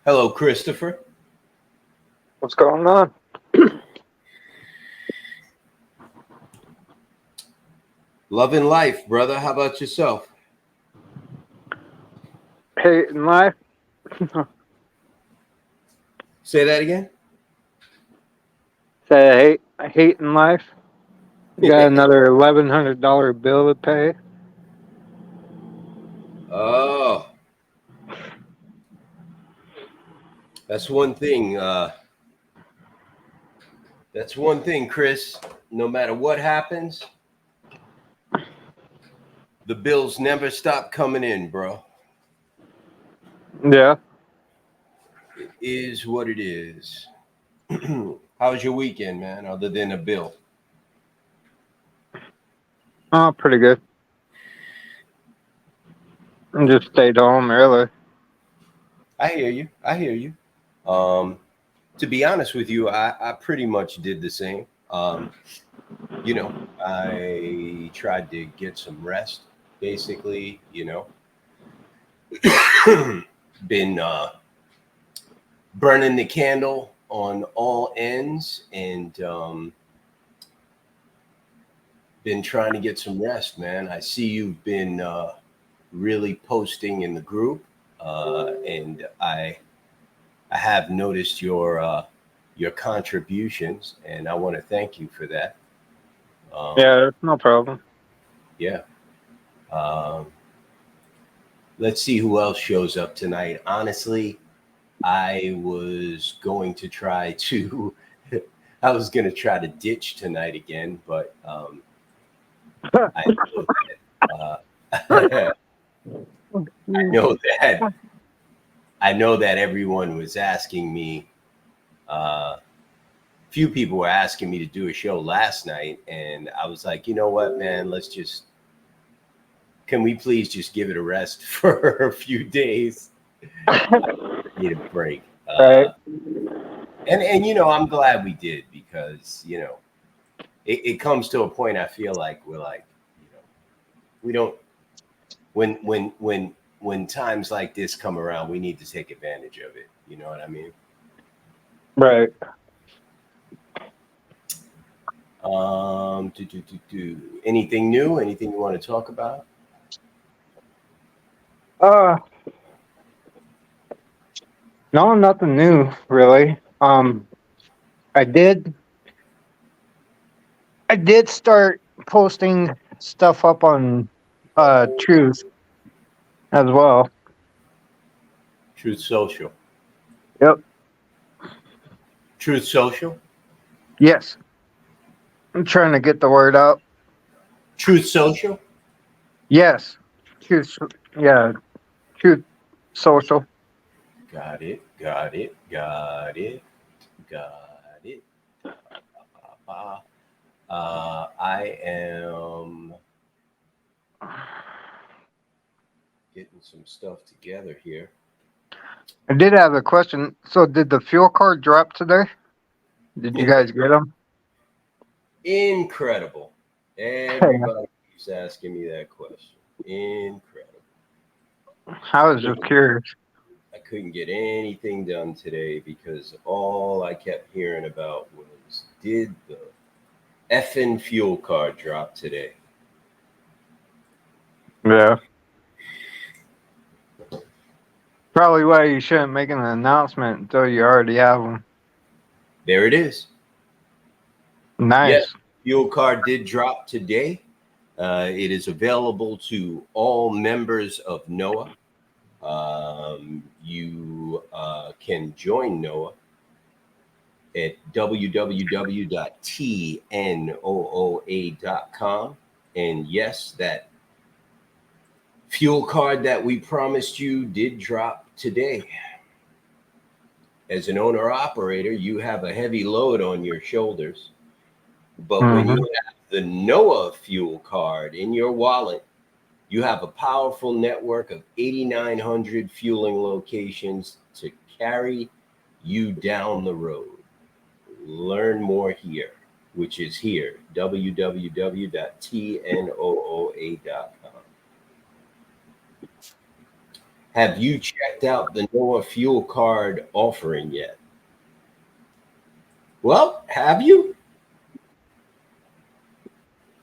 Hello, Christopher. What's going on? Loving life, brother. How about yourself? Hating life? Say that again. Say I hate in life. Got another $1,100 bill to pay. Oh, that's one thing. That's one thing, Chris. No matter what happens, the bills never stop coming in, bro. Yeah. It is what it is. How was your weekend, man? Other than a bill. Oh, pretty good. I just stayed home early. I hear you. I hear you. Um, to be honest with you, I pretty much did the same. You know, I tried to get some rest, basically. Been burning the candle on all ends and been trying to get some rest, man. I see you've been really posting in the group, and I have noticed your contributions, and I want to thank you for that. Um, Yeah, no problem. yeah. Um, let's see who else shows up tonight. Honestly, I was going to try to I was going to try to ditch tonight again, but I know that I know that I know that everyone was asking me. Few people were asking me to do a show last night, and I was like, you know what, man, let's just can we please just give it a rest for a few days? Need a break. Right. And I'm glad we did because it comes to a point I feel like we're like we don't when times like this come around we need to take advantage of it. You know what I mean? Right. Anything new? Anything you want to talk about? Uh, no, nothing new, really. I did, I did start posting stuff up on, Truth as well. Truth Social. Yep. Truth Social. Yes. I'm trying to get the word out. Truth Social. Yes. Truth. Yeah. Truth Social. Got it. Got it. Got it. Got it. Uh, I am getting some stuff together here. I did have a question. So, did the fuel card drop today? Did you guys get them? Incredible. Everybody keeps asking me that question. Incredible. I was just curious. I couldn't get anything done today because all I kept hearing about was did the effing fuel card drop today? Yeah. Probably why you shouldn't make an announcement until you already have them. There it is. Yes, Nice. fuel card did drop today. It is available to all members of NOAA. You can join NOAA at www.tnooa.com. And yes, that fuel card that we promised you did drop today. As an owner operator, you have a heavy load on your shoulders. But when you Hmm. have the NOAA fuel card in your wallet, you have a powerful network of 8,900 fueling locations to carry you down the road. Learn more here, which is here, www.tnooa.com. Have you checked out the NOAA fuel card offering yet? Well, have you?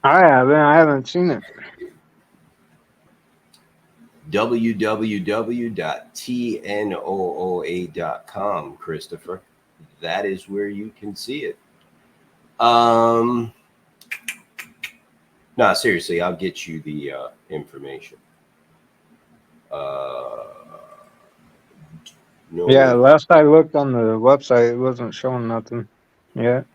I haven't seen it. www.tnooa.com, Christopher. That is where you can see it. No, seriously, I'll get you the information. No, Yeah, last I looked on the website, it wasn't showing nothing yet.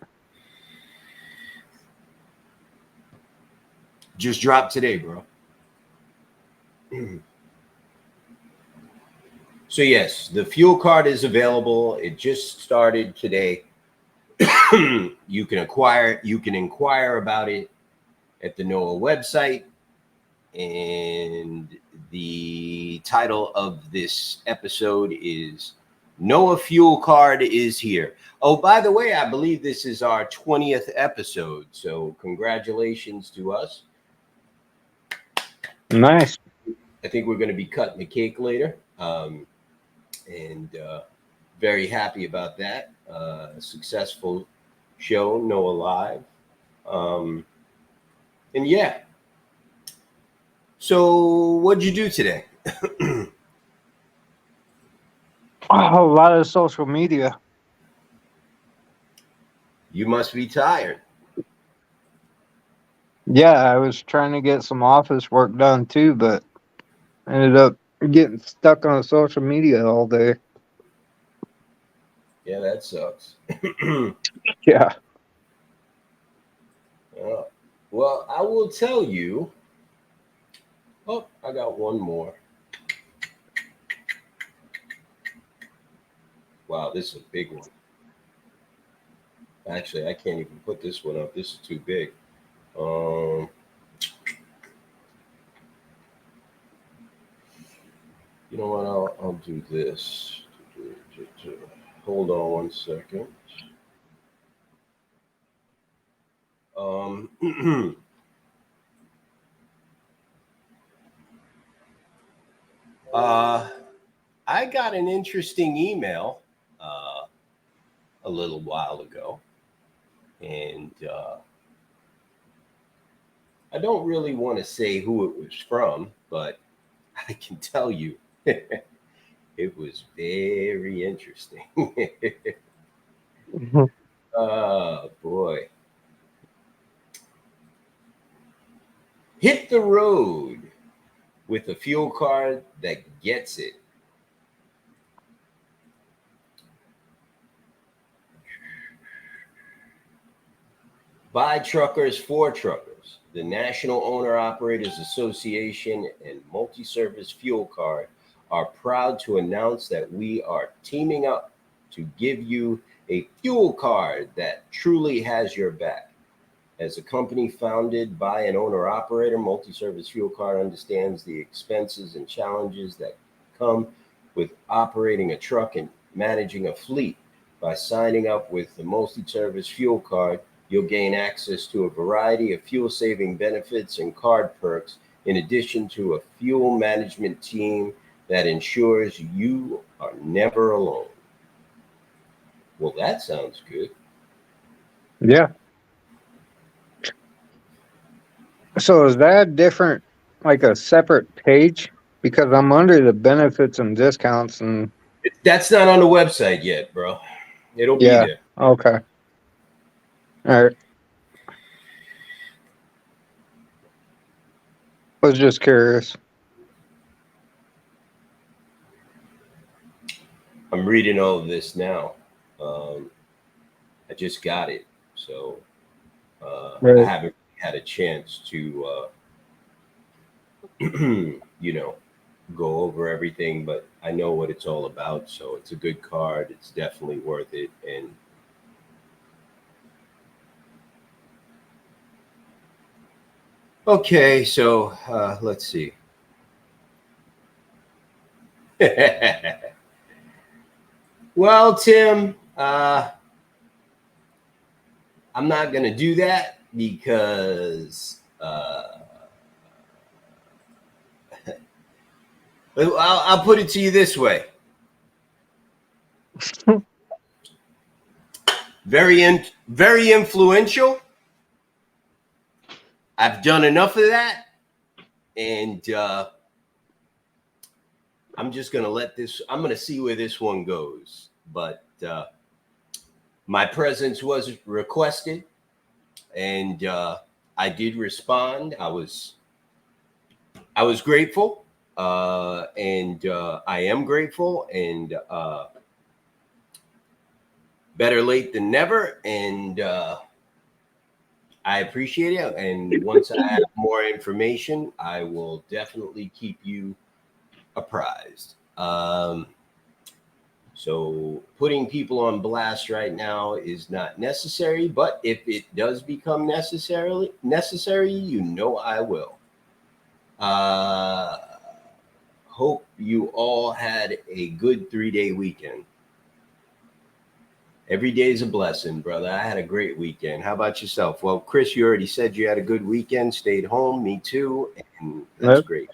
just dropped today, bro. So yes, the fuel card is available. It just started today. You can inquire about it at the NOAA website. And the title of this episode is NOAA Fuel Card is Here. Oh, by the way, I believe this is our 20th episode. So congratulations to us. Nice. I think we're going to be cutting the cake later. And very happy about that. Successful show, NOAA Live. And yeah. So what'd you do today? Oh, a lot of social media. You must be tired. Yeah, I was trying to get some office work done too, but ended up getting stuck on social media all day. Yeah, that sucks. Yeah. Well, I will tell you. Oh, I got one more. Wow, this is a big one. Actually, I can't even put this one up. This is too big. You know what? I'll do this. Hold on one second. I got an interesting email a little while ago, and I don't really want to say who it was from, but I can tell you it was very interesting. Oh, boy. Hit the road with a fuel card that gets it. By truckers for truckers, the National Owner Operators Association and Multi-Service Fuel Card are proud to announce that we are teaming up to give you a fuel card that truly has your back. As a company founded by an owner-operator, Multi-Service Fuel Card understands the expenses and challenges that come with operating a truck and managing a fleet. By signing up with the Multi-Service Fuel Card, you'll gain access to a variety of fuel-saving benefits and card perks, in addition to a fuel management team that ensures you are never alone. Well, that sounds good. Yeah. So is that different, like a separate page? Because I'm under the benefits and discounts and That's not on the website yet, bro. It'll be yeah. there. Okay. All right. Was just curious. I'm reading all of this now. I just got it, so I Right. haven't had a chance to, go over everything, but I know what it's all about. So it's a good card. It's definitely worth it. And okay, so let's see. Well, Tim, I'm not going to do that because I'll put it to you this way. Very influential. I've done enough of that, and I'm just gonna I'm gonna see where this one goes. But my presence was requested, and I did respond. I was grateful, and I am grateful, and better late than never. And I appreciate it. And once I have more information, I will definitely keep you apprised. So putting people on blast right now is not necessary, but if it does become necessary, you know I will. Hope you all had a good 3-day weekend. Every day is a blessing, brother. I had a great weekend. How about yourself? Well, Chris, you already said you had a good weekend, stayed home. Me too. And that's great.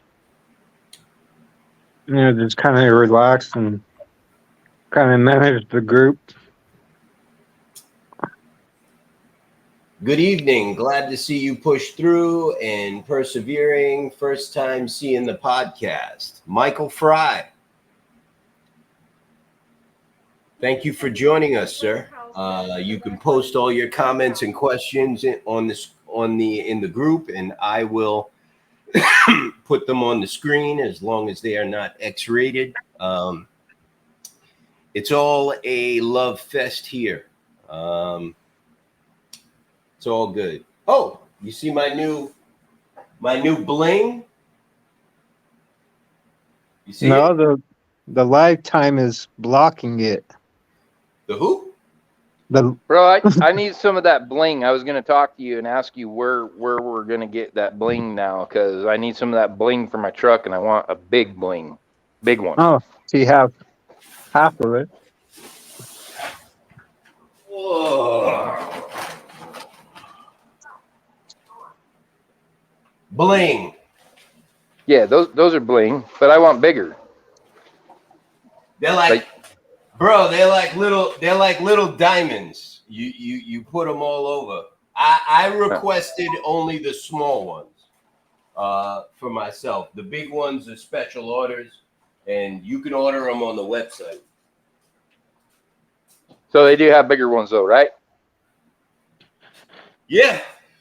Yeah, just kind of relaxed and kind of managed the group. Good evening. Glad to see you push through and persevering. First time seeing the podcast. Michael Fry. Thank you for joining us, sir. You can post all your comments and questions in the group, and I will put them on the screen as long as they are not X-rated. It's all a love fest here. It's all good. Oh, you see my new bling? You see no, it? The lifetime is blocking it. The who? Bro, I need some of that bling. I was going to talk to you and ask you where we're going to get that bling now, because I need some of that bling for my truck, and I want a big bling. Big one. Oh, so you have half of it. Whoa. Bling. Yeah, those are bling, but I want bigger. They're like bro, they're like little diamonds. You put them all over. I requested only the small ones for myself. The big ones are special orders, and you can order them on the website. So they do have bigger ones though, right? Yeah.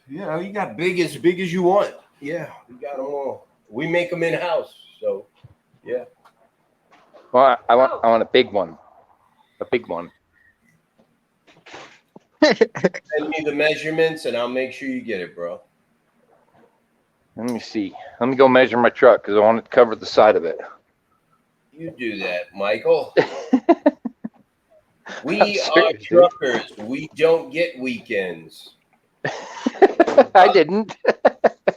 Yeah, you got big as you want. Yeah, we got them all. We make them in-house, so yeah. Well, I want a big one. A big one. Send me the measurements, and I'll make sure you get it, bro. Let me see. Let me go measure my truck because I want it to cover the side of it. You do that, Michael. We are truckers. We don't get weekends. I didn't.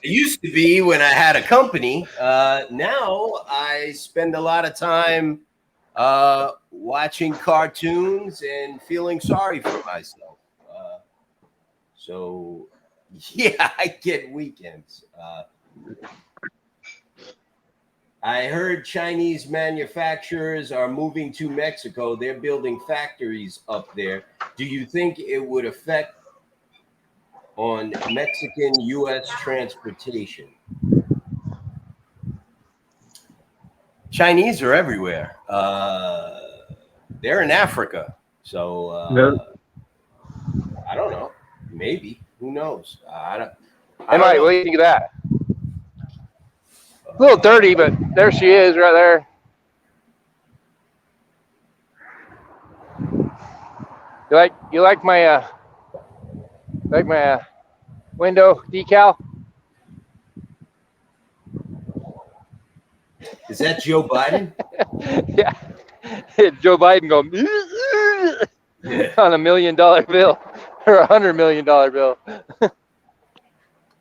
It used to be when I had a company. Now I spend a lot of time watching cartoons and feeling sorry for myself. So, yeah, I get weekends. I heard Chinese manufacturers are moving to Mexico. They're building factories up there. Do you think it would affect on Mexican-U.S. transportation? Chinese are everywhere. They're in Africa. So I don't know. Maybe. Who knows? Hey, Mike, what do you think of that? A little dirty, but there she is right there. You like my window decal? Is that Joe Biden? Yeah. Joe Biden going on $1 million bill or $100 million bill.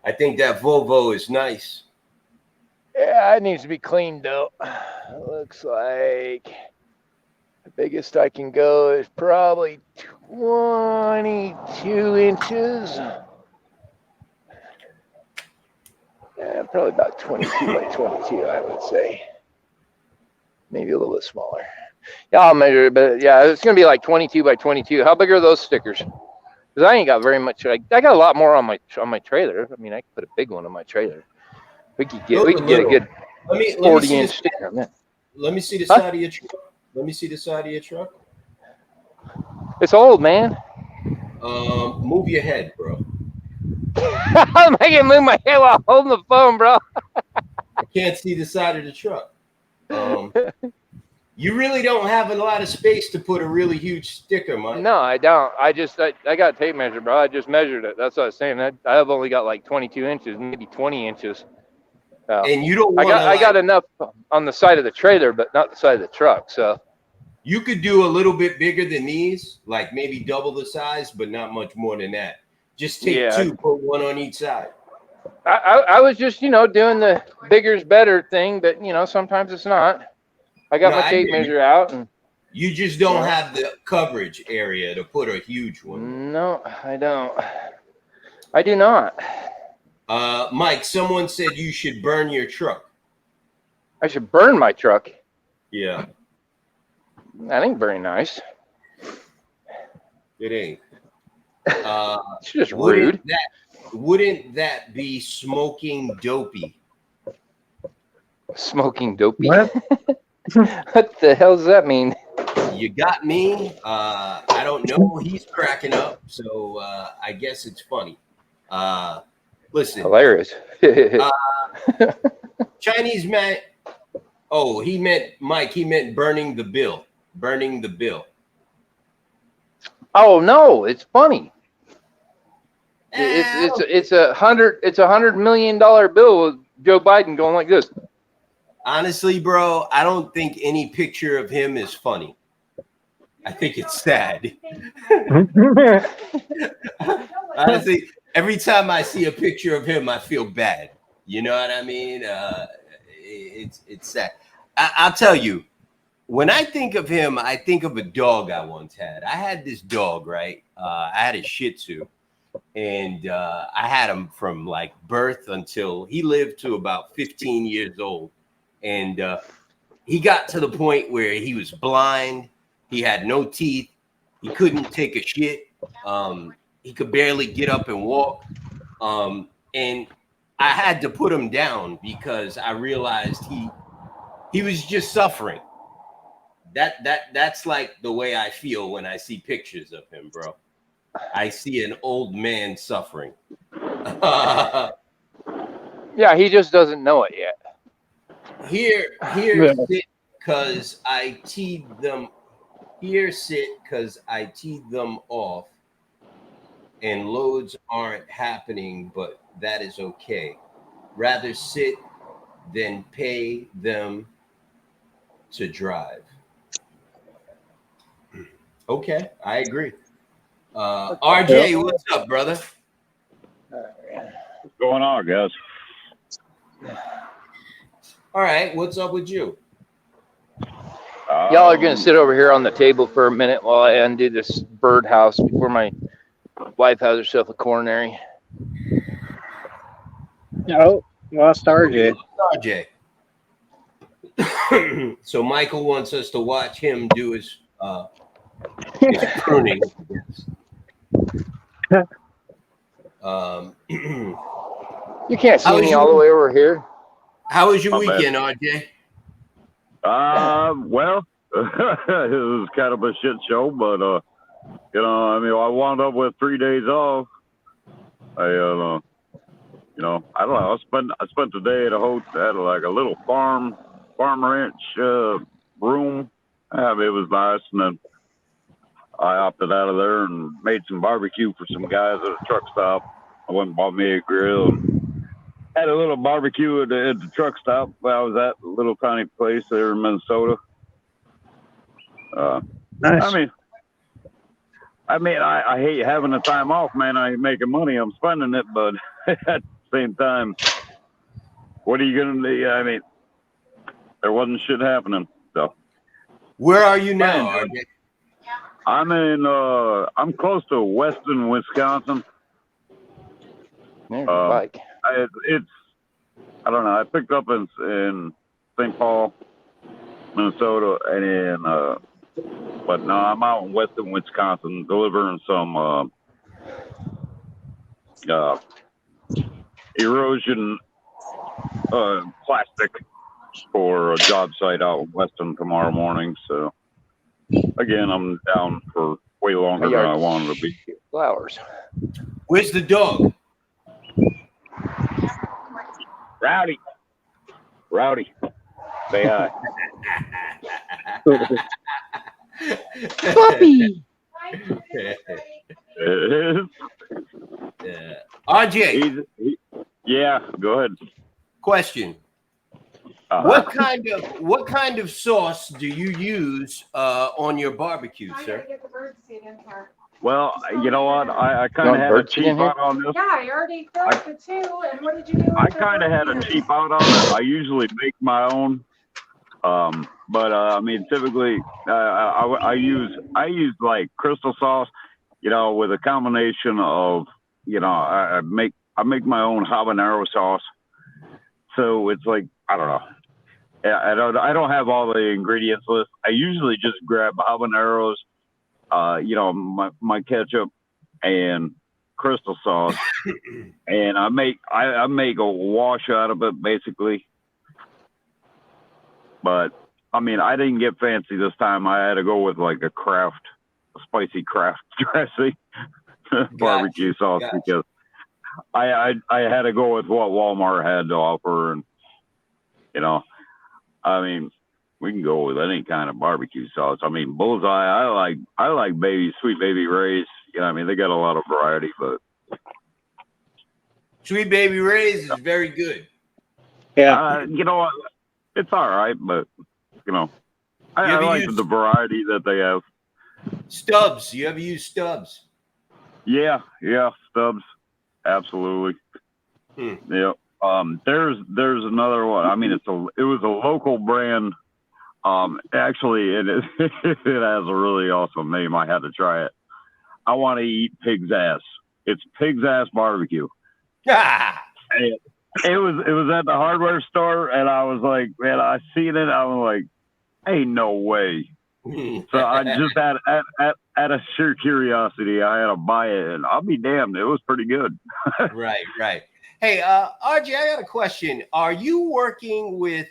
I think that Volvo is nice. Yeah, it needs to be cleaned though. It looks like the biggest I can go is probably 22 inches. Yeah, probably about 22 by 22, I would say. maybe a little bit smaller. Yeah, I'll measure it, but yeah, it's gonna be like 22 by 22. How big are those stickers? Because I ain't got very much. I got a lot more on my trailer. I mean, I could put a big one on my trailer. We could get a good Let me 40-inch sticker on that. Let me see the side of your truck. Let me see the side of your truck. It's old, man. Move your head, bro. I'm making move my head while holding the phone, bro. I can't see the side of the truck. You really don't have a lot of space to put a really huge sticker, Mike. No, I don't. I got a tape measure, bro. I just measured it. That's what I was saying. I've only got like 22 inches, maybe 20 inches. And you don't want I got enough on the side of the trailer, but not the side of the truck. So you could do a little bit bigger than these, like maybe double the size, but not much more than that. Just take two, put one on each side. I was just, doing the bigger's better thing, but sometimes it's not. I got my tape measure out, and you just don't have the coverage area to put a huge one. No, I don't. I do not. Mike, someone said you should burn your truck. I should burn my truck. Yeah. That ain't very nice. It ain't. It's just rude. Wouldn't that be smoking dopey? Smoking dopey? What? What the hell does that mean? You got me. I don't know. He's cracking up, so I guess it's funny. Listen. Hilarious. Chinese man. Oh, he meant Mike. He meant burning the bill. Burning the bill. Oh no, it's funny. It's $100 million bill with Joe Biden going like this. Honestly, bro, I don't think any picture of him is funny. I think it's sad. Honestly, every time I see a picture of him, I feel bad. You know what I mean? It's sad. I'll tell you, when I think of him, I think of a dog I once had. I had this dog, right? I had a Shih Tzu, and I had him from like birth until he lived to about 15 years old. And he got to the point where he was blind. He had no teeth. He couldn't take a shit. He could barely get up and walk. And I had to put him down because I realized he was just suffering. That's like the way I feel when I see pictures of him, bro. I see an old man suffering. Yeah, he just doesn't know it yet. Here sit because I teed them. Here sit because I teed them off, and loads aren't happening, but that is okay. Rather sit than pay them to drive. Okay, I agree. RJ, what's up, brother? What's going on, guys? All right, what's up with you? Y'all are going to sit over here on the table for a minute while I undo this birdhouse before my wife has herself a coronary. Oh, lost RJ. RJ. So Michael wants us to watch him do his pruning. You can't see me all the way over here. How was your weekend, RJ? Well, it was kind of a shit show, but I wound up with 3 days off. I don't know. I spent the day at a hotel, at like a little farm ranch room. It was nice, and then I opted out of there and made some barbecue for some guys at a truck stop. I went and bought me a grill and had a little barbecue at the truck stop where I was at, a little tiny place there in Minnesota. Nice. I hate having the time off, man. I ain't making money. I'm spending it, but at the same time, what are you going to do? I mean, there wasn't shit happening. So, where are you now, RJ? I'm close to Weston, Wisconsin. There's a bike. I don't know. I picked up in St. Paul, Minnesota, and then but no, I'm out in western Wisconsin delivering some erosion plastic for a job site out in Weston tomorrow morning. So again, I'm down for way longer than I wanted to be. Flowers. Where's the dog? Rowdy, say hi. Puppy. RJ, Yeah, go ahead. question. What kind of sauce do you use on your barbecue, sir? Well, you know what? I kind of had a cheap out on this. Yeah, I already filled the two. And what did you do? I kind of had a cheap out on it. I usually make my own. But I mean, typically, I use like crystal sauce, you know, with a combination of, you know, I make my own habanero sauce. So it's like, I don't know. I don't have all the ingredients list. I usually just grab habaneros, you know, my ketchup and crystal sauce, and I make a wash out of it basically. But I mean, I didn't get fancy this time. I had to go with like a spicy craft dressing, barbecue sauce because I had to go with what Walmart had to offer, and you know, I mean, we can go with any kind of barbecue sauce. I mean, Bullseye. I like Sweet Baby Ray's. You know, I mean, they got a lot of variety, but Sweet Baby Ray's is very good. Yeah. You know what? It's all right, but you know, I like the variety that they have. Stubbs. You ever use Stubbs? Yeah, Stubbs. Absolutely. Yeah. There's another one. I mean, it was a local brand. Actually, it has a really awesome name. I had to try it. I want to eat pig's ass. It's pig's ass barbecue. And it was at the hardware store, and I was like, man, I seen it. I was like, ain't no way. So I just had out of sheer curiosity, I had to buy it, and I'll be damned, it was pretty good. Right. Hey, RJ, I got a question. Are you working with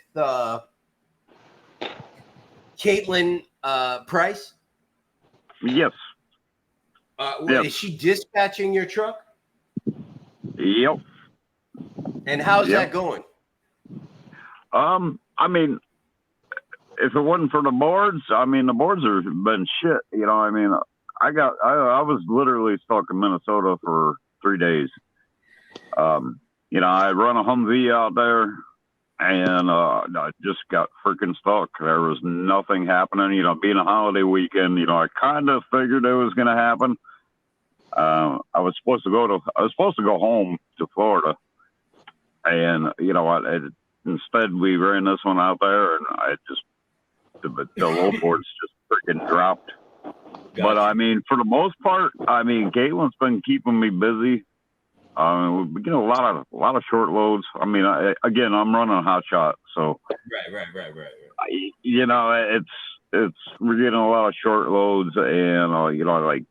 Caitlin Price? Yes. Yep. Is she dispatching your truck? Yep. And how's that going? I mean, if it wasn't for the boards, I mean, the boards have been shit. You know, I mean, I was literally stuck in Minnesota for 3 days. You know, I run a Humvee out there, and I just got freaking stuck. There was nothing happening. You know, being a holiday weekend, you know, I kind of figured it was going to happen. I was supposed to go home to Florida, and you know what? Instead, we ran this one out there, and the low boards just freaking dropped. Gotcha. But I mean, for the most part, I mean, Caitlin's been keeping me busy. We get a lot of short loads. I mean, again, I'm running a hot shot, so right. You know, we're getting a lot of short loads, and you know, like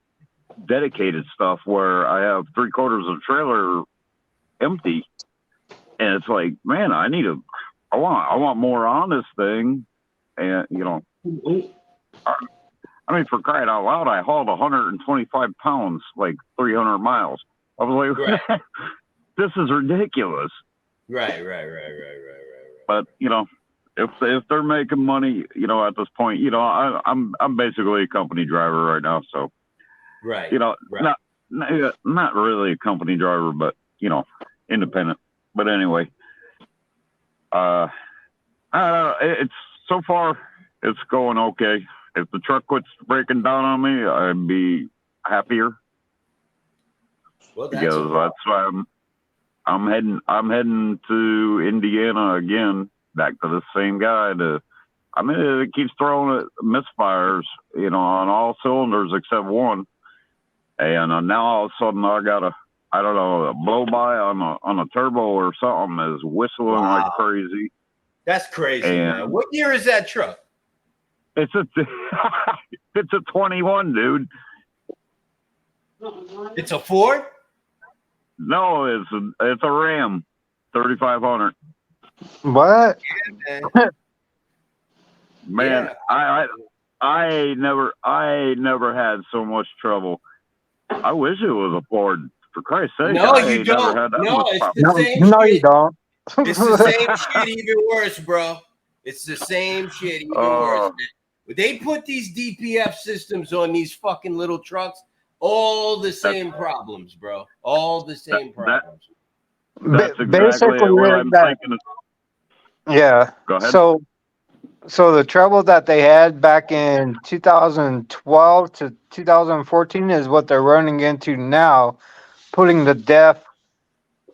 dedicated stuff where I have 3/4 of the trailer empty, and it's like, man, I want more on this thing, and you know, I mean, for crying out loud, I hauled 125 pounds, like 300 miles. I was like, right. This is ridiculous. Right. But you know, if they're making money, you know, at this point, you know, I'm basically a company driver right now, so right. You know, right. not really a company driver, but you know, independent. But anyway, it's so far it's going okay. If the truck quits breaking down on me, I'd be happier. Well, because that's why I'm heading to Indiana again, back to the same guy. I mean, it keeps throwing it misfires, you know, on all cylinders except one. And now all of a sudden I got a blow by on a turbo or something is whistling like crazy. That's crazy, man. What year is that truck? It's a it's a 21, dude. It's a Ford? No, it's a Ram 3500. What? Man, Yeah. I never had so much trouble. I wish it was a Ford. For Christ's sake, No, I you ain't never don't. had that No, much it's problem. the No, same no, you shit. don't. It's the same shit, even worse, bro. It's the same shit, even worse. They put these DPF systems on these fucking little trucks. All the same problems, bro. All the same problems. That's exactly Basically, what I'm that, thinking. yeah. Go ahead. So the trouble that they had back in 2012 to 2014 is what they're running into now, putting the DEF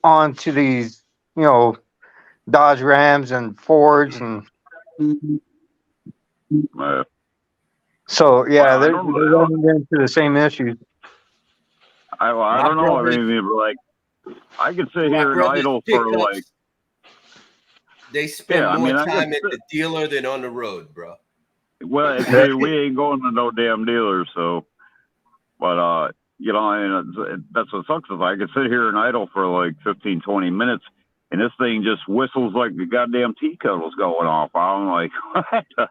onto these, Dodge Rams and Fords, and so yeah, Well, I they're don't know. running into the same issues. I My don't know. I brothers- mean, like, I could sit My here and brothers' idle for pickups, like, they spend yeah, I more mean, I time could at the dealer than on the road, bro. well, see, we ain't going to no damn dealer, so, but, you know, and that's what sucks is I could sit here and idle for like 15, 20 minutes, and this thing just whistles like the goddamn tea kettle's going off. I'm like, what?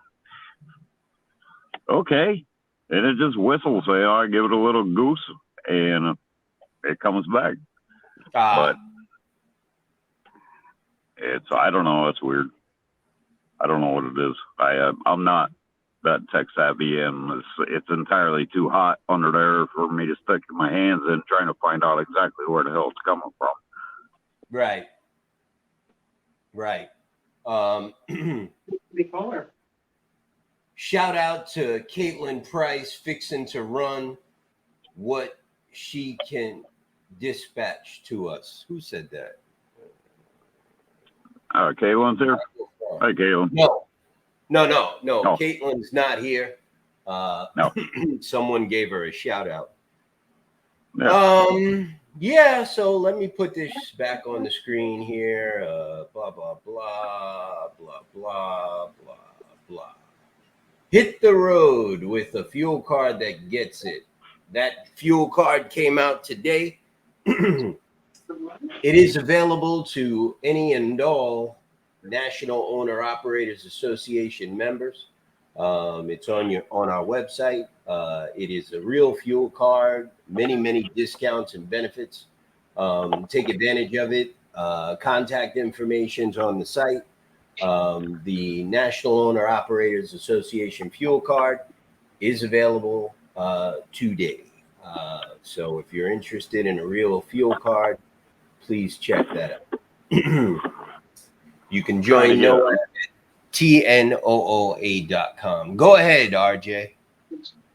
Okay. And it just whistles. So, I give it a little goose, and it comes back. But I don't know. It's weird. I don't know what it is. I'm not that tech savvy, and it's entirely too hot under there for me to stick my hands in trying to find out exactly where the hell it's coming from. Right. Shout out to Caitlin Price fixing to run what she can dispatch to us. Who said that? Caitlin's here. Hi, Caitlin. No. Oh. Caitlin's not here. No. Someone gave her a shout out. Yeah. Yeah, so let me put this back on the screen here. Blah, blah, blah, blah, blah, blah, blah. Hit the road with a fuel card that gets it. That fuel card came out today. It is available to any and all National Owner Operators Association members. It's on our website. It is a real fuel card, many discounts and benefits. Take advantage of it. Contact information's on the site. The National Owner Operators Association fuel card is available today. So if you're interested in a real fuel card, please check that out. You can join Noah at TNOOA.com. Go ahead, RJ.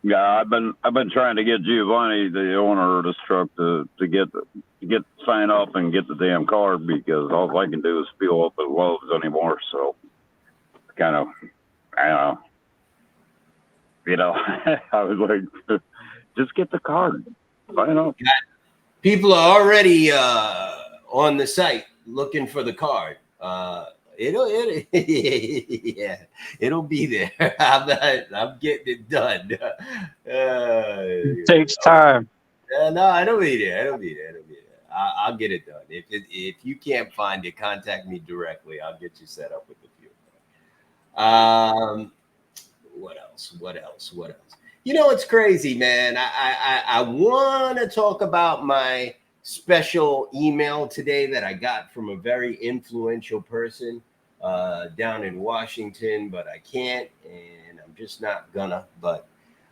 Yeah, I've been trying to get Giovanni, the owner of this truck, to get sign up and get the damn card, because all I can do is fuel up at Lowe's anymore. So kind of, I don't know, I was like, just get the card. Sign up. People are already on the site looking for the card. It'll be there. I'm getting it done. It takes time. No, it'll be there. I'll get it done. If you can't find it, contact me directly. I'll get you set up with the fuel. What else? You know, it's crazy, man. I want to talk about my special email today that I got from a very influential person down in Washington, but I can't, and I'm just not gonna. But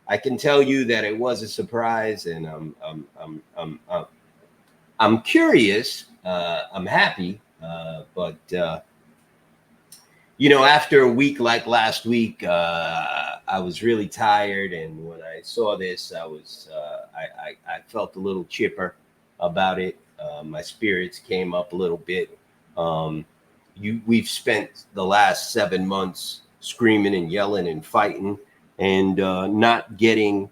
I can tell you that it was a surprise, and I'm curious. I'm happy, but you know, after a week like last week, I was really tired, and when I saw this, I felt a little chipper about it. My spirits came up a little bit. We've spent the last 7 months screaming and yelling and fighting, and not getting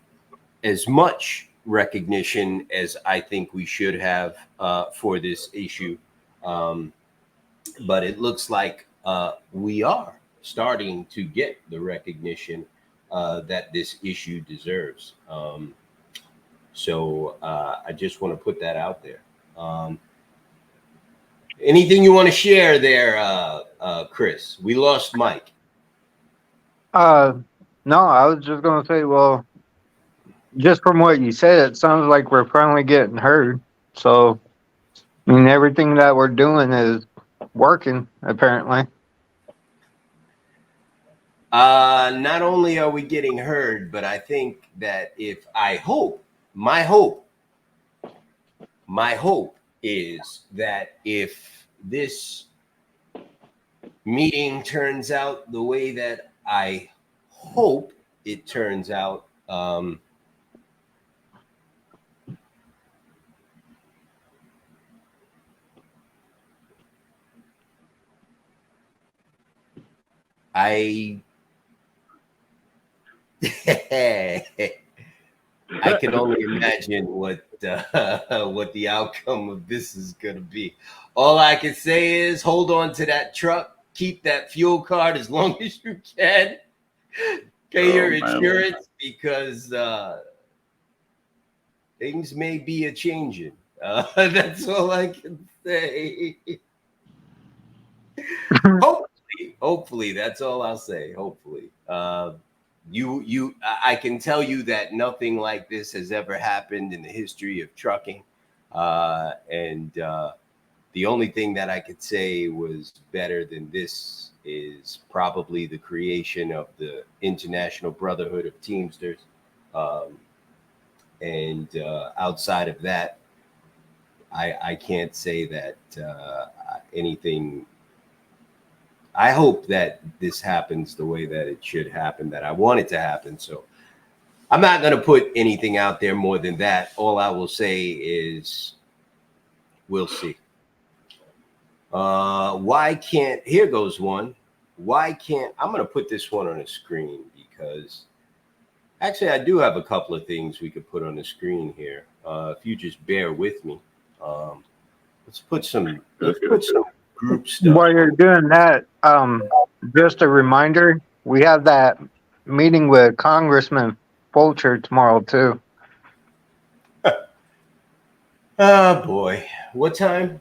as much recognition as I think we should have for this issue. But it looks like we are starting to get the recognition that this issue deserves. So I just want to put that out there. Anything you want to share there, Chris? We lost Mike. No, I was just gonna say, well, just from what you said, it sounds like we're finally getting heard. So, I mean, everything that we're doing is working, apparently. Not only are we getting heard, but I think that my hope is that if this meeting turns out the way that I hope it turns out, I can only imagine what the outcome of this is going to be. All I can say is hold on to that truck, keep that fuel card as long as you can, pay your insurance, because things may be a changing. That's all I can say. Hopefully, that's all I'll say. Hopefully, I can tell you that nothing like this has ever happened in the history of trucking, and the only thing that I could say was better than this is probably the creation of the International Brotherhood of Teamsters, and outside of that, I can't say that anything. I hope that this happens the way that it should happen, that I want it to happen. So I'm not going to put anything out there more than that. All I will say is we'll see. Here goes one. I'm going to put this one on a screen because actually I do have a couple of things we could put on the screen here. If you just bear with me, let's put some group stuff. While you're doing that, just a reminder, we have that meeting with Congressman Fulcher tomorrow too. Oh boy, what time?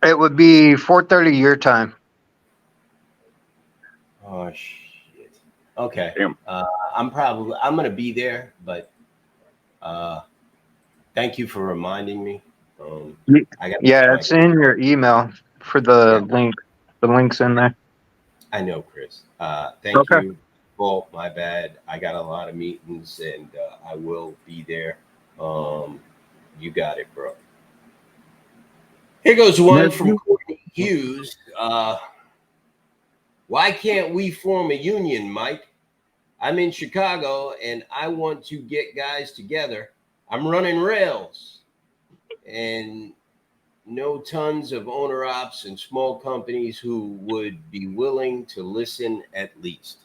It would be 4:30 your time. Oh shit. Okay. Damn. I'm going to be there, but thank you for reminding me. Yeah, it's in your email for the link. The link's in there. I know, Chris. Thank you. Well, my bad. I got a lot of meetings, and I will be there. You got it, bro. Here goes one from Courtney Hughes. Why can't we form a union, Mike? I'm in Chicago, and I want to get guys together. I'm running rails. And know tons of owner ops and small companies who would be willing to listen at least.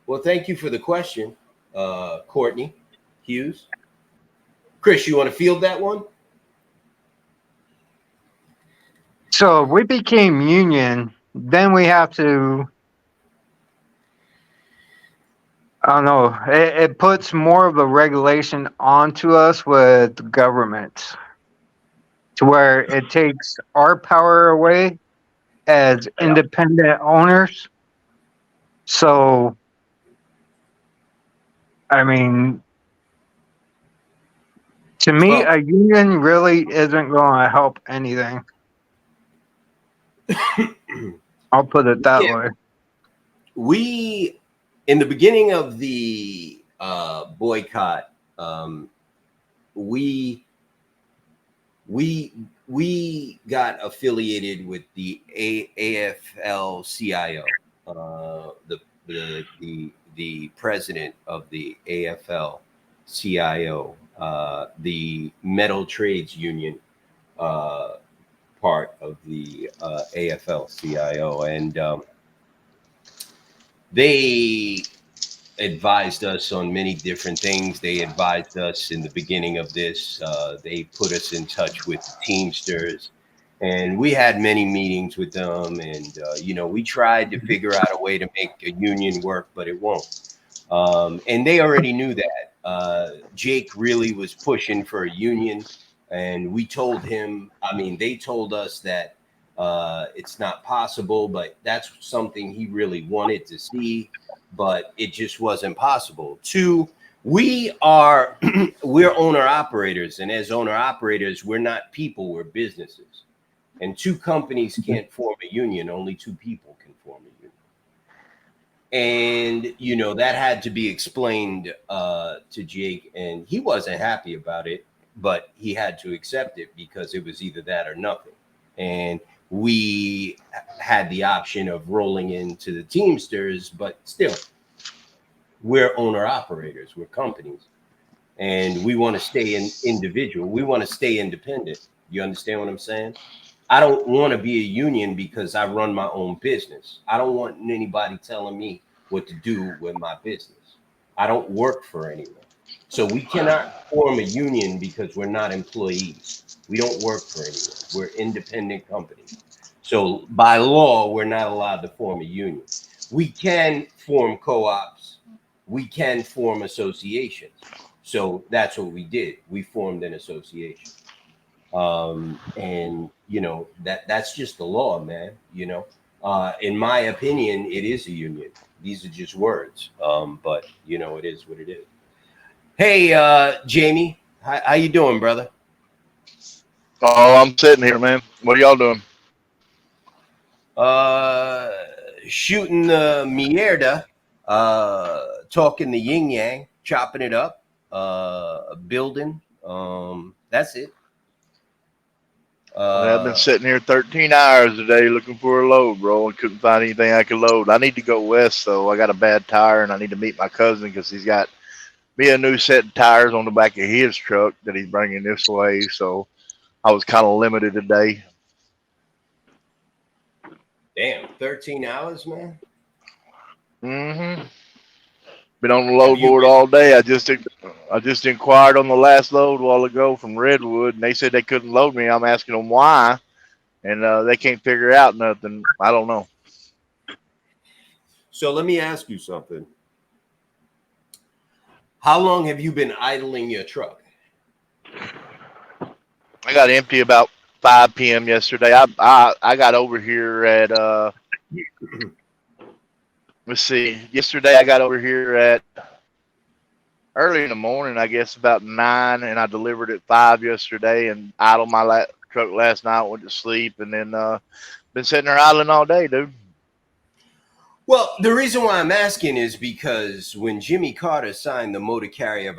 Well, thank you for the question, Courtney Hughes. Chris, you want to field that one? So if we became union, then we have to, I don't know, it puts more of a regulation onto us with the government, to where it takes our power away as independent owners. So, I mean, to me, a union really isn't going to help anything. I'll put it that way. We, in the beginning of the boycott, we got affiliated with the AFL-CIO, the president of the AFL-CIO, the metal trades union part of the AFL-CIO, and they advised us on many different things. They advised us in the beginning of this. They put us in touch with the Teamsters. And we had many meetings with them, and you know, we tried to figure out a way to make a union work, but it won't. And they already knew that. Jake really was pushing for a union, and we told him. I mean, they told us that it's not possible, but that's something he really wanted to see, but it just wasn't possible. Two, we are we're owner operators, and as owner operators, we're not people, we're businesses. And two companies can't form a union, only two people can form a union. And you know, that had to be explained to Jake, and he wasn't happy about it, but he had to accept it because it was either that or nothing. And we had the option of rolling into the Teamsters, but still, we're owner operators, we're companies, and we want to stay individual. We want to stay independent. You understand what I'm saying? I don't want to be a union because I run my own business. I don't want anybody telling me what to do with my business. I don't work for anyone. So we cannot form a union because we're not employees. We don't work for anyone. We're independent companies. So by law, we're not allowed to form a union. We can form co-ops. We can form associations. So that's what we did. We formed an association. And you know, that's just the law, man. You know, in my opinion, it is a union. These are just words. But you know, it is what it is. Hey, Jamie, how you doing, brother? Oh, I'm sitting here, man. What are y'all doing? Shooting the mierda, talking the yin yang, chopping it up, building. That's it. I've been sitting here 13 hours a day looking for a load, bro, and couldn't find anything I could load. I need to go west, though. I got a bad tire, and I need to meet my cousin because he's got me a new set of tires on the back of his truck that he's bringing this way. So I was kind of limited today. Damn, 13 hours, man. Mm-hmm. Been on the load board all day. I just inquired on the last load a while ago from Redwood, and they said they couldn't load me. I'm asking them why, and they can't figure out nothing. I don't know. So let me ask you something. How long have you been idling your truck? I got empty about 5 p.m. yesterday. I got over here at let's see. Yesterday I got over here at early in the morning, I guess about 9, and I delivered at 5 yesterday and idled my truck last night, went to sleep, and then been sitting there idling all day, dude. Well, the reason why I'm asking is because when Jimmy Carter signed the Motor Carrier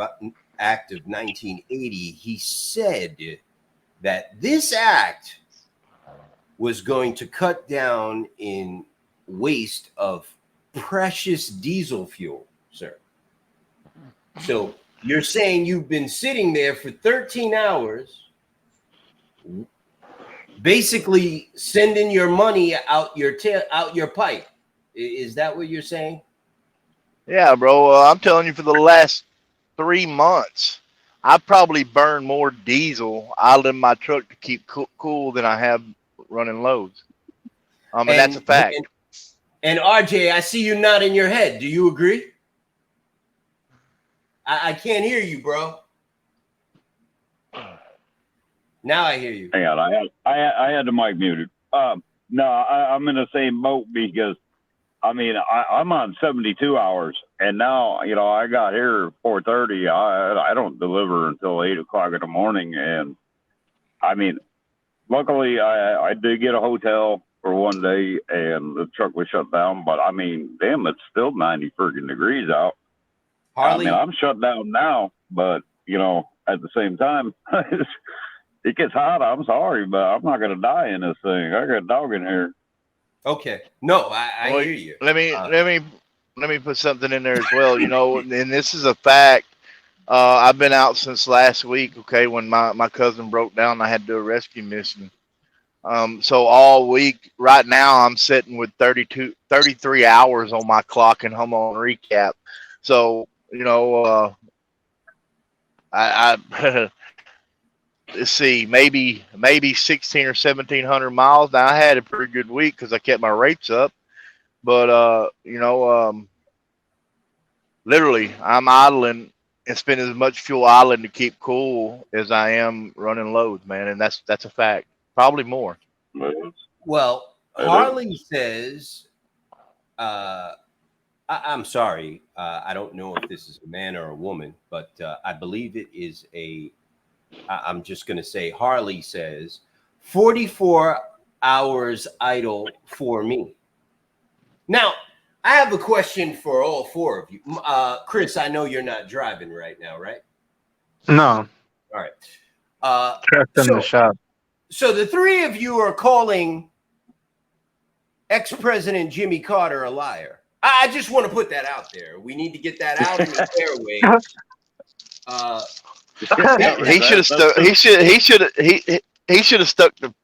Act of 1980, he said that this act was going to cut down in waste of precious diesel fuel, sir. So you're saying you've been sitting there for 13 hours, basically sending your money out your pipe. Is that what you're saying? Yeah, bro. I'm telling you, for the last 3 months, I probably burned more diesel idling my truck to keep cool than I have running loads. And that's a fact. And RJ, I see you nodding your head. Do you agree? I can't hear you, bro. Now I hear you. Hang on, I had the mic muted. No, I'm in the same boat because, I mean, I'm on 72 hours, and now, you know, I got here at 4:30. I don't deliver until 8 o'clock in the morning, and I mean, luckily I did get a hotel for one day, and the truck was shut down. But I mean, damn, it's still 90 freaking degrees out. Harley, I mean, I'm shut down now, but you know, at the same time, it gets hot. I'm sorry, but I'm not gonna die in this thing. I got a dog in here. okay. No, I hear you. Let me put something in there as well. You know, and this is a fact. I've been out since last week. Okay, when my cousin broke down, I had to do a rescue mission. So all week, right now, I'm sitting with 33 hours on my clock and home on recap. So, you know, I let's see, maybe 16 or 1700 miles. Now I had a pretty good week because I kept my rates up, but literally I'm idling and spending as much fuel idling to keep cool as I am running loads, man, and that's a fact. Probably more. Well, It is. Harley says, I'm sorry, I don't know if this is a man or a woman, but I believe it is I'm just going to say Harley says 44 hours idle for me. Now, I have a question for all four of you. Chris, I know you're not driving right now, right? No, All right. trapped in the shop. So the three of you are calling ex-President Jimmy Carter a liar. I just want to put that out there. We need to get that out in the airwaves. He should have stuck. He should have stuck to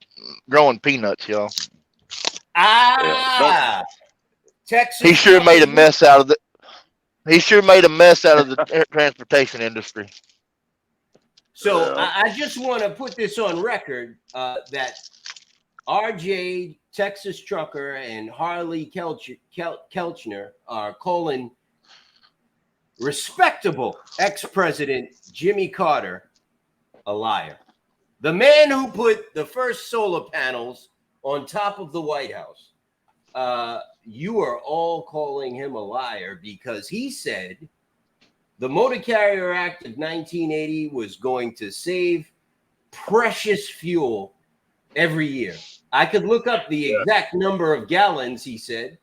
growing peanuts, y'all. Texas. He sure made a mess out of the. He sure made a mess out of the transportation industry. So I just want to put this on record that RJ, Texas Trucker, and Harley Kelchner are calling respectable ex-president Jimmy Carter a liar. The man who put the first solar panels on top of the White House. You are all calling him a liar because he said the Motor Carrier Act of 1980 was going to save precious fuel every year. I could look up the exact number of gallons, he said,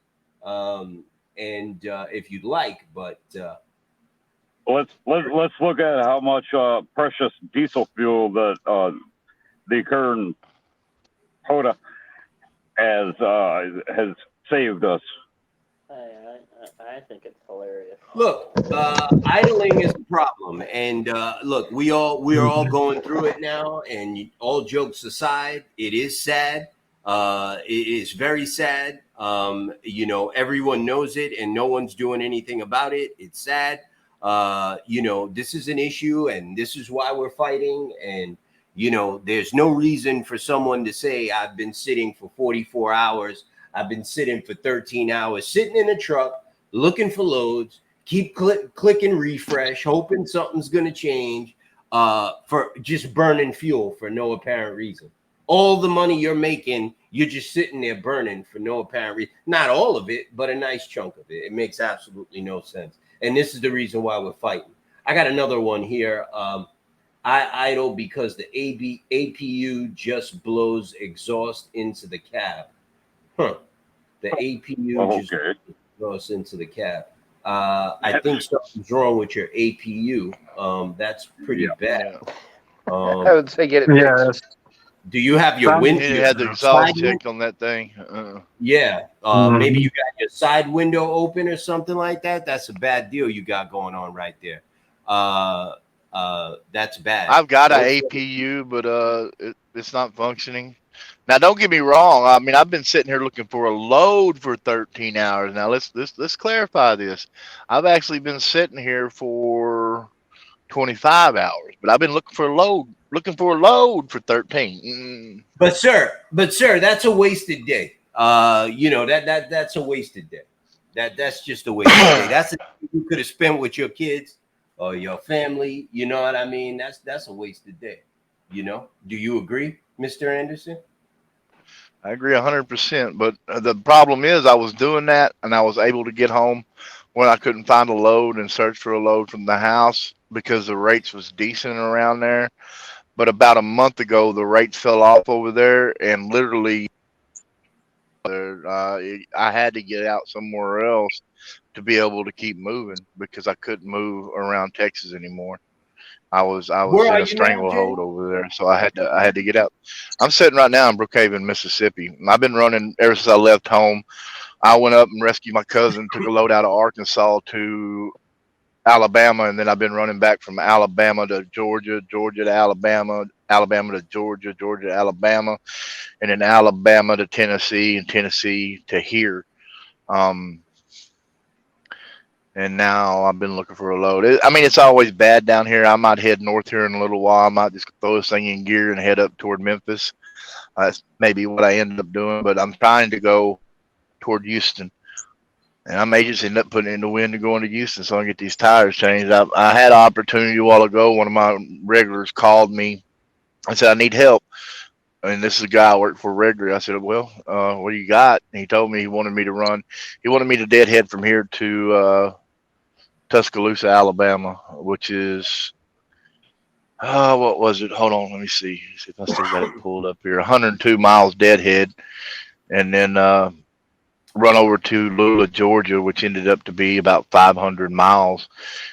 if you'd like, but let's look at how much precious diesel fuel that the current quota has saved us. I think it's hilarious. Look, idling is a problem, and look, we are all going through it now. And all jokes aside, it is sad. It is very sad. Everyone knows it, and no one's doing anything about it. It's sad. This is an issue, and this is why we're fighting. And there's no reason for someone to say I've been sitting for 44 hours. I've been sitting for 13 hours, sitting in a truck, looking for loads, keep clicking refresh, hoping something's going to change, for just burning fuel for no apparent reason. All the money you're making, you're just sitting there burning for no apparent reason. Not all of it, but a nice chunk of it. It makes absolutely no sense. And this is the reason why we're fighting. I got another one here. I idle because the APU just blows exhaust into the cab. The APU just goes into the cab. I think something's wrong with your APU. That's pretty bad. I would say get it fixed. Yeah, Do you have your You window? need to have the exhaust checked on that thing. Yeah. Maybe you got your side window open or something like that. That's a bad deal you got going on right there. That's bad. I've got an APU, but it's not functioning. Now, don't get me wrong. I mean, I've been sitting here looking for a load for 13 hours. Now, let's clarify this. I've actually been sitting here for 25 hours, but I've been looking for a load for 13. But sir, that's a wasted day. That's a wasted day. That's just a wasted day. That's a day you could have spent with your kids or your family. You know what I mean? That's a wasted day. Do you agree, Mr. Anderson? I agree 100%. But the problem is I was doing that and I was able to get home when I couldn't find a load and search for a load from the house because the rates was decent around there. But about a month ago, the rates fell off over there, and literally, I had to get out somewhere else to be able to keep moving because I couldn't move around Texas anymore. I was in a stranglehold over there, so I had to get out. I'm sitting right now in Brookhaven, Mississippi. And I've been running ever since I left home. I went up and rescued my cousin, took a load out of Arkansas to Alabama, and then I've been running back from Alabama to Georgia, Georgia to Alabama, Alabama to Georgia, Georgia to Alabama, and then Alabama to Tennessee, and Tennessee to here. And now I've been looking for a load. I mean, it's always bad down here. I might head north here in a little while. I might just throw this thing in gear and head up toward Memphis. That's maybe what I end up doing, but I'm trying to go toward Houston. And I may just end up putting it in the wind and going to Houston so I can get these tires changed. I had an opportunity a while ago. One of my regulars called me and said, I need help. And this is a guy I work for regularly. I said, well, what do you got? And he told me he wanted me to deadhead from here to Tuscaloosa, Alabama, which is, what was it? Hold on. Let me see if I still got it pulled up here. 102 miles deadhead. And then run over to Lula, Georgia, which ended up to be about 500 miles.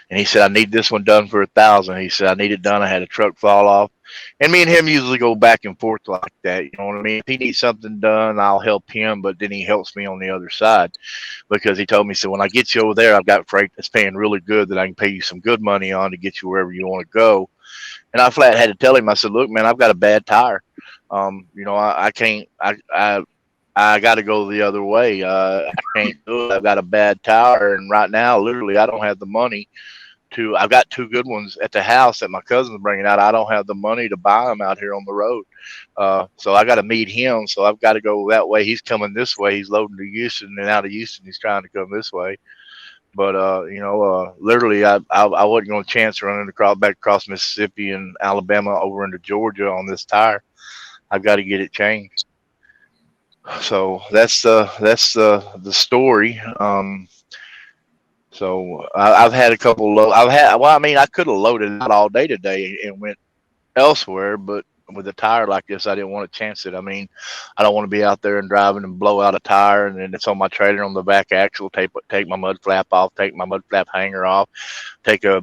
And he said, I need this one done for $1,000. He said, I need it done. I had a truck fall off. And me and him usually go back and forth like that. You know what I mean? If he needs something done, I'll help him, but then he helps me on the other side because he told me, so when I get you over there, I've got freight that's paying really good that I can pay you some good money on to get you wherever you want to go. And I flat had to tell him, I said, look, man, I've got a bad tire. I can't, I got to go the other way. I can't do it. I've got a bad tire. And right now, literally, I don't have the money I've got 2 good ones at the house that my cousin's bringing out. I don't have the money to buy them out here on the road. So I got to meet him. So I've got to go that way. He's coming this way. He's loading to Houston, and out of Houston, he's trying to come this way. But, literally, I wasn't going to chance running back across Mississippi and Alabama over into Georgia on this tire. I've got to get it changed. So that's the story. So I've had a couple I could have loaded out all day today and went elsewhere, but with a tire like this, I didn't want to chance it. I mean, I don't want to be out there and driving and blow out a tire, and then it's on my trailer on the back axle. Take my mud flap off, take my mud flap hanger off, take a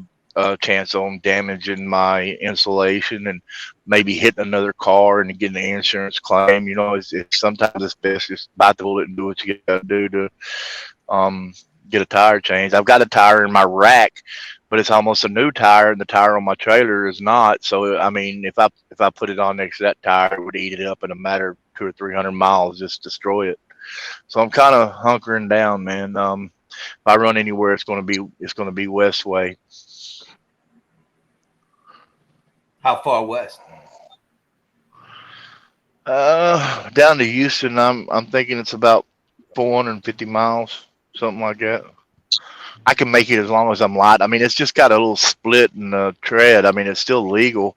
chance on damaging my insulation and maybe hitting another car and getting the insurance claim. It's sometimes it's best just bite the bullet and do what you got to do to get a tire changed. I've got a tire in my rack, but it's almost a new tire, and the tire on my trailer is not. So I mean, if I put it on next to that tire, it would eat it up in a matter of 200 or 300 miles, just destroy it. So I'm kind of hunkering down, man. If I run anywhere, it's going to be west way. How far west? Down to Houston. I'm thinking it's about 450 miles, something like that. I can make it as long as I'm light. I mean, it's just got a little split in the tread. I mean, it's still legal,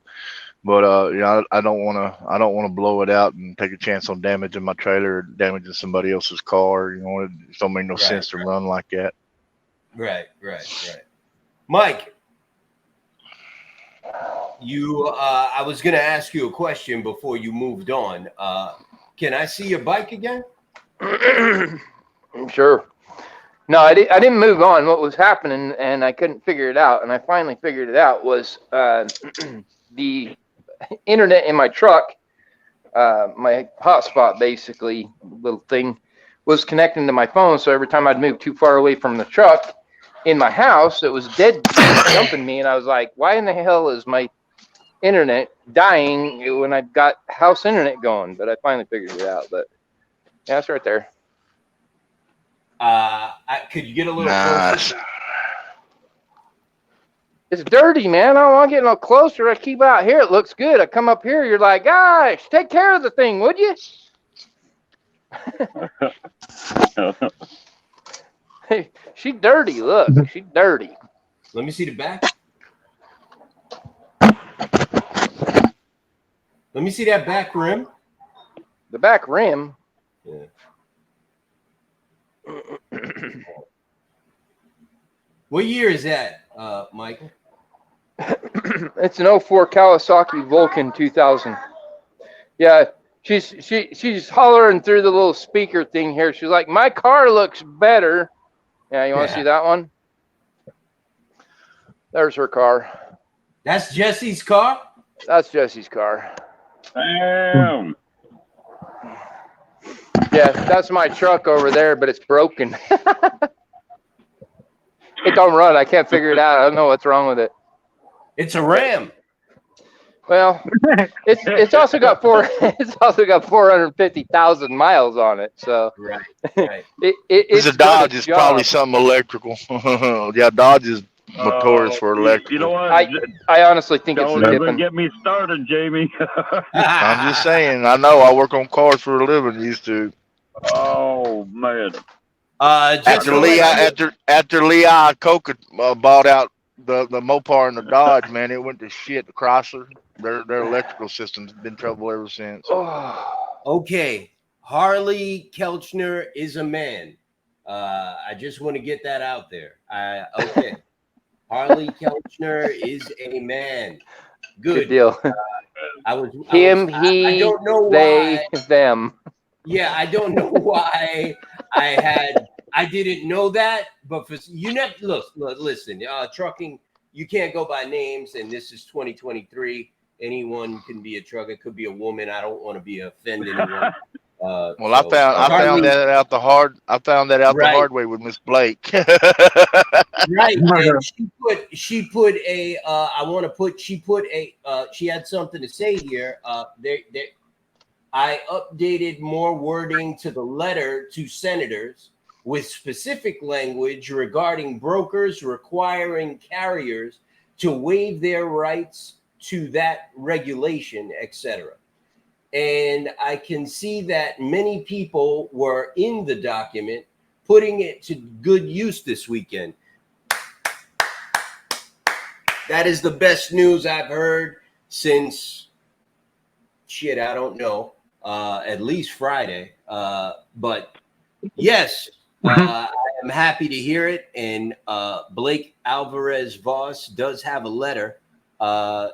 but I don't want to blow it out and take a chance on damaging my trailer or damaging somebody else's car. It don't make no sense to run like that. Right. Mike, I was going to ask you a question before you moved on. Can I see your bike again? Sure. No, I didn't move on. What was happening, and I couldn't figure it out, and I finally figured it out, was the internet in my truck, my hotspot, basically, little thing, was connecting to my phone. So every time I'd move too far away from the truck in my house, it was dead jumping me, and I was like, why in the hell is my internet dying when I've got house internet going? But I finally figured it out. But yeah, it's right there. Could you get a little closer? It's dirty, man. I don't want to get no closer. I keep out here. It looks good. I come up here. You're like, gosh, take care of the thing, would you? Hey, she's dirty. Look, she's dirty. Let me see the back. Let me see that back rim. The back rim. Yeah. What year is that, Michael? It's an 04 Kawasaki Vulcan 2000. Yeah, she's hollering through the little speaker thing here. She's like, my car looks better. Yeah, you want to see that one? There's her car. That's Jesse's car? That's Jesse's car. Damn. Yeah, that's my truck over there, but it's broken. It don't run. I can't figure it out. I don't know what's wrong with it. It's a Ram. Well, it's also got it's also got 450,000 miles on it. So Right. Right. it's a done Dodge. its It's probably job. something electrical. Yeah, Dodge is notorious for electrical. You know what? I honestly think it's Don't the even dipping. get me started, Jamie. I'm just saying. I know. I work on cars for a living. Used to. Oh man. Just After to Lee, let you- after Lee Iacocca bought out the Mopar and the Dodge, man, it went to shit. The Chrysler, their electrical system's been trouble ever since. Okay, Harley Kelchner is a man. I just want to get that out there. Okay, Harley Kelchner is a man. Good Good. deal. I He, don't know they, why. them. Yeah, I don't know why I didn't know that, but for you never listen, trucking, you can't go by names, and this is 2023. Anyone can be a trucker, could be a woman. I don't want to be offending anyone. Well, I found that out the hard. I found that out the Right. hard way with Miss Blake. Right, and she put a she had something to say here. I updated more wording to the letter to senators with specific language regarding brokers requiring carriers to waive their rights to that regulation, etc. And I can see that many people were in the document putting it to good use this weekend. That is the best news I've heard since shit, I don't know. At least Friday. But yes, I am happy to hear it. And Blake Alvarez Voss does have a letter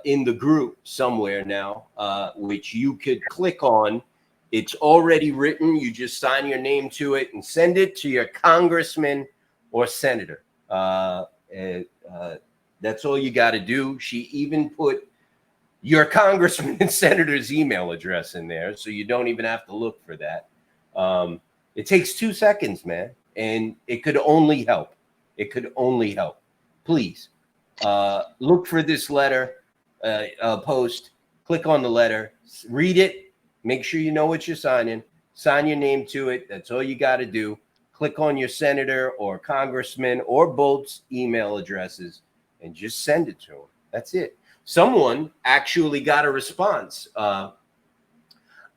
in the group somewhere now, which you could click on. It's already written. You just sign your name to it and send it to your congressman or senator. That's all you got to do. She even put your congressman and senator's email address in there, so you don't even have to look for that. It takes 2 seconds, man, and it could only help. It could only help. Please look for this letter post, click on the letter, read it, make sure you know what you're signing, sign your name to it. That's all you got to do. Click on your senator or congressman or both's email addresses and just send it to them. That's it. Someone actually got a response.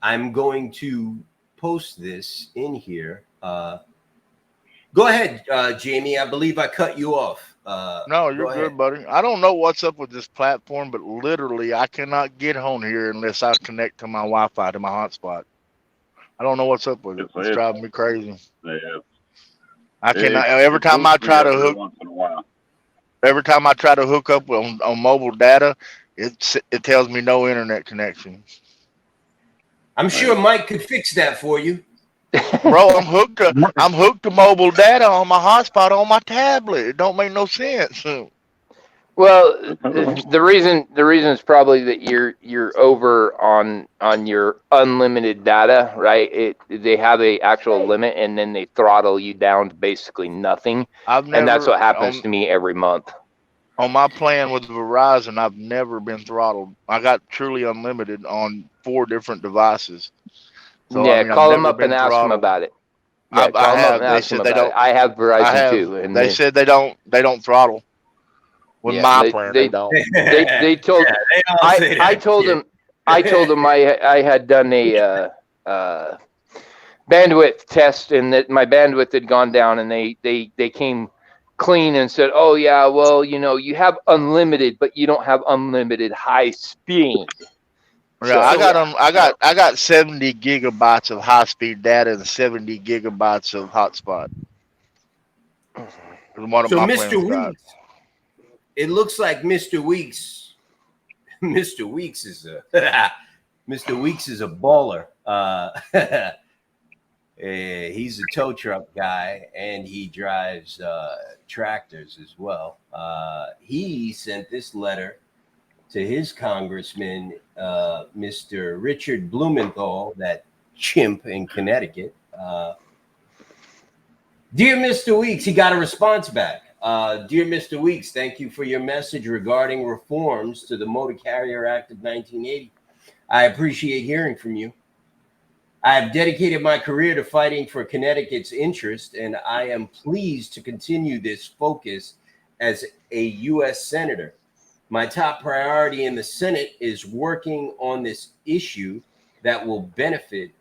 I'm going to post this in here. Go ahead, Jamie. I believe I cut you off. No, you're good, buddy. I don't know what's up with this platform, but literally I cannot get on here unless I connect to my Wi-Fi, to my hotspot. I don't know what's up with it. It's driving me crazy. Yeah. I cannot. Every time I try to hook, once in a while. every time I try to hook up on mobile data, it tells me no internet connection. I'm sure Mike could fix that for you. Bro, I'm hooked to mobile data on my hotspot on my tablet. It don't make no sense. Well, the reason is probably that you're over on your unlimited data, right? They have a actual limit, and then they throttle you down to basically nothing. And that's what happens to me every month. On my plan with Verizon, I've never been throttled. I got truly unlimited on 4 different devices. So, yeah, I mean, call I've them never up been and ask them throttled. about it. Yeah, I call them up have. and They ask them said they about it. don't. I have Verizon too, and they said they don't throttle. With yeah, my plan, they don't. They told. I told them. I told them I had done a bandwidth test, and that my bandwidth had gone down, and they came clean and said, "Oh yeah, well, you have unlimited, but you don't have unlimited high speed." Yeah, So, I got 70 gigabytes of high speed data and 70 gigabytes of hotspot. So Mr. Weeks, it looks like Mr. Weeks is a Mr. Weeks is a baller. He's a tow truck guy, and he drives tractors as well. He sent this letter to his congressman, Mr. Richard Blumenthal, that chimp in Connecticut. Dear Mr. Weeks, he got a response back. Dear Mr. Weeks, thank you for your message regarding reforms to the Motor Carrier Act of 1980. I appreciate hearing from you. I have dedicated my career to fighting for Connecticut's interest, and I am pleased to continue this focus as a U.S. Senator. My top priority in the Senate is working on this issue that will benefit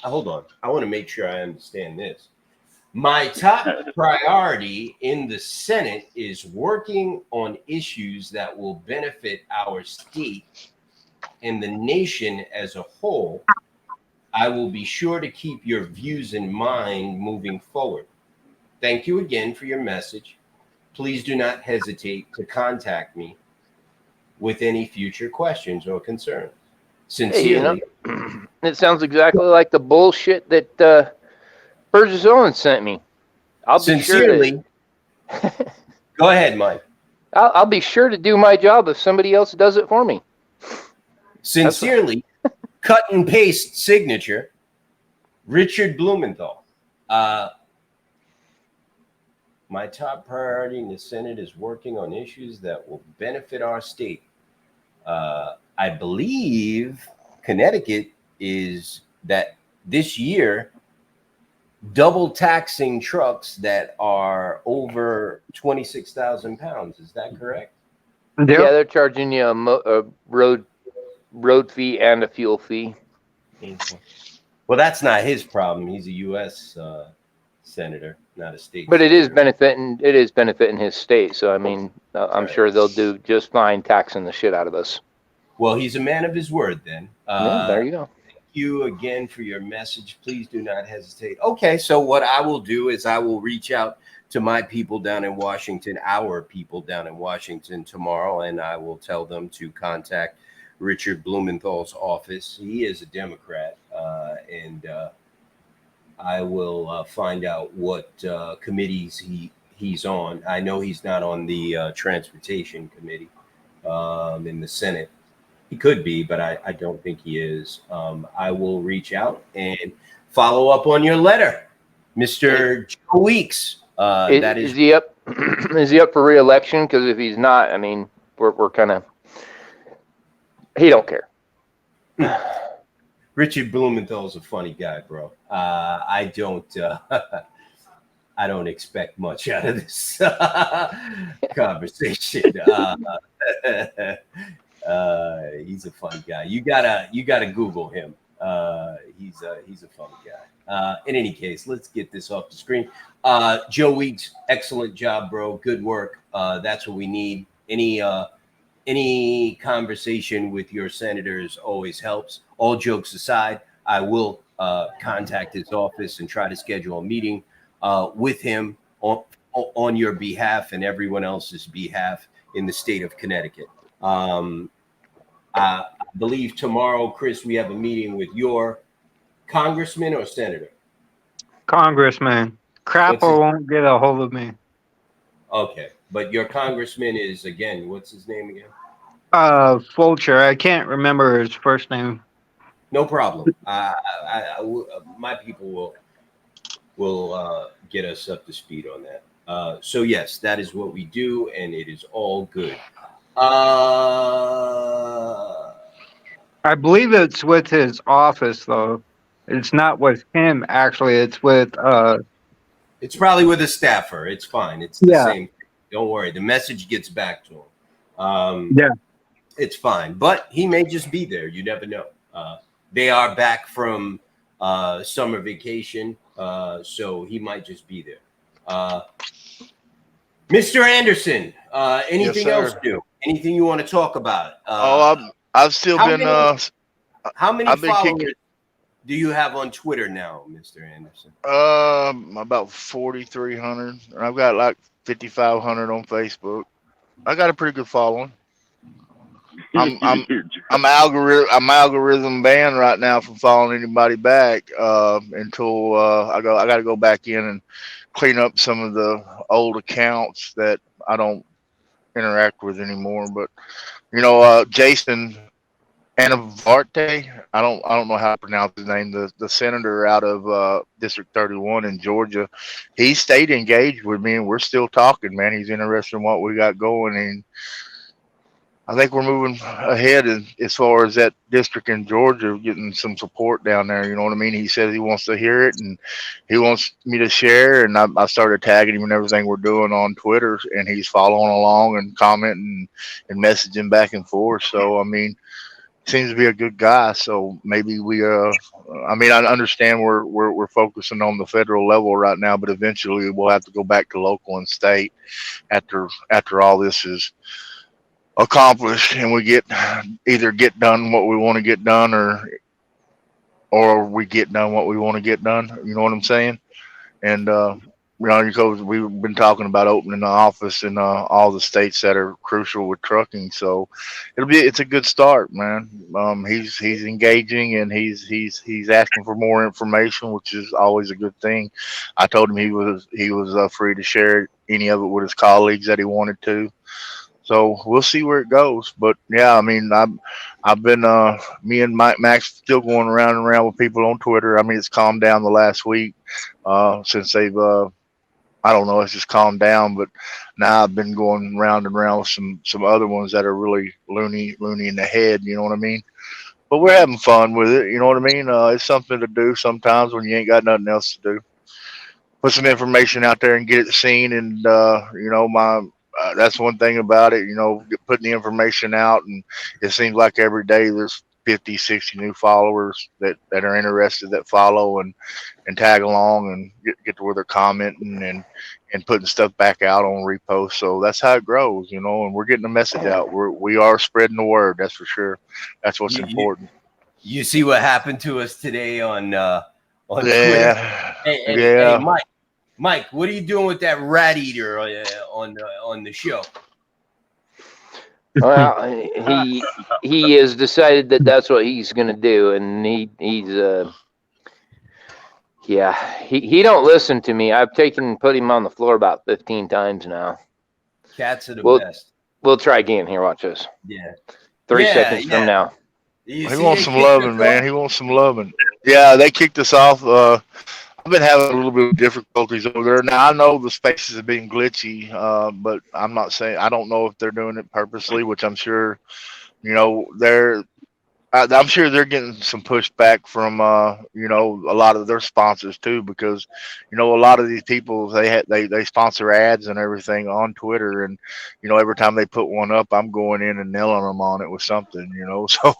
hold on. I want to make sure I understand this. My top priority in the Senate is working on issues that will benefit our state and the nation as a whole. I will be sure to keep your views in mind moving forward. Thank you again for your message. Please do not hesitate to contact me with any future questions or concerns. Sincerely, It sounds exactly like the bullshit that Burgess Owens sent me. I'll be sincerely, sure to, go ahead, Mike. I'll be sure to do my job if somebody else does it for me. Sincerely, cut and paste signature, Richard Blumenthal. My top priority in the Senate is working on issues that will benefit our state. I believe Connecticut is that this year double taxing trucks that are over 26,000 pounds. Is that correct? Yep. Yeah, they're charging you a road fee and a fuel fee. Well, that's not his problem. He's a U.S. Senator, not a state. But it is senator. benefiting his state. So I mean, I'm sure they'll do just fine taxing the shit out of us. Well, he's a man of his word then. There you go. Thank you again for your message. Please do not hesitate. Okay, so what I will do is I will reach out to my people down in Washington, our people down in Washington tomorrow, and I will tell them to contact Richard Blumenthal's office. He is a Democrat, and I will find out what committees he's on. I know he's not on the Transportation Committee in the Senate. He could be, but I don't think he is. I will reach out and follow up on your letter, Mr. Joe Weeks. Is he up? Is he up for re-election? Because if he's not, I mean, we're kind of. He don't care. Richard Blumenthal's a funny guy, bro. I don't expect much out of this conversation. He's a funny guy. You gotta Google him. He's a funny guy. In any case, let's get this off the screen. Joe Weeks, excellent job, bro. Good work. That's what we need. Any conversation with your senators always helps. All jokes aside, I will contact his office and try to schedule a meeting with him on your behalf and everyone else's behalf in the state of Connecticut. I believe tomorrow, Chris, we have a meeting with your congressman or senator? Congressman. Crapper won't get a hold of me. Okay, but your congressman is, again, what's his name again? Fulcher. I can't remember his first name. No problem. My people will get us up to speed on that. So yes, that is what we do, and it is all good. I believe it's with his office, though. It's not with him, actually. It's with It's probably with a staffer. It's fine. It's the same. Don't worry. The message gets back to him. Yeah. It's fine. But he may just be there. You never know. They are back from summer vacation, so he might just be there. Mr. Anderson, anything else new? Anything you want to talk about? I've still been. How many I've been followers do you have on Twitter now, Mr. Anderson? About 4,300. I've got like 5,500 on Facebook. I got a pretty good following. I'm algorithm banned right now from following anybody back until I got to go back in and clean up some of the old accounts that I don't interact with anymore. But you know, Jason Anavarte, I don't know how to pronounce his name. The senator out of District 31 in Georgia, he stayed engaged with me, and we're still talking. Man, he's interested in what we got going, and I think we're moving ahead as far as that district in Georgia, getting some support down there. You know what I mean? He says he wants to hear it, and he wants me to share. And I started tagging him and everything we're doing on Twitter, and he's following along and commenting and messaging back and forth. So I mean, seems to be a good guy. So maybe I mean, I understand we're focusing on the federal level right now, but eventually we'll have to go back to local and state after all this is accomplished, and we either get done what we want to get done, or we get done what we want to get done. You know what I'm saying? And you know, because we've been talking about opening the office in all the states that are crucial with trucking. So it's a good start, man. He's engaging, and he's asking for more information, which is always a good thing. I told him he was free to share any of it with his colleagues that he wanted to. So we'll see where it goes. But yeah, I mean, I've been me and Max still going around and around with people on Twitter. I mean, it's calmed down the last week since they've I don't know, it's just calmed down. But now I've been going round and round with some other ones that are really loony in the head. You know what I mean? But we're having fun with it. You know what I mean? It's something to do sometimes when you ain't got nothing else to do. Put some information out there and get it seen, and you know, that's one thing about it, you know, putting the information out, and it seems like every day there's 50, 60 new followers that are interested, that follow and tag along and get to where they're commenting and putting stuff back out on reposts. So that's how it grows, you know, and we're getting the message out. We are spreading the word, that's for sure. That's what's important. You see what happened to us today on Twitter? Yeah. Hey, Mike, what are you doing with that rat eater on the show? Well, he has decided that that's what he's going to do, and he's he don't listen to me. I've put him on the floor about 15 times now. Cats are the best. We'll try again. Here, watch this. Yeah. 3 seconds from now. He wants some loving, man. He wants some loving. Yeah, they kicked us off. I've been having a little bit of difficulties over there. Now I know the spaces have been glitchy, but I'm not saying, I don't know if they're doing it purposely, which I'm sure, you know, I'm sure they're getting some pushback from, you know, a lot of their sponsors too, because, you know, a lot of these people, they sponsor ads and everything on Twitter, and, you know, every time they put one up, I'm going in and nailing them on it with something, you know, so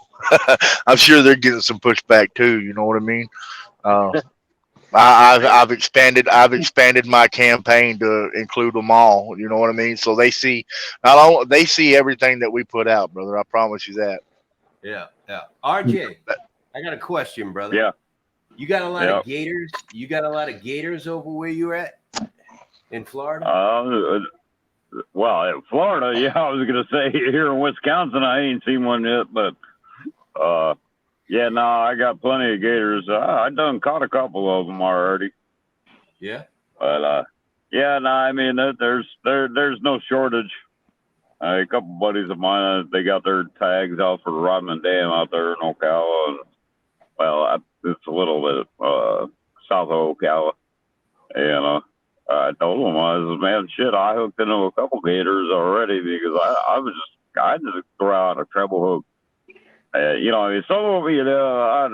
I'm sure they're getting some pushback too. You know what I mean? I've expanded my campaign to include them all. You know what I mean? So they see everything that we put out, brother. I promise you that. Yeah. RJ, I got a question, brother. Yeah. You got a lot of gators. You got a lot of gators over where you're at in Florida. Well, in Florida, yeah, I was gonna say here in Wisconsin, I ain't seen one yet, but yeah, no, I got plenty of gators. I done caught a couple of them already. Yeah. But yeah, no, I mean, there's no shortage. A couple buddies of mine, they got their tags out for the Rodman Dam out there in Ocala. And, well, it's a little bit south of Ocala. And I told them, I was, man, shit, I hooked into a couple gators already because I just throw out a treble hook. You know, I mean, some of them, you know, I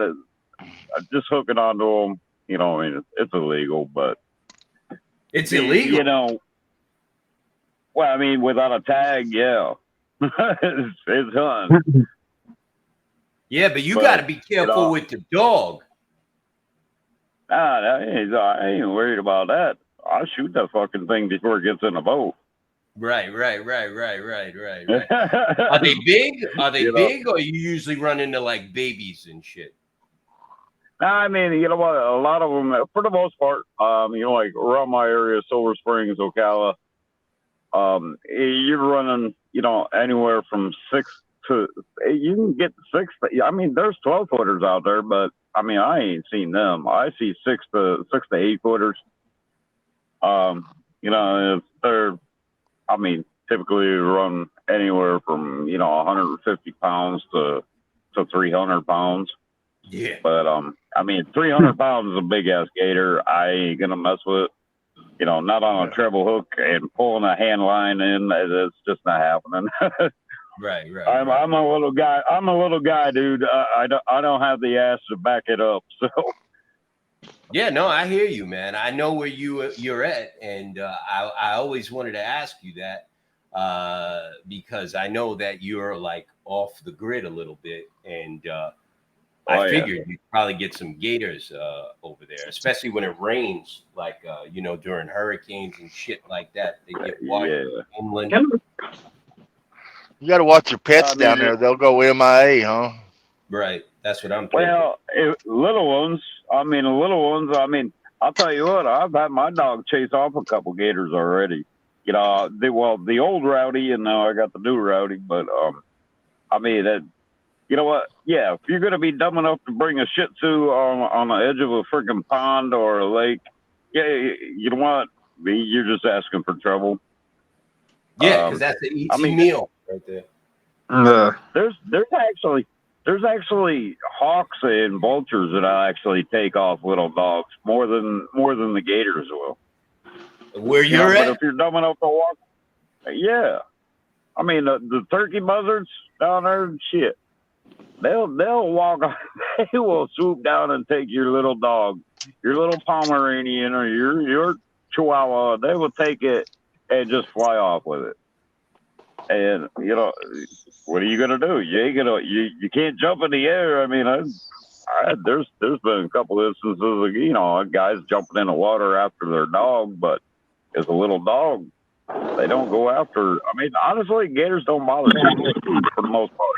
just hooking onto them. You know, I mean, it's illegal, but it's illegal. You know, well, I mean, without a tag, yeah, it's hunting. Yeah, but you got to be careful with the dog. I ain't worried about that. I'll shoot that fucking thing before it gets in the boat. Right. Are they big? Are they big, or you usually run into like babies and shit? I mean, you know what? A lot of them, for the most part, you know, like around my area, Silver Springs, Ocala, you're running, you know, anywhere from 6 to, you can get 6. I mean, there's 12-footers out there, but I mean, I ain't seen them. I see 6 to 8-footers. You know, they're, I mean, typically run anywhere from, you know, 150 pounds to to 300 pounds. Yeah. But I mean, 300 pounds is a big ass gator. I ain't gonna mess with. You know, not on a treble hook and pulling a hand line in. It's just not happening. Right. I'm a little guy. I'm a little guy, dude. I don't have the ass to back it up. So. Yeah, no, I hear you, man. I know where you're at, and I always wanted to ask you that because I know that you're like off the grid a little bit, and I figured you'd probably get some gators over there, especially when it rains, like you know, during hurricanes and shit like that. They get washed inland. You got to watch your pets down there. They'll go MIA, huh? Right. That's what I'm thinking. Well, little ones. I mean, the little ones. I mean, I'll tell you what. I've had my dog chase off a couple gators already. You know, the old Rowdy, and now I got the new Rowdy. But I mean, you know what? Yeah, if you're gonna be dumb enough to bring a Shih Tzu on the edge of a freaking pond or a lake, yeah, you know what? You're just asking for trouble. Yeah, because that's an easy meal right there. There's actually hawks and vultures that I actually take off little dogs more than the gators will. Where you're at? But if you're dumb enough to walk, yeah. I mean the turkey buzzards down there, shit. They'll walk. They will swoop down and take your little dog, your little Pomeranian or your Chihuahua. They will take it and just fly off with it. And you know, what are you gonna do? You can't jump in the air. I mean, there's been a couple instances of, you know, guys jumping in the water after their dog, but as a little dog, they don't go after. I mean, honestly, gators don't bother people for the most part.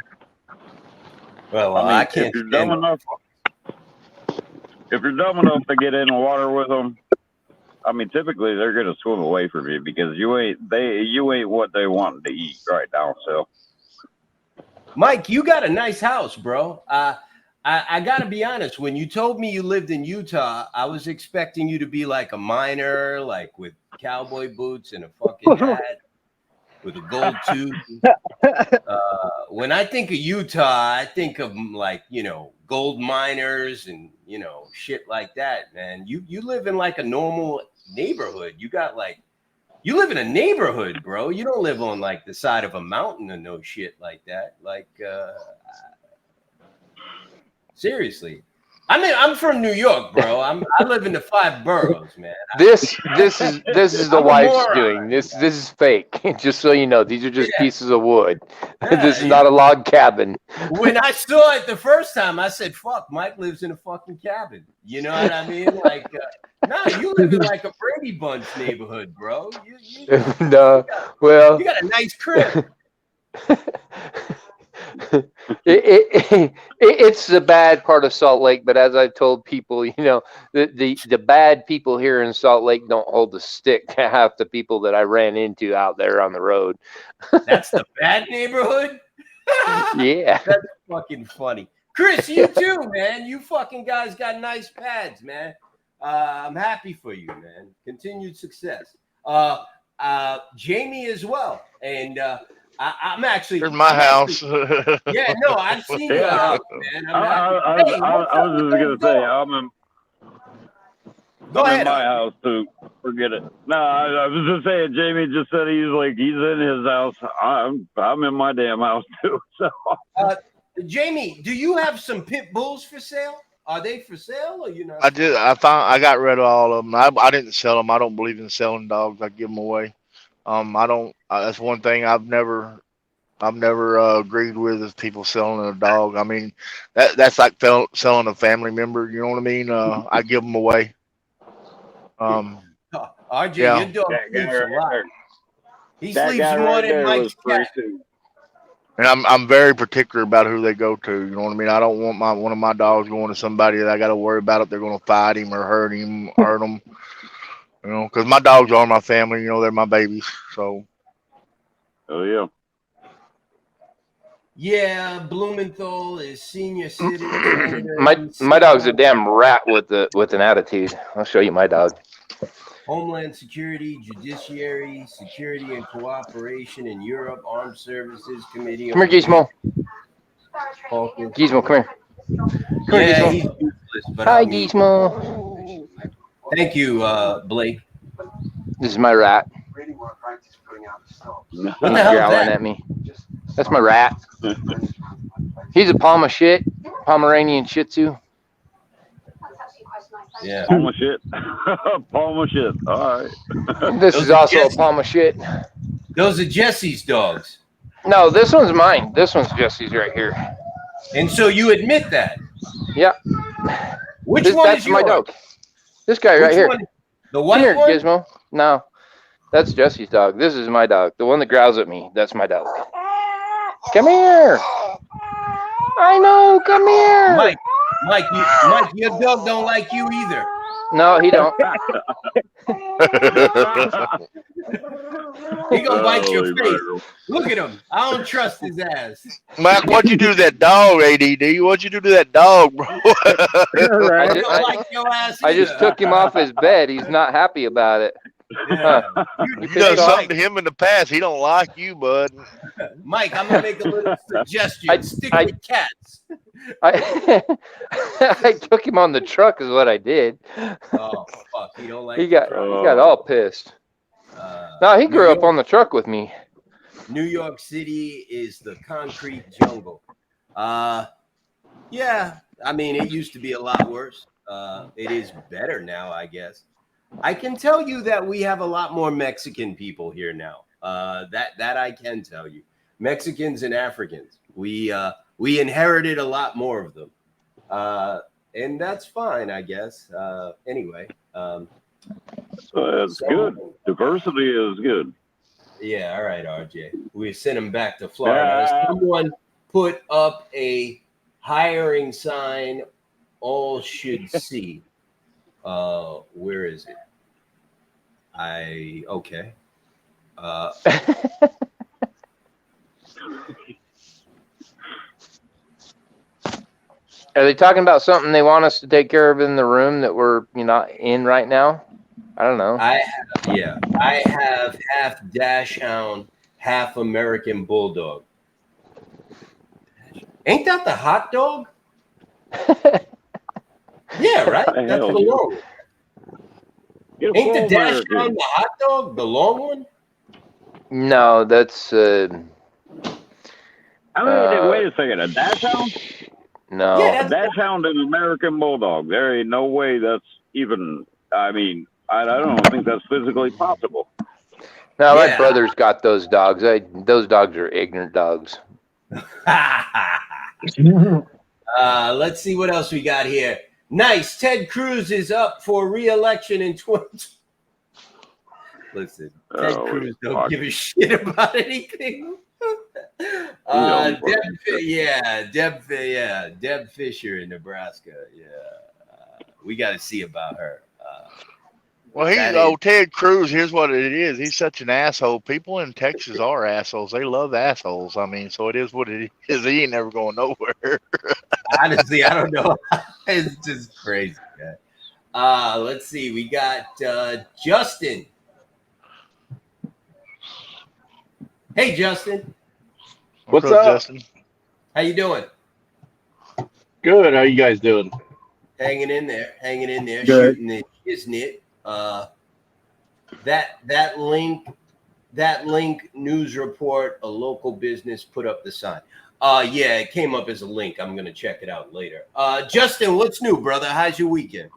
Well, I mean, I can't. If you're dumb enough to get in the water with them, I mean, typically they're going to swim away from you because you ain't what they want to eat right now. So, Mike, you got a nice house, bro. I got to be honest. When you told me you lived in Utah, I was expecting you to be like a miner, like with cowboy boots and a fucking hat with a gold tooth. When I think of Utah, I think of, like, you know, gold miners and, you know, shit like that, man. You live in like a normal neighborhood. You live in a neighborhood, bro. You don't live on like the side of a mountain or no shit like that. Like, seriously. I mean, I'm from New York, bro. I live in the 5 boroughs, man. This is the wife's doing. This is fake. Just so you know, these are just pieces of wood. This is not a log cabin. When I saw it the first time, I said, "Fuck, Mike lives in a fucking cabin." You know what I mean? Like, no, you live in like a Brady Bunch neighborhood, bro. No, well, you got a nice crib. It's the bad part of Salt Lake, but as I've told people, you know, the bad people here in Salt Lake don't hold a stick to half the people that I ran into out there on the road. That's the bad neighborhood? Yeah. That's fucking funny. Chris, you too, man. You fucking guys got nice pads, man. I'm happy for you, man. Continued success. Jamie as well. And I'm actually. Here's my house. Yeah, no, I've seen your house, man. I was just gonna say, I'm in my house too. Forget it. No, I was just saying. Jamie just said he's in his house. I'm in my damn house too. So, Jamie, do you have some pit bulls for sale? Are they for sale or you know? I got rid of all of them. I didn't sell them. I don't believe in selling dogs. I give them away. I don't. That's one thing I've never agreed with is people selling a dog. I mean, that's like selling a family member. You know what I mean? I give them away. RJ, yeah. your dog sleeps a lot. He sleeps more than Mike's cat. And I'm very particular about who they go to. You know what I mean? I don't want one of my dogs going to somebody that I got to worry about if they're going to fight him or hurt him. You know, because my dogs are my family. You know, they're my babies. So. Oh yeah. Yeah, Blumenthal is senior citizen. My dog's a damn rat with an attitude. I'll show you my dog. Homeland Security, Judiciary, Security and Cooperation in Europe, Armed Services Committee. Come here, Gizmo. Hawkins. Gizmo, come here. Come here, Yeah, Gizmo. he's useless, but Hi, I mean, Gizmo. thank you, Blake. This is my rat. What the He's hell's growling that? at me. That's my rat. He's a Palma shit, Pomeranian Shih Tzu. Yeah. Palma shit. Palma shit. All right. This Those is are also a Jesse's. Palma shit. Those are Jesse's dogs. No, this one's mine. This one's Jesse's right here. And so you admit that. Yeah, Which one that's is my yours? dog. This guy right Which here. one? The Come white here, one? Gizmo. No, that's Jesse's dog. This is my dog. The one that growls at me. That's my dog. Come here. I know. Come here. Mike, your dog don't like you either. No, he don't. He gonna bite your Holy face. mackerel. Look at him. I don't trust his ass. Mike, what'd you do to that dog, ADD? What'd you do to that dog, bro? I Right. don't like your ass I just either. took him off his bed. He's not happy about it. Yeah. You You pissed done off? something to him in the past. He don't like you, bud. Mike, I'm gonna make a little suggestion. Stick I- with cats. I I took him on the truck is what I did. Oh fuck, he don't like. He got all pissed. No, he grew up on the truck with me. New York City is the concrete jungle. Yeah, I mean it used to be a lot worse. It is better now, I guess. I can tell you that we have a lot more Mexican people here now. That I can tell you. Mexicans and Africans. We inherited a lot more of them. And that's fine, I guess. Anyway. That's good. Diversity is good. Yeah, all right, RJ. We sent him back to Florida. Someone put up a hiring sign, all should see. Where is it? Okay. Are they talking about something they want us to take care of in the room that we're not in right now? I don't know. I have half Dachshund, half American Bulldog. Ain't that the hot dog? Yeah, right? The That's hell, the dude. long one. Get a Ain't the full Dachshund American. the hot dog? The long one? No, that's I mean, wait a second. A dachshund? no. Yeah, A dachshund and an American bulldog. There ain't no way that's even. I mean, I don't think that's physically possible. No, my Yeah. brother's got those dogs. Those dogs are ignorant dogs. Let's see what else we got here. Nice. Ted Cruz is up for re-election in 20. Listen, Ted Oh, Cruz don't fuck. give a shit about anything. don't Deb Fisher in Nebraska. Yeah, we got to see about her. Well, Ted Cruz. Here's what it is. He's such an asshole. People in Texas are assholes. They love assholes. I mean, so it is what it is. He ain't never going nowhere. Honestly, I don't know. It's just crazy, man. Let's see. We got Justin. Hey, Justin. What's up? Justin? How you doing? Good. How you guys doing? Hanging in there, Good. shooting it, isn't it? That link news report, a local business put up the sign. Yeah, it came up as a link. I'm gonna check it out later. Justin, what's new, brother? How's your weekend?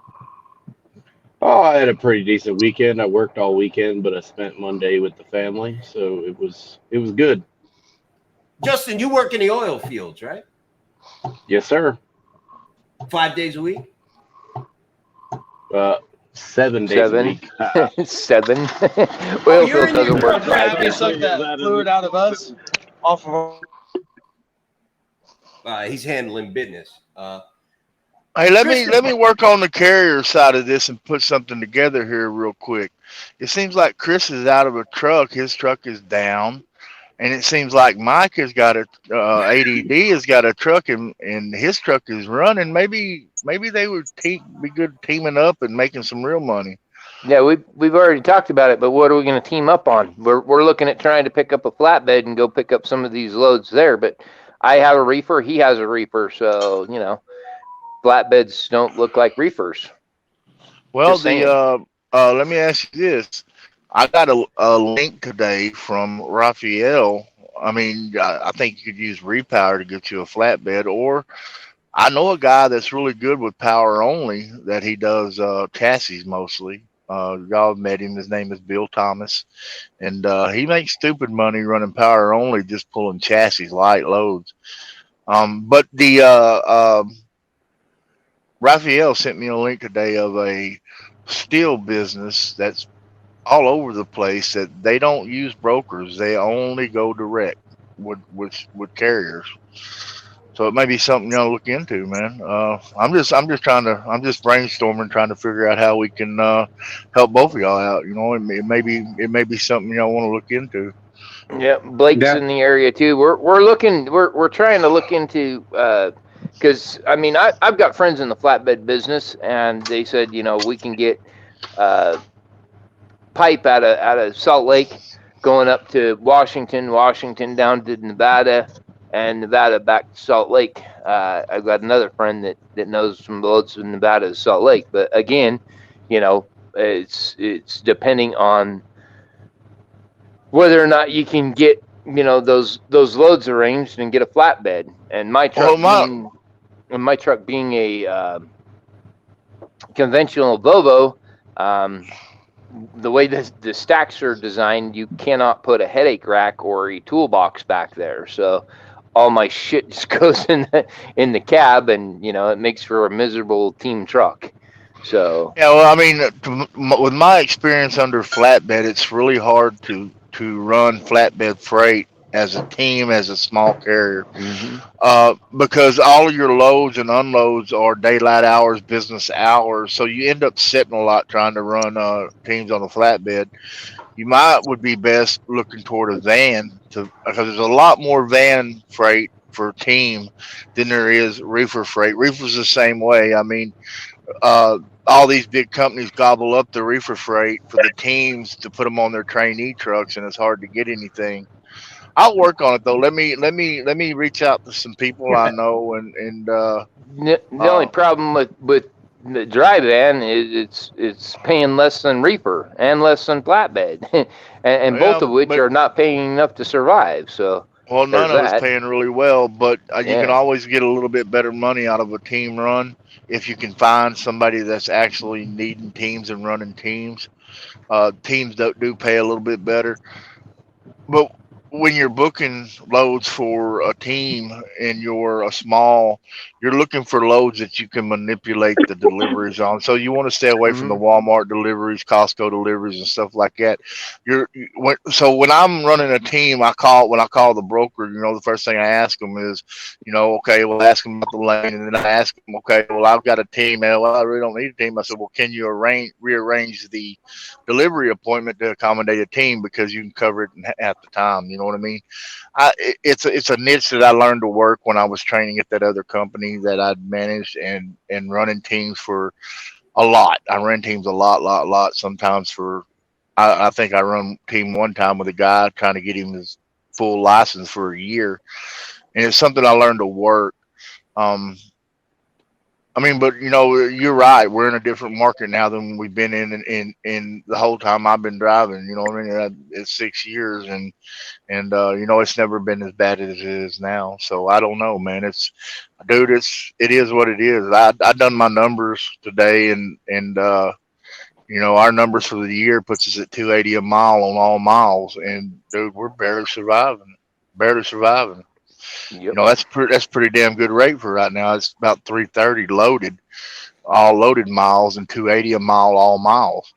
Oh, I had a pretty decent weekend. I worked all weekend, but I spent Monday with the family, so it was good. Justin, you work in the oil fields, right? Yes, sir. 5 days a week? 7 days a week. 7. you're Oilfield in doesn't your work truck, 5 right? days. Suck that fluid out of us off of He's handling business. Hey, let me work on the carrier side of this and put something together here real quick. It seems like Chris is out of a truck. His truck is down, and it seems like Mike has got ADD has got a truck, and his truck is running. Maybe they would be good teaming up and making some real money. Yeah, we've already talked about it, but what are we going to team up on? We're looking at trying to pick up a flatbed and go pick up some of these loads there, but I have a reefer, he has a reefer, so you know, flatbeds don't look like reefers. Well, Just saying. let me ask you this. I got a link today from Raphael. I mean, I think you could use repower to get you a flatbed, or I know a guy that's really good with power only that he does chassis mostly. Y'all have met him. His name is Bill Thomas, and he makes stupid money running power only, just pulling chassis, light loads. But the Raphael sent me a link today of a steel business that's all over the place that they don't use brokers. They only go direct with carriers. So it may be something you know to look into, man. I'm just brainstorming, trying to figure out how we can help both of y'all out. You know, it may be something y'all want to look into. Yeah, Blake's Yeah. in the area too. We're trying to look into because I mean I've got friends in the flatbed business, and they said you know we can get pipe out of Salt Lake going up to Washington down to Nevada, and Nevada back to Salt Lake. I've got another friend that knows some loads in Nevada to Salt Lake, but again, you know, it's depending on whether or not you can get you know those loads arranged and get a flatbed. And my truck being a conventional Volvo, the way the stacks are designed, you cannot put a headache rack or a toolbox back there. So all my shit just goes in the cab, and you know it makes for a miserable team truck. So Yeah, well, I mean, with my experience under flatbed, it's really hard to run flatbed freight as a team, as a small carrier, because all of your loads and unloads are daylight hours, business hours. So you end up sitting a lot trying to run teams on a flatbed. You would be best looking toward a van because there's a lot more van freight for team than there is reefer freight. Reefer's the same way. I mean, all these big companies gobble up the reefer freight for the teams to put them on their trainee trucks, and it's hard to get anything. I'll work on it though. Let me reach out to some people I know, and the only problem with the dry van is it's paying less than reefer and less than flatbed, and both of which are not paying enough to survive. So well, none of that. it's paying really well, but you Yeah. can always get a little bit better money out of a team run if you can find somebody that's actually needing teams and running teams. Teams do pay a little bit better, but when you're booking loads for a team and you're a small, you're looking for loads that you can manipulate the deliveries on. So you want to stay away from the Walmart deliveries, Costco deliveries, and stuff like that. So when I'm running a team, when I call the broker, you know, the first thing I ask them is, you know, okay, well, ask them about the lane, and then I ask them, okay, well, I've got a team, and well, I really don't need a team. I said, well, can you rearrange the delivery appointment to accommodate a team because you can cover it at the time. You know what I mean? It's a niche that I learned to work when I was training at that other company that I'd managed and running teams for a lot. I ran teams a lot. Sometimes I think I run team one time with a guy trying to get him his full license for a year, and it's something I learned to work. I mean, but you know, you're right. We're in a different market now than we've been in the whole time I've been driving. You know what I mean? It's 6 years, and you know, it's never been as bad as it is now. So I don't know, man. It is what it is. I done my numbers today, and you know, our numbers for the year puts us at 280 a mile on all miles, and dude, we're barely surviving. Yep. You know, that's pretty damn good rate for right now. It's about 330 loaded, all loaded miles, and 280 a mile all miles.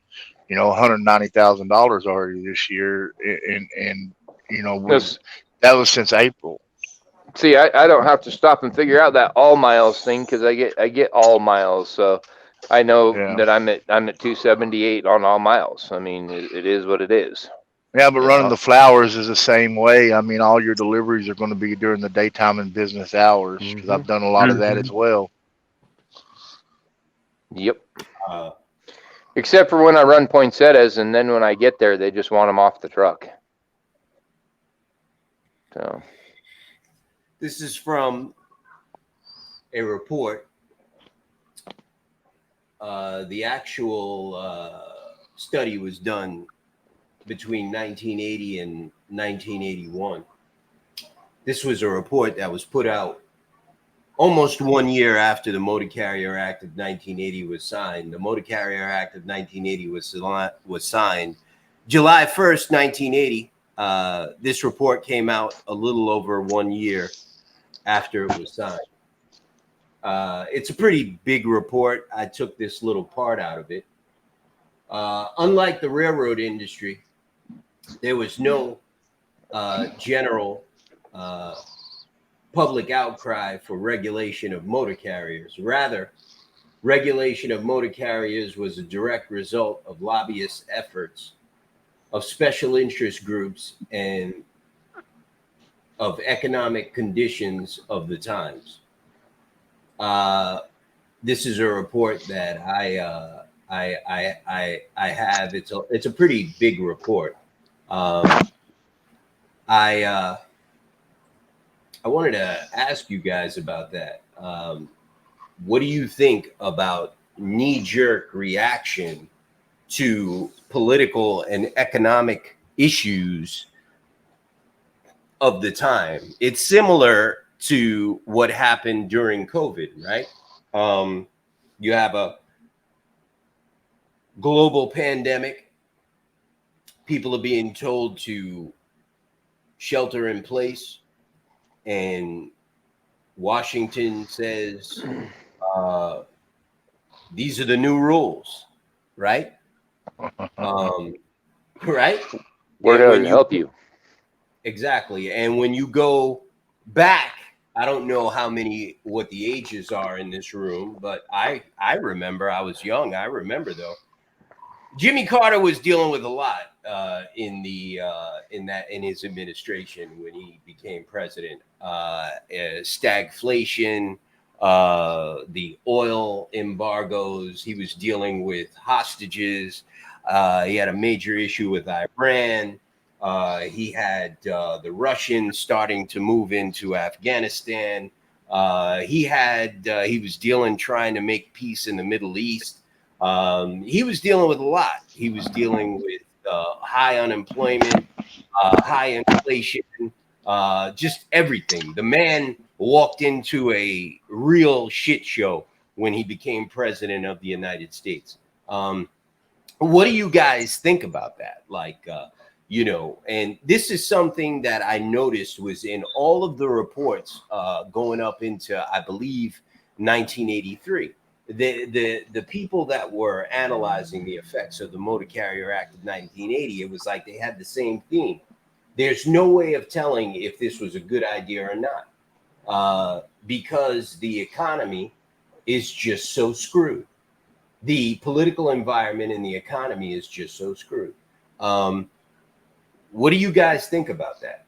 You know, $190,000 already this year, and you know, that was since April. See, I don't have to stop and figure out that all miles thing because I get all miles, so I know that I'm at 278 on all miles. I mean, it is what it is. Yeah, but running the flowers is the same way. I mean, all your deliveries are going to be during the daytime and business hours because I've done a lot of that as well. Yep. Except for when I run poinsettias, and then when I get there, they just want them off the truck. So. This is from a report. The actual study was done between 1980 and 1981. This was a report that was put out almost 1 year after the Motor Carrier Act of 1980 was signed. The Motor Carrier Act of 1980 was signed July 1st, 1980. This report came out a little over 1 year after it was signed. It's a pretty big report. I took this little part out of it. Unlike the railroad industry, there was no general public outcry for regulation of motor carriers. Rather, regulation of motor carriers was a direct result of lobbyist efforts of special interest groups and of economic conditions of the times. This is a report that I have. It's a pretty big report. I wanted to ask you guys about that. What do you think about knee-jerk reaction to political and economic issues of the time? It's similar to what happened during COVID, right? You have a global pandemic. People are being told to shelter in place. And Washington says, these are the new rules, right? Right? We're here to help you. Exactly. And when you go back, I don't know what the ages are in this room, but I remember, I was young. I remember though, Jimmy Carter was dealing with a lot in his administration when he became president. Stagflation, the oil embargoes. He was dealing with hostages. He had a major issue with Iran. He had the Russians starting to move into Afghanistan. He was trying to make peace in the Middle East. He was dealing with a lot. He was dealing with high unemployment, high inflation, just everything. The man walked into a real shit show when he became president of the United States. What do you guys think about that? And this is something that I noticed was in all of the reports going up into, I believe, 1983. The people that were analyzing the effects of the Motor Carrier Act of 1980, it was like they had the same theme. There's no way of telling if this was a good idea or not, because the economy is just so screwed. The political environment and the economy is just so screwed. What do you guys think about that?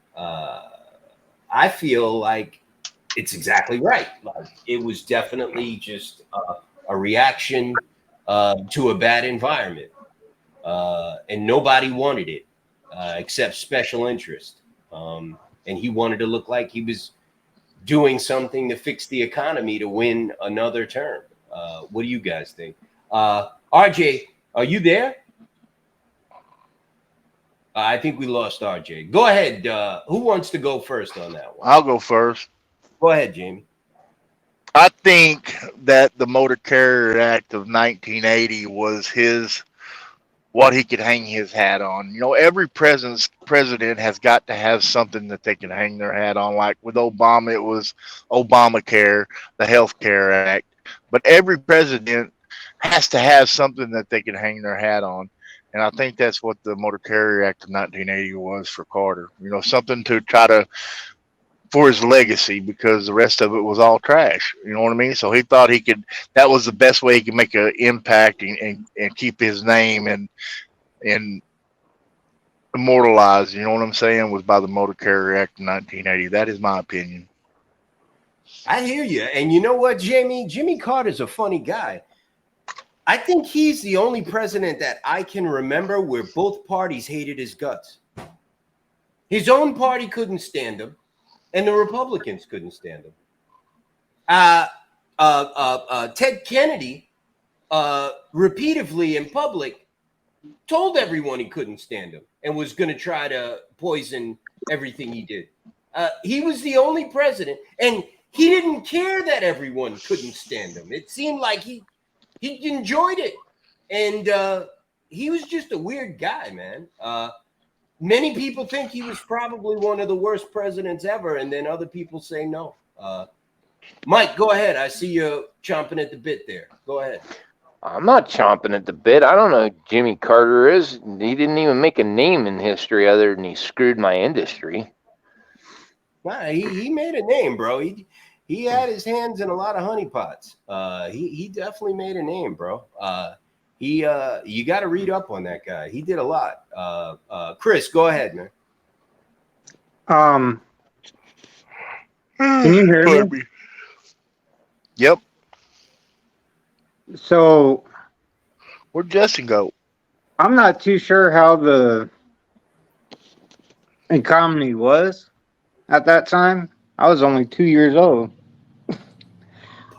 I feel like it's exactly right. Like, it was definitely just a reaction to a bad environment, and nobody wanted it except special interest. And he wanted to look like he was doing something to fix the economy to win another term. What do you guys think? RJ, are you there? I think we lost RJ. Go ahead. Who wants to go first on that one? I'll go first. Go ahead, Jamie. I think that the Motor Carrier Act of 1980 was what he could hang his hat on. You know, every president has got to have something that they can hang their hat on. Like with Obama, it was Obamacare, the Health Care Act. But every president has to have something that they can hang their hat on. And I think that's what the Motor Carrier Act of 1980 was for Carter. You know, something to try to, for his legacy, because the rest of it was all trash. You know what I mean? So he thought that was the best way he could make an impact and keep his name and immortalized. You know what I'm saying? Was by the Motor Carrier Act of 1980. That is my opinion. I hear you. And you know what, Jamie? Jimmy Carter's a funny guy. I think he's the only president that I can remember where both parties hated his guts. His own party couldn't stand him. and the Republicans couldn't stand him. Ted Kennedy, repeatedly in public, told everyone he couldn't stand him and was going to try to poison everything he did. He was the only president, and he didn't care that everyone couldn't stand him. It seemed like he enjoyed it, and he was just a weird guy, man. Many people think he was probably one of the worst presidents ever, and then other people say no. Mike, go ahead. I see you chomping at the bit there. Go ahead. I'm not chomping at the bit. I don't know who Jimmy Carter is. He didn't even make a name in history other than he screwed my industry. Nah, he made a name, bro. He had his hands in a lot of honeypots. He definitely made a name, bro. You got to read up on that guy. He did a lot. Chris, go ahead, man. Can you hear me? Yep. So Where'd Justin go? I'm not too sure how the economy was at that time. I was only 2 years old.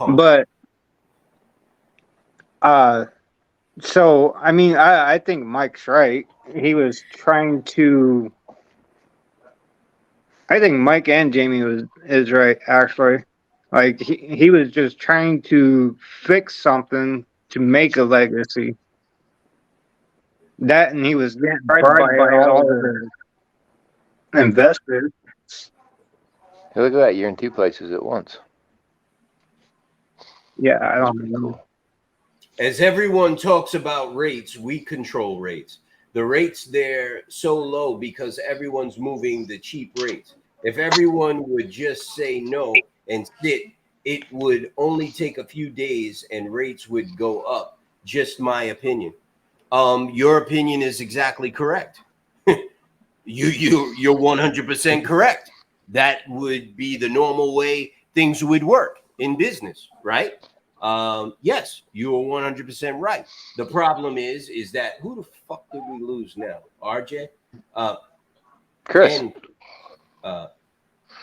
But so I mean I think Mike's right. He was trying to I think Mike and Jamie is right actually. Like he was just trying to fix something to make a legacy. That and he was getting bribed by all the investors. Hey, look at that. You're in two places at once. Yeah, I don't know. As everyone talks about rates, we control rates. The rates they're so low because everyone's moving the cheap rates. If everyone would just say no and sit, it would only take a few days and rates would go up. Just my opinion. Your opinion is exactly correct. You're 100% correct. That would be the normal way things would work in business, right? Yes, you are 100% right. The problem is that who the fuck did we lose now? RJ? Chris. And,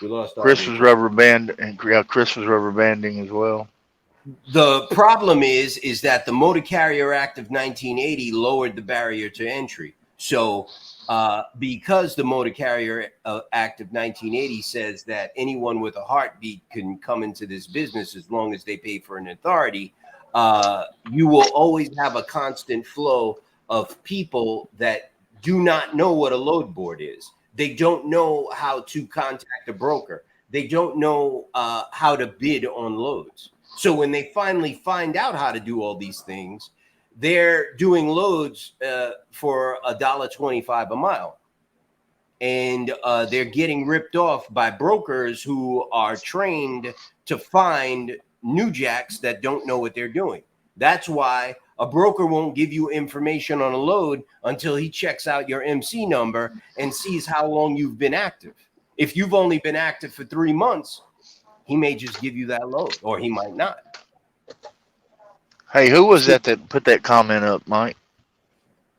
we lost Chris RJ. was rubber band, and Chris was rubber banding as well. The problem is that the Motor Carrier Act of 1980 lowered the barrier to entry. So because the Motor Carrier Act of 1980 says that anyone with a heartbeat can come into this business as long as they pay for an authority, you will always have a constant flow of people that do not know what a load board is. They don't know how to contact a broker. They don't know how to bid on loads. So when they finally find out how to do all these things, they're doing loads for $1.25 a mile. And they're getting ripped off by brokers who are trained to find new jacks that don't know what they're doing. That's why a broker won't give you information on a load until he checks out your MC number and sees how long you've been active. If you've only been active for 3 months, he may just give you that load, or he might not. Hey, who was that put that comment up, Mike?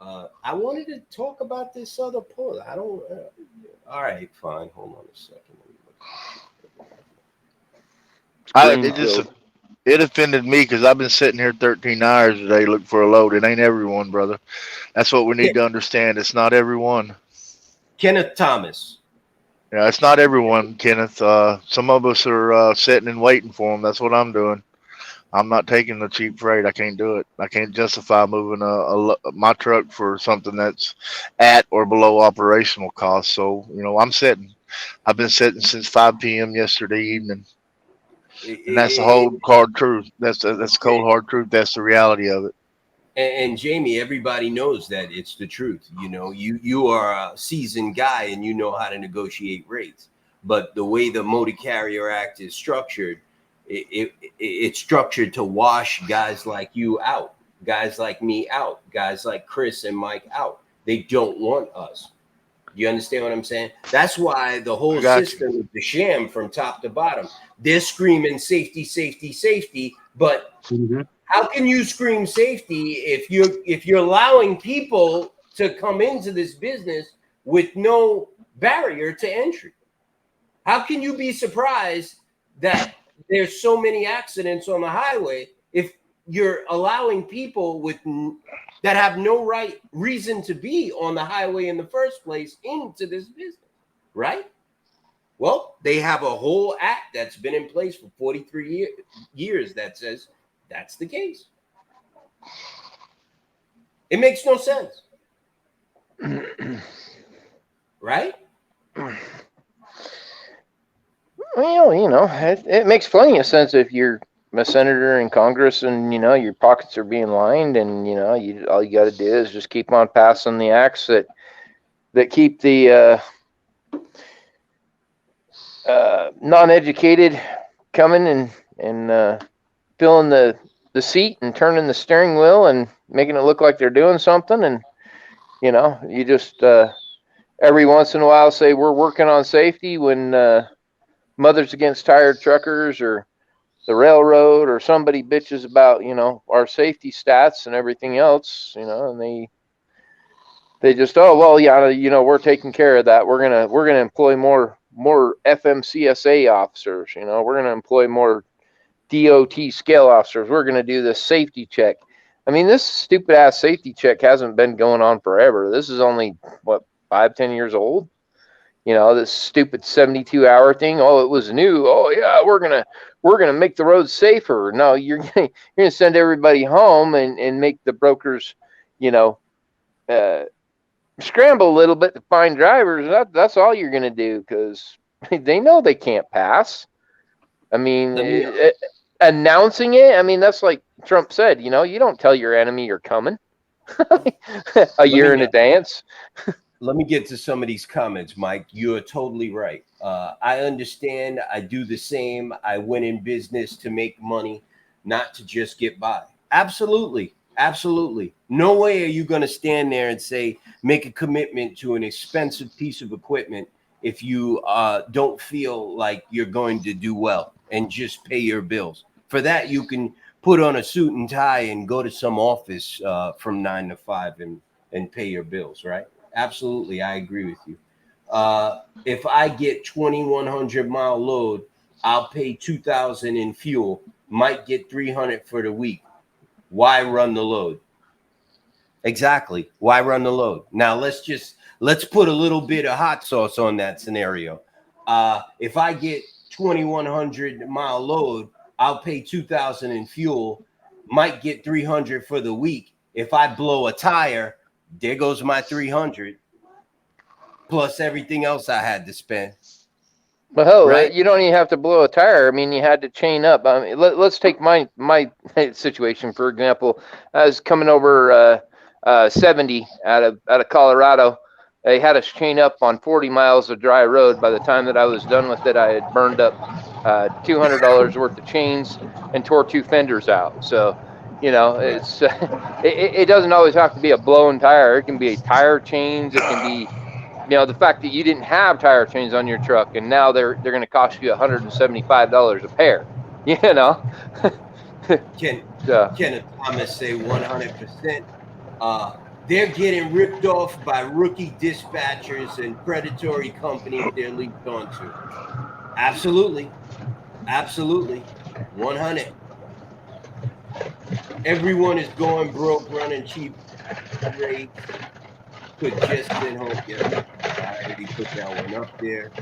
I wanted to talk about this other poll. I don't. All right, fine. Hold on a second. It offended me because I've been sitting here 13 hours today looking for a load. It ain't everyone, brother. That's what we need to understand. It's not everyone. Kenneth Thomas. Yeah, it's not everyone, Kenneth. Some of us are sitting and waiting for them. That's what I'm doing. I'm not taking the cheap freight. I can't do it. I can't justify moving my truck for something that's at or below operational cost. So, I'm sitting. I've been sitting since 5 p.m. yesterday evening. And that's the whole hard truth. That's the cold hard truth. That's the reality of it. And Jamie, everybody knows that it's the truth. You are a seasoned guy and you know how to negotiate rates. But the way the Motor Carrier Act is structured, it's structured to wash guys like you out, guys like me out, guys like Chris and Mike out. They don't want us. You understand what I'm saying? That's why the whole system is the sham from top to bottom. They're screaming safety, safety, safety, but how can you scream safety if you're allowing people to come into this business with no barrier to entry? How can you be surprised that there's so many accidents on the highway if you're allowing people that have no reason to be on the highway in the first place into this business, right? Well, they have a whole act that's been in place for 43 years that says that's the case. It makes no sense. Right? Well, it makes plenty of sense if you're a senator in Congress and, your pockets are being lined and, all you got to do is just keep on passing the acts that keep the non-educated coming and filling the seat and turning the steering wheel and making it look like they're doing something. And, you just every once in a while say we're working on safety when Mothers Against Tired Truckers or the railroad or somebody bitches about, our safety stats and everything else, and they just, oh, well, yeah, we're taking care of that. We're going to employ more FMCSA officers, we're going to employ more DOT scale officers. We're going to do this safety check. I mean, this stupid ass safety check hasn't been going on forever. This is only 5-10 years old. This stupid 72-hour thing. Oh, it was new. Oh yeah, we're gonna make the roads safer. No, you're gonna send everybody home and make the brokers, scramble a little bit to find drivers. That's all you're gonna do because they know they can't pass. I mean, announcing it. I mean, that's like Trump said. You don't tell your enemy you're coming a year in advance. Let me get to some of these comments, Mike. You're totally right. I understand. I do the same. I went in business to make money, not to just get by. Absolutely. Absolutely. No way are you going to stand there and say, make a commitment to an expensive piece of equipment if you don't feel like you're going to do well and just pay your bills. For that, you can put on a suit and tie and go to some office from 9 to 5 and pay your bills, right? Absolutely, I agree with you. If I get 2,100 mile load, I'll pay $2,000 in fuel. Might get $300 for the week. Why run the load? Exactly. Why run the load? Now let's put a little bit of hot sauce on that scenario. If I get 2,100 mile load, I'll pay $2,000 in fuel. Might get $300 for the week. If I blow a tire, there goes my 300 plus everything else I had to spend. But hell, right? You don't even have to blow a tire. I mean, you had to chain up. I mean, let's take my situation for example. I was coming over 70 out of Colorado. They had us chain up on 40 miles of dry road. By the time that I was done with it, I had burned up $200 worth of chains and tore 2 fenders out. So, it's it doesn't always have to be a blown tire. It can be tire chains. It can be, the fact that you didn't have tire chains on your truck and now they're going to cost you $175 a pair. Kenneth Thomas say 100%. They're getting ripped off by rookie dispatchers and predatory companies they're linked onto. Absolutely. 100. Everyone is going broke, running cheap rates. Could just been home. Yeah, I already put that one up there.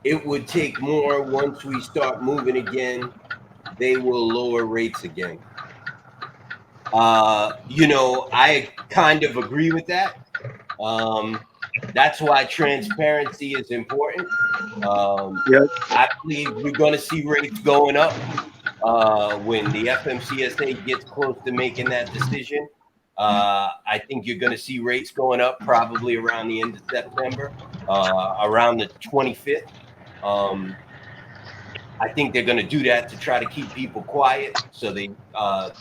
It would take more once we start moving again. They will lower rates again. I kind of agree with that. That's why transparency is important. I believe we're going to see rates going up when the FMCSA gets close to making that decision. I think you're going to see rates going up probably around the end of September, around the 25th. I think they're going to do that to try to keep people quiet so they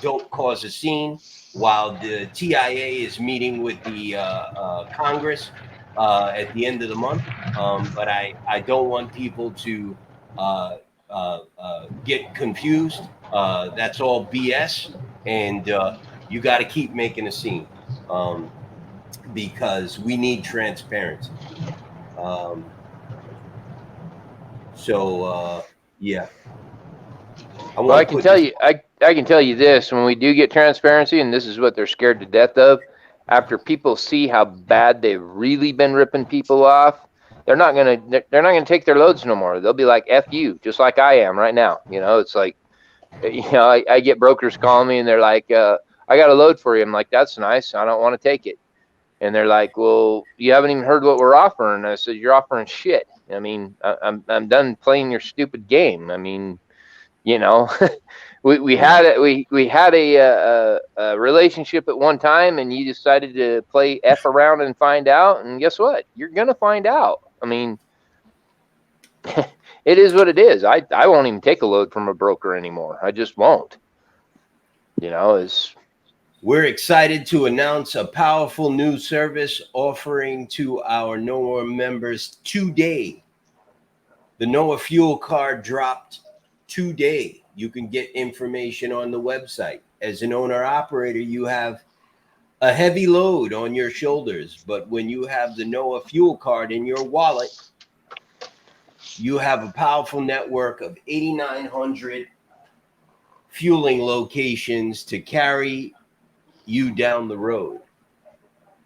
don't cause a scene while the TIA is meeting with the Congress at the end of the month. But I don't want people to get confused. That's all BS. And you got to keep making a scene because we need transparency. So yeah. Well, I can tell you, I can tell you this: when we do get transparency, and this is what they're scared to death of, after people see how bad they've really been ripping people off, they're not gonna take their loads no more. They'll be like, "F you," just like I am right now. You know, it's like, you know, I get brokers calling me and they're like, "I got a load for you." I'm like, "That's nice. I don't want to take it." And they're like, "Well, you haven't even heard what we're offering." I said, "You're offering shit. I mean, I'm done playing your stupid game. I mean, you know." we had a relationship at one time, and you decided to play F around and find out, and guess what? You're gonna find out. I mean, it is what it is. I won't even take a load from a broker anymore. I just won't. You know, we're excited to announce a powerful new service offering to our NOAA members today. The NOAA fuel card dropped today. You can get information on the website. As an owner-operator, you have a heavy load on your shoulders, but when you have the NOAA fuel card in your wallet, you have a powerful network of 8,900 fueling locations to carry you down the road.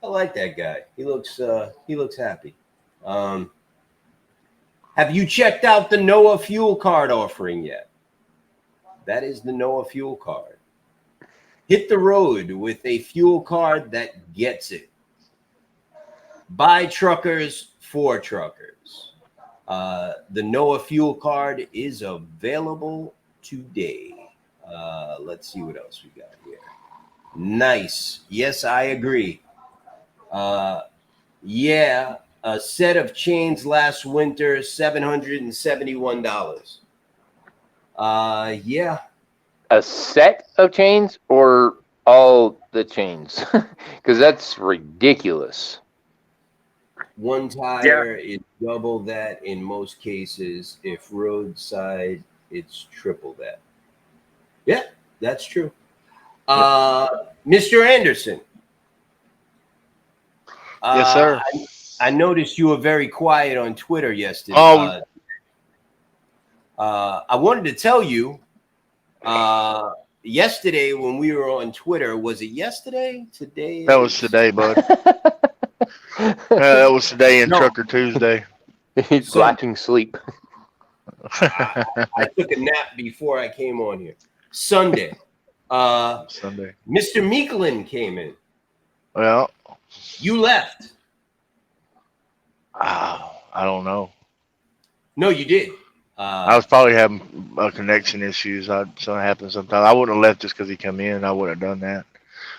I like that guy. He looks happy. Have you checked out the NOAA fuel card offering yet? That is the NOAA fuel card. Hit the road with a fuel card that gets it. By truckers for truckers. The NOAA fuel card is available today. Let's see what else we got here. Nice. Yes, I agree. Yeah, a set of chains last winter, $771. Yeah. a set of chains or all the chains? Because that's ridiculous. One tire is double that in most cases. If roadside, it's triple that. Yeah, that's true. Mr. Anderson. Yes, sir. I noticed you were very quiet on Twitter yesterday. I wanted to tell you, yesterday when we were on Twitter, was it yesterday? Today? That was today, bud. That was today in Trucker Tuesday. He's lacking sleep. I took a nap before I came on here. Sunday. Sunday. Mr. Meeklin came in. Well, you left. I don't know. No, you did. I was probably having connection issues. Something happens sometimes. I wouldn't have left just because he come in. I wouldn't have done that.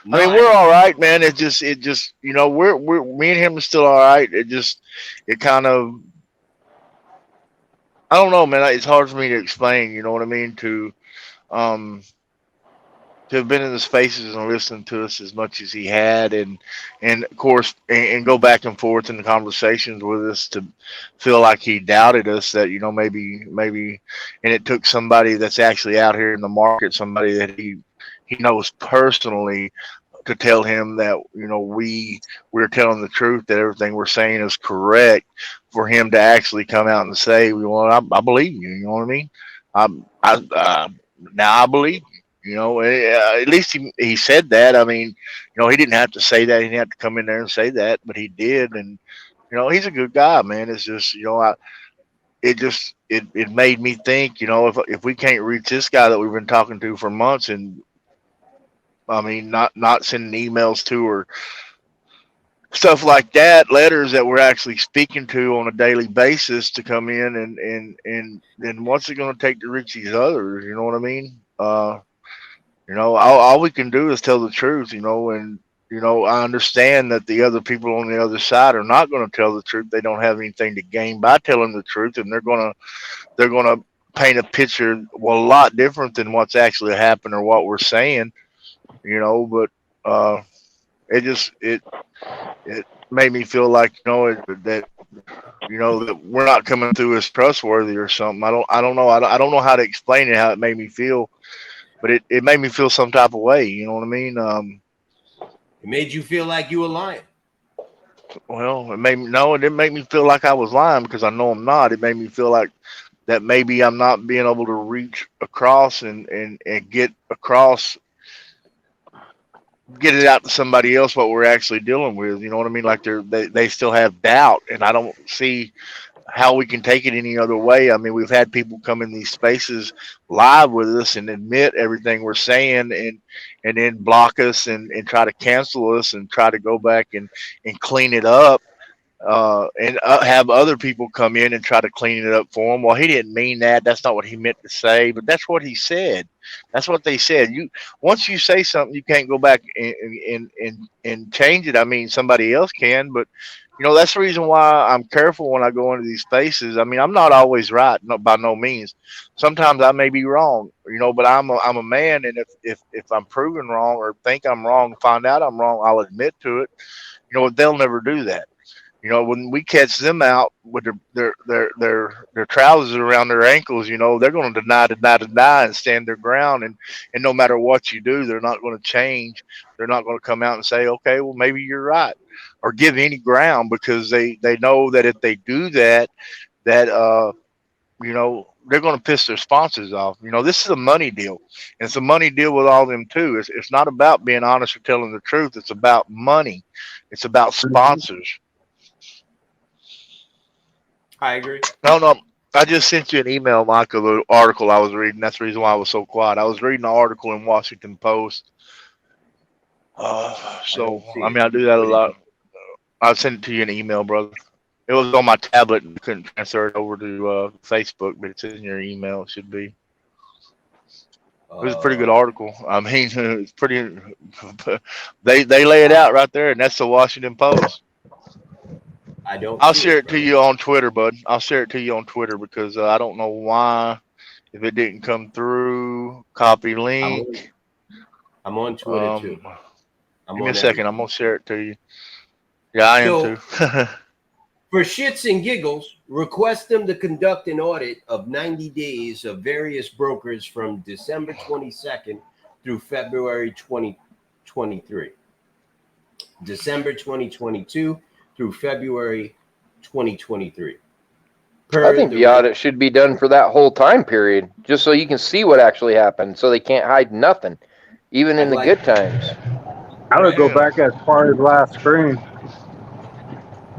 No, I mean, we're all right, man. It just, you know, we're me and him are still all right. It kind of, I don't know, man. It's hard for me to explain. You know what I mean? To have been in the spaces and listen to us as much as he had, and of course, and go back and forth in the conversations with us, to feel like he doubted us, that, you know, maybe, and it took somebody that's actually out here in the market, somebody that he knows personally, to tell him that, you know, we're telling the truth, that everything we're saying is correct, for him to actually come out and say, well, I believe you. You know what I mean? Now I believe you. You know, at least he said that. I mean, you know, he didn't have to say that. He didn't have to come in there and say that, but he did. And, you know, he's a good guy, man. It's just, you know, it made me think, you know, if we can't reach this guy that we've been talking to for months, and I mean, not sending emails to, or stuff like that, letters that we're actually speaking to on a daily basis, to come in, and then what's it going to take to reach these others? You know what I mean? You know, all we can do is tell the truth, you know, and, you know, I understand that the other people on the other side are not going to tell the truth. They don't have anything to gain by telling the truth, and they're going to paint a picture, well, a lot different than what's actually happened or what we're saying, you know. But it made me feel like, you know, that we're not coming through as trustworthy or something. I don't know. I don't know how to explain it, how it made me feel. But it made me feel some type of way, you know what I mean? It made you feel like you were lying. Well, it didn't make me feel like I was lying, because I know I'm not. It made me feel like that maybe I'm not being able to reach across and get across, get it out to somebody else what we're actually dealing with. You know what I mean? Like they still have doubt, and I don't see how we can take it any other way. I mean, we've had people come in these spaces live with us and admit everything we're saying, and then block us and try to cancel us and try to go back and clean it up. And have other people come in and try to clean it up for him. Well, he didn't mean that. That's not what he meant to say, but that's what he said. That's what they said. Once you say something, you can't go back and change it. I mean, somebody else can, but that's the reason why I'm careful when I go into these spaces. I mean, I'm not always right, by no means. Sometimes I may be wrong, but I'm a man, and if I'm proven wrong or think I'm wrong, find out I'm wrong, I'll admit to it. They'll never do that. When we catch them out with their trousers around their ankles, they're going to deny, and stand their ground. And no matter what you do, they're not going to change. They're not going to come out and say, okay, well, maybe you're right, or give any ground, because they know that if they do that, they're going to piss their sponsors off. This is a money deal, and it's a money deal with all them too. It's not about being honest or telling the truth. It's about money. It's about sponsors. I agree. No. I just sent you an email, Michael, the article I was reading. That's the reason why I was so quiet. I was reading an article in Washington Post. I do that a lot. I'll send it to you in an email, brother. It was on my tablet and couldn't transfer it over to Facebook, but it's in your email. It should be. It was a pretty good article. I mean, it's pretty. They lay it out right there, and that's the Washington Post. I'll share it to you on Twitter, bud. I'll share it to you on Twitter, because I don't know why, if it didn't come through. Copy link. I'm on Twitter too. Give me a second. I'm gonna share it to you. Yeah, I am too. For shits and giggles, request them to conduct an audit of 90 days of various brokers from December 22nd through February 2023. December 2022 through February 2023. I think the audit should be done for that whole time period, just so you can see what actually happened, so they can't hide nothing, even in the good times. I would go back as far as last spring.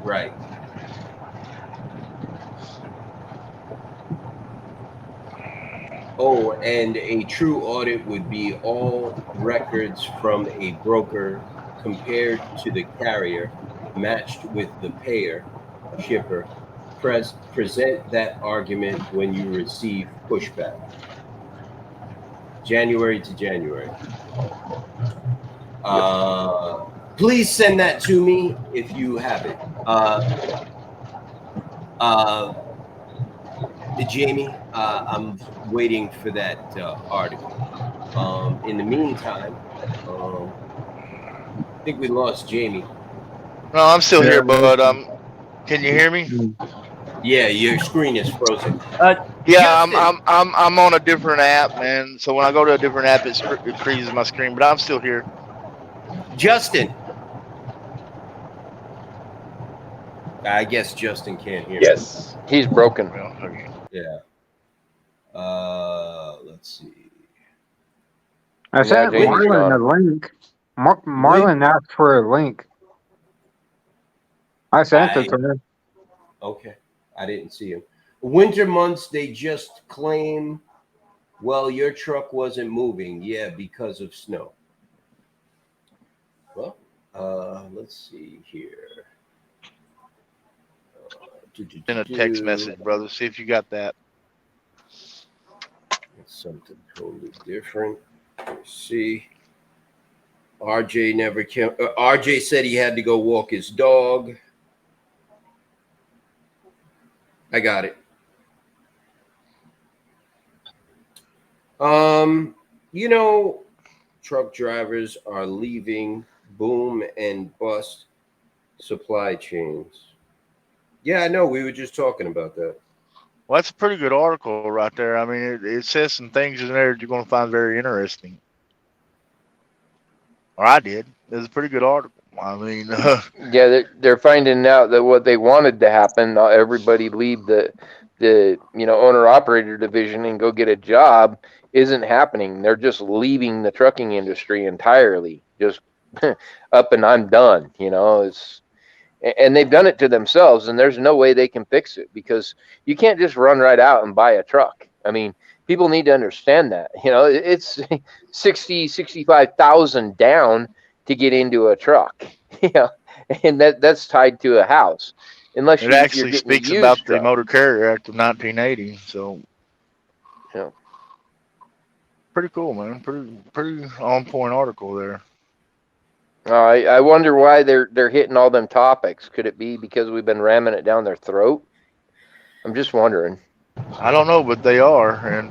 Right. Oh, and a true audit would be all records from a broker compared to the carrier, matched with the payer, shipper. Present that argument when you receive pushback. January to January. Please send that to me if you have it. Jamie, I'm waiting for that article. In the meantime, I think we lost Jamie. No, I'm still here, bud. Can you hear me? Yeah, your screen is frozen. Yeah, I'm on a different app, man. So when I go to a different app, it freezes my screen. But I'm still here. Justin. I guess Justin can't hear. Yes, he's broken. Yeah. Let's see. I sent Marlon a link. Marlon asked for a link. I sent it to him. Okay. I didn't see him. Winter months, they just claim, well, your truck wasn't moving. Yeah, because of snow. Well, let's see here. In a text message, brother. See if you got that. It's something totally different. Let's see. RJ never came. RJ said he had to go walk his dog. I got it. Truck drivers are leaving boom and bust supply chains. Yeah, I know. We were just talking about that. Well, that's a pretty good article right there. I mean, it says some things in there that you're going to find very interesting. Or I did. It was a pretty good article. I mean, Yeah, they're finding out that what they wanted to happen, everybody leave the owner operator division and go get a job, isn't happening. They're just leaving the trucking industry entirely. Just up and I'm done. And they've done it to themselves, and there's no way they can fix it because you can't just run right out and buy a truck. I mean, people need to understand that. It's 65,000 down to get into a truck. And that's tied to a house. Unless it actually speaks about the truck. Motor Carrier Act of 1980. So, Yeah. Pretty cool, man. Pretty on point article there. I wonder why they're hitting all them topics. Could it be because we've been ramming it down their throat? I'm just wondering. I don't know, but they are, and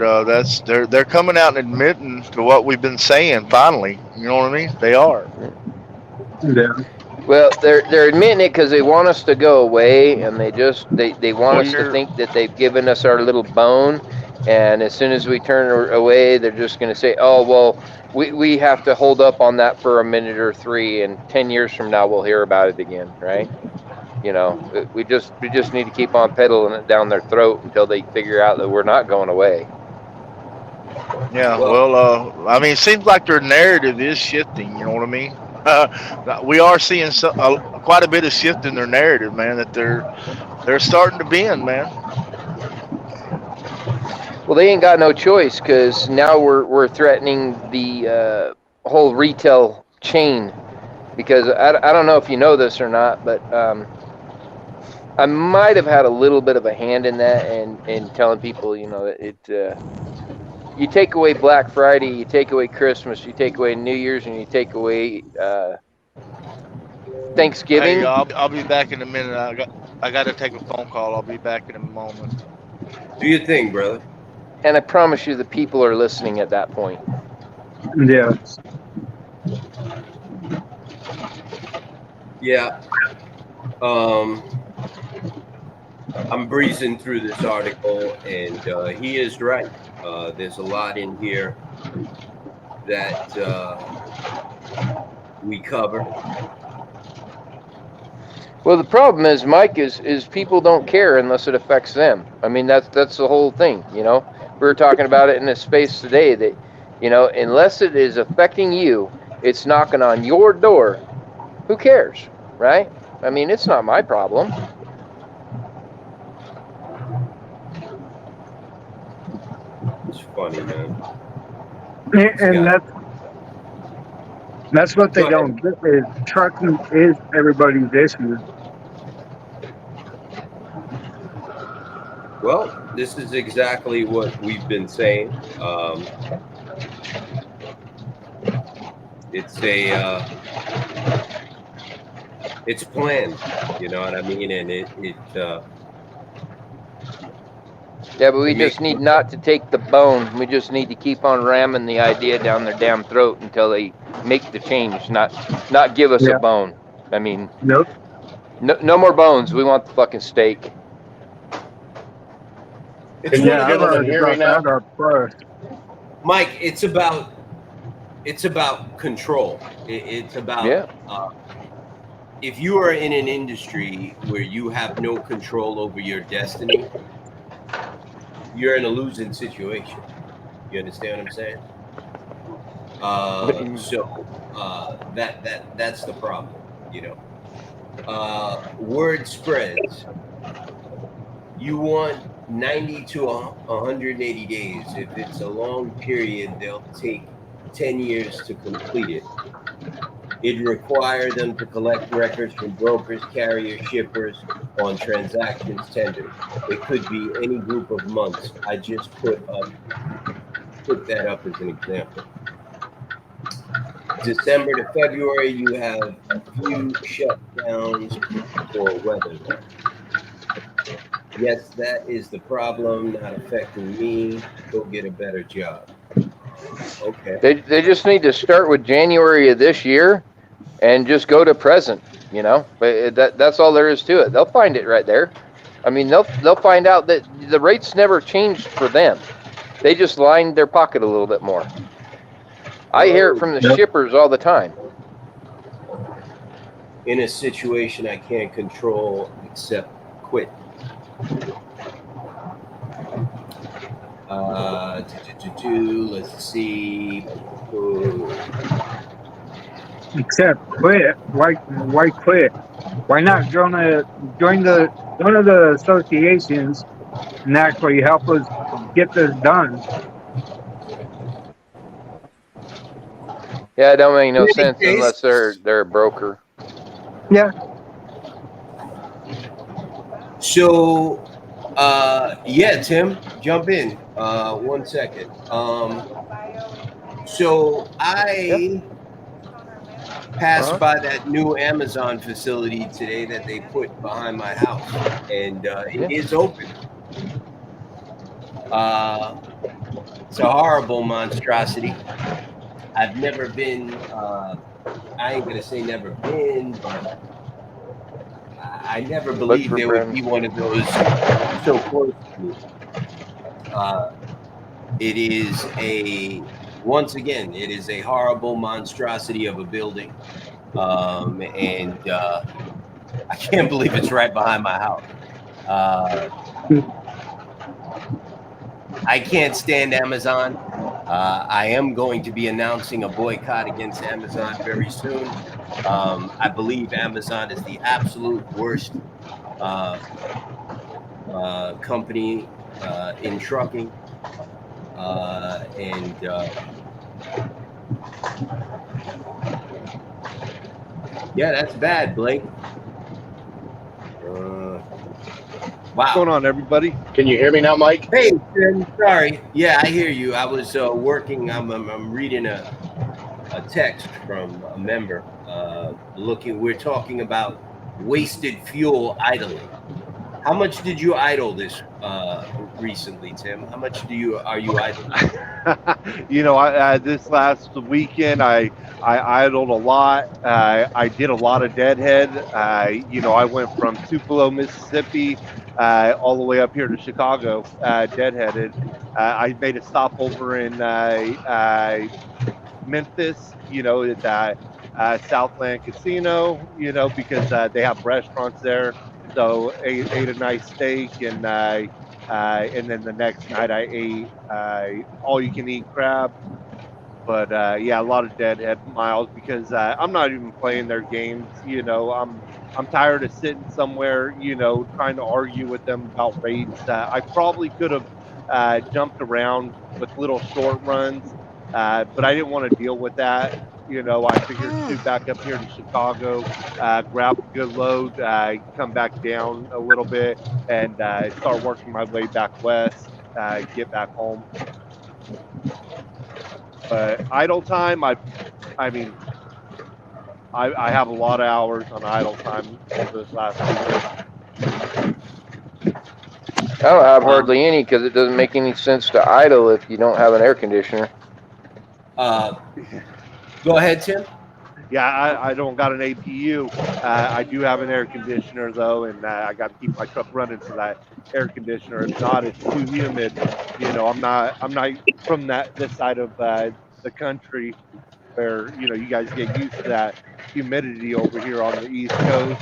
they're coming out and admitting to what we've been saying. Finally, you know what I mean? They are. Yeah. Well, they're admitting it because they want us to go away, and they want us to think that they've given us our little bone, and as soon as we turn away, they're just going to say, "Oh, well, we have to hold up on that for a minute or three, and 10 years from now we'll hear about it again," right? We just need to keep on pedaling it down their throat until they figure out that we're not going away. Yeah. Well, I mean, it seems like their narrative is shifting. You know what I mean? We are seeing quite a bit of shift in their narrative, man. That they're starting to bend, man. Well, they ain't got no choice because now we're threatening the whole retail chain. Because I don't know if you know this or not, but I might have had a little bit of a hand in that and telling people, you take away Black Friday, you take away Christmas, you take away New Year's, and you take away Thanksgiving. Hey, I'll be back in a minute. I got to take a phone call. I'll be back in a moment. Do your thing, brother. And I promise you the people are listening at that point. Yeah. Yeah. I'm breezing through this article, and he is right. There's a lot in here that we cover. Well, the problem is, Mike, is people don't care unless it affects them. I mean, that's the whole thing, We were talking about it in this space today that, unless it is affecting you, it's knocking on your door. Who cares, right? I mean, it's not my problem. It's funny, man. And that's what they don't get is trucking is everybody's issue. Well, this is exactly what we've been saying. It's planned, you know what I mean? And yeah, but we just need not to take the bone. We just need to keep on ramming the idea down their damn throat until they make the change, not give us a bone. I mean, Nope. No more bones. We want the fucking steak. it's Yeah, one I've of those, already hear me now? Mike, it's about control. It's about if you are in an industry where you have no control over your destiny, you're in a losing situation. You understand what I'm saying? That's the problem, Word spreads. You want 90 to 180 days. If it's a long period, they'll take 10 years to complete it. It'd require them to collect records from brokers, carriers, shippers on transactions tendered. It could be any group of months. I just put that up as an example. December to February, you have a few shutdowns for weather. Yes, that is the problem, not affecting me. Go get a better job. Okay. They just need to start with January of this year and just go to present, But that's all there is to it. They'll find it right there. I mean, they'll find out that the rates never changed for them. They just lined their pocket a little bit more. I hear it from the shippers all the time. in a situation I can't control except quit. Let's see. Except quit. Why quit? Why not join one of the associations and actually help us get this done? Yeah, it don't make no In any sense case- unless they're a broker. Yeah. So, yeah, Tim, jump in. 1 second. So I passed by that new Amazon facility today that they put behind my house, and it is open. It's a horrible monstrosity. I've never been. I ain't gonna say never been, but I never believed there would be one of those so close to me. It is once again, it is a horrible monstrosity of a building. And I can't believe it's right behind my house. I can't stand Amazon. I am going to be announcing a boycott against Amazon very soon. I believe Amazon is the absolute worst company in trucking. Yeah, that's bad, Blake. Wow. What's going on, everybody? Can you hear me now, Mike? Hey, Tim, sorry. Yeah, I hear you. I was working. I'm reading a text from a member. We're talking about wasted fuel idling. How much did you idle this recently, Tim? How much are you idling? You know, this last weekend I idled a lot. I did a lot of deadhead. You know, I went from Tupelo, Mississippi, all the way up here to Chicago, deadheaded. I made a stopover in Memphis, you know, at Southland Casino, you know, because they have restaurants there. So ate a nice steak, and then the next night I ate all you can eat crab. But yeah, a lot of deadhead miles because I'm not even playing their games. You know, I'm tired of sitting somewhere, you know, trying to argue with them about rates. I probably could have jumped around with little short runs, but I didn't want to deal with that. You know, I figured scoot back up here to Chicago, grab a good load, come back down a little bit, and start working my way back west, get back home. But idle time, I mean, I have a lot of hours on idle time over this last week. I don't have hardly any because it doesn't make any sense to idle if you don't have an air conditioner. Go ahead, Tim. Yeah, I don't got an APU. I do have an air conditioner though, and I got to keep my truck running for that air conditioner. If not, it's too humid. You know, I'm not from this side of the country where, you know, you guys get used to that humidity over here on the East Coast.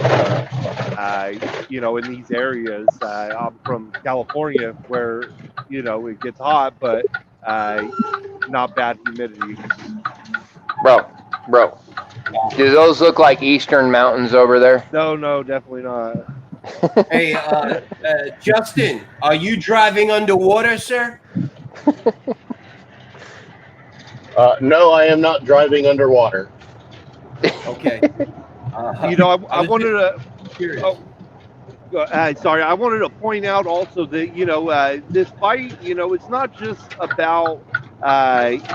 You know, in these areas, I'm from California where, you know, it gets hot, but not bad humidity. Bro, do those look like eastern mountains over there? No, definitely not. Hey, Justin, are you driving underwater, sir? No, I am not driving underwater. Okay. You know, I wanted to. Curious. Sorry, I wanted to point out also that, you know, this fight, you know, it's not just about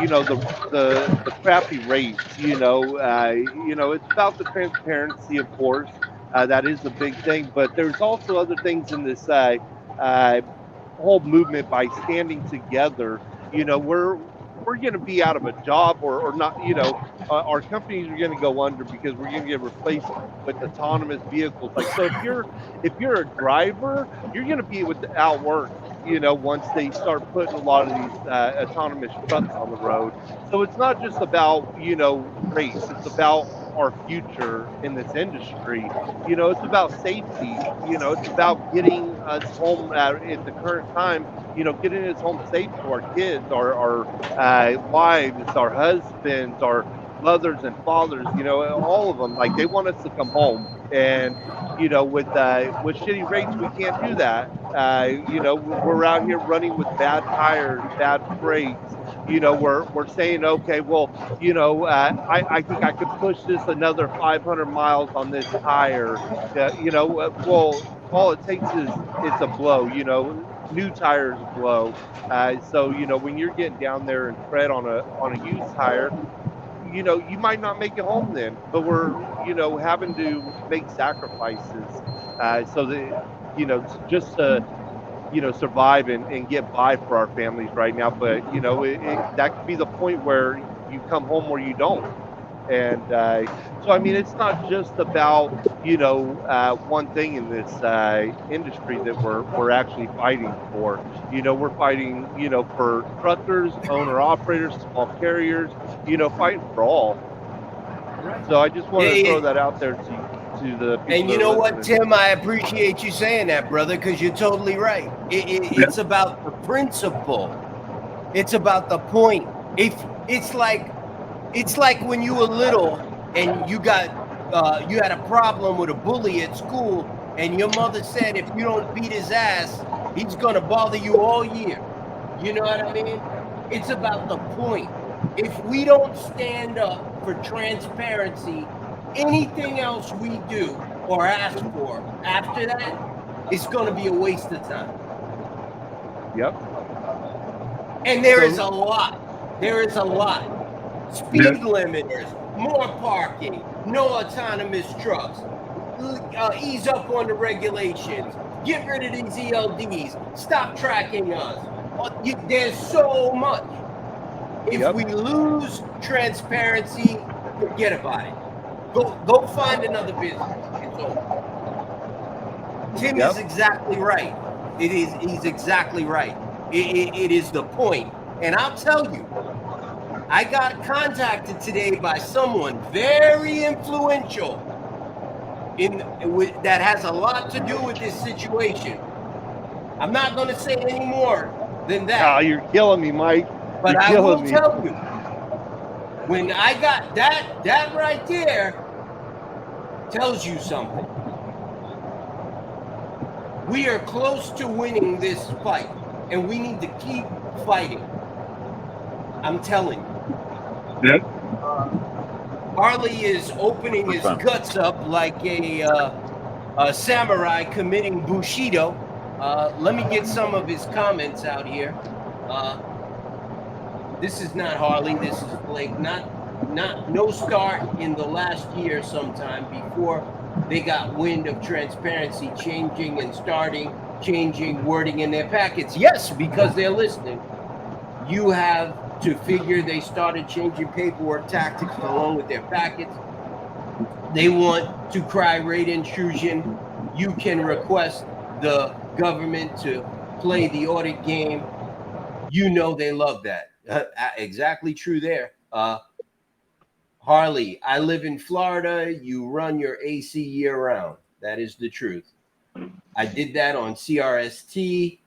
you know, the crappy rates. You know, it's about the transparency, of course. That is a big thing, but there's also other things in this whole movement by standing together. You know, we're going to be out of a job or not. You know, our companies are going to go under because we're going to get replaced with autonomous vehicles. Like, so if you're a driver, you're going to be without work, you know, once they start putting a lot of these autonomous trucks on the road. So it's not just about, you know, race. It's about our future in this industry. You know, it's about safety. You know, it's about getting us home at the current time. You know, getting us home safe to our kids, our wives, our husbands, our mothers and fathers. You know, all of them. Like they want us to come home, and you know, with shitty rates, we can't do that. You know, we're out here running with bad tires, bad brakes. You know, we're saying, okay, well, you know, I think I could push this another 500 miles on this tire. You know, well, all it takes is it's a blow. You know, new tires blow. So you know, when you're getting down there and tread on a used tire, you know, you might not make it home then, but we're, you know, having to make sacrifices so that, you know, just to, you know, survive and get by for our families right now. But, you know, that could be the point where you come home or you don't. And so, I mean, it's not just about, you know, one thing in this industry that we're actually fighting for. You know, we're fighting, you know, for truckers, owner operators, small carriers, you know, fighting for all. So I just wanted to throw that out there to the people. And you know what, Tim, I appreciate you saying that, brother, because you're totally right. It's about the principle. It's about the point. It's like when you were little and you had a problem with a bully at school, and your mother said if you don't beat his ass, he's gonna bother you all year. You know what I mean? It's about the point. If we don't stand up for transparency, anything else we do or ask for after that is going to be a waste of time. Yep. And there is a lot. There is a lot. Speed limiters, more parking, no autonomous trucks. Ease up on the regulations. Get rid of these ELDs. Stop tracking us. There's so much. If we lose transparency, forget about it. Go find another business. It's over. Tim is exactly right. He's exactly right. It is the point. And I'll tell you, I got contacted today by someone very influential that has a lot to do with this situation. I'm not going to say any more than that. Oh, you're killing me, Mike. But I will tell you, when I got that right there tells you something. We are close to winning this fight, and we need to keep fighting. I'm telling you. Yeah. Harley is opening his guts up like a samurai committing bushido. Let me get some of his comments out here. This is not Harley. This is Blake. No start in the last year sometime before they got wind of transparency changing wording in their packets. Yes, because they're listening. You have to figure they started changing paperwork tactics along with their packets. They want to cry rate intrusion. You can request the government to play the audit game. You know they love that. Exactly true there. Harley, I live in Florida. You run your AC year round. That is the truth. I did that on CRST,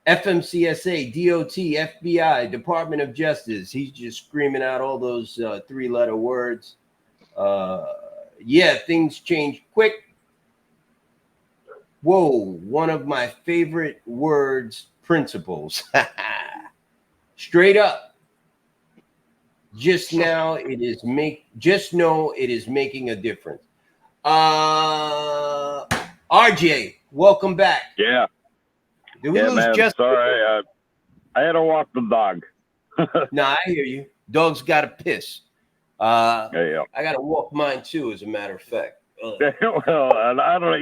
FMCSA, DOT, FBI, Department of Justice. He's just screaming out all those three-letter words. Yeah, things change quick. Whoa, one of my favorite words, principles. Straight up. Just know it is making a difference. RJ, welcome back. Yeah. Did we lose man. just Sorry, I had to walk the dog. Nah, I hear you. Dog's got to piss. Yeah. I got to walk mine too, as a matter of fact. Well, I don't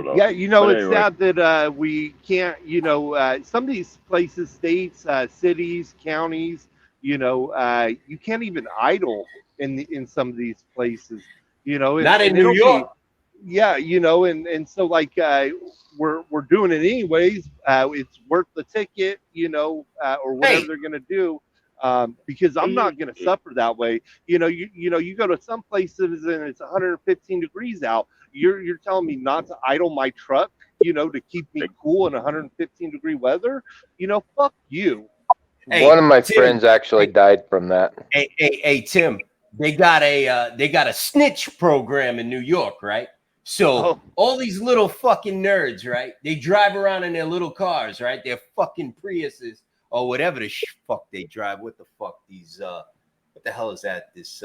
know. Yeah, you know, But it's anyway. sad that we can't, you know, some of these places, states, cities, counties, you know, you can't even idle in some of these places, you know. Not in New York. Yeah, you know, and so like we're doing it anyways. It's worth the ticket, you know, or whatever they're gonna do. because I'm not going to suffer that way. You know, you go to some places and it's 115 degrees out. You're telling me not to idle my truck, you know, to keep me cool in 115 degree weather? You know, fuck you. Hey, One of my Tim. friends actually died from that. Hey, Tim. They got a snitch program in New York, right? So all these little fucking nerds, right? They drive around in their little cars, right? Their fucking Priuses or whatever the fuck they drive. What the fuck these? What the hell is that? This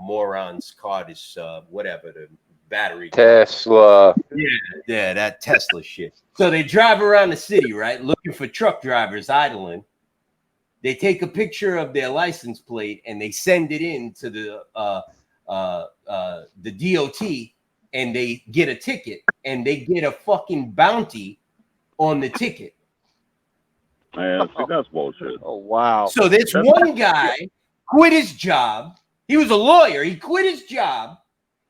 moron's car. This whatever the battery. Tesla. Yeah, that Tesla shit. So they drive around the city, right? Looking for truck drivers idling. They take a picture of their license plate and they send it in to the DOT, and they get a ticket, and they get a fucking bounty on the ticket. Man, see, that's bullshit. Oh wow! So this one guy quit his job. He was a lawyer. He quit his job,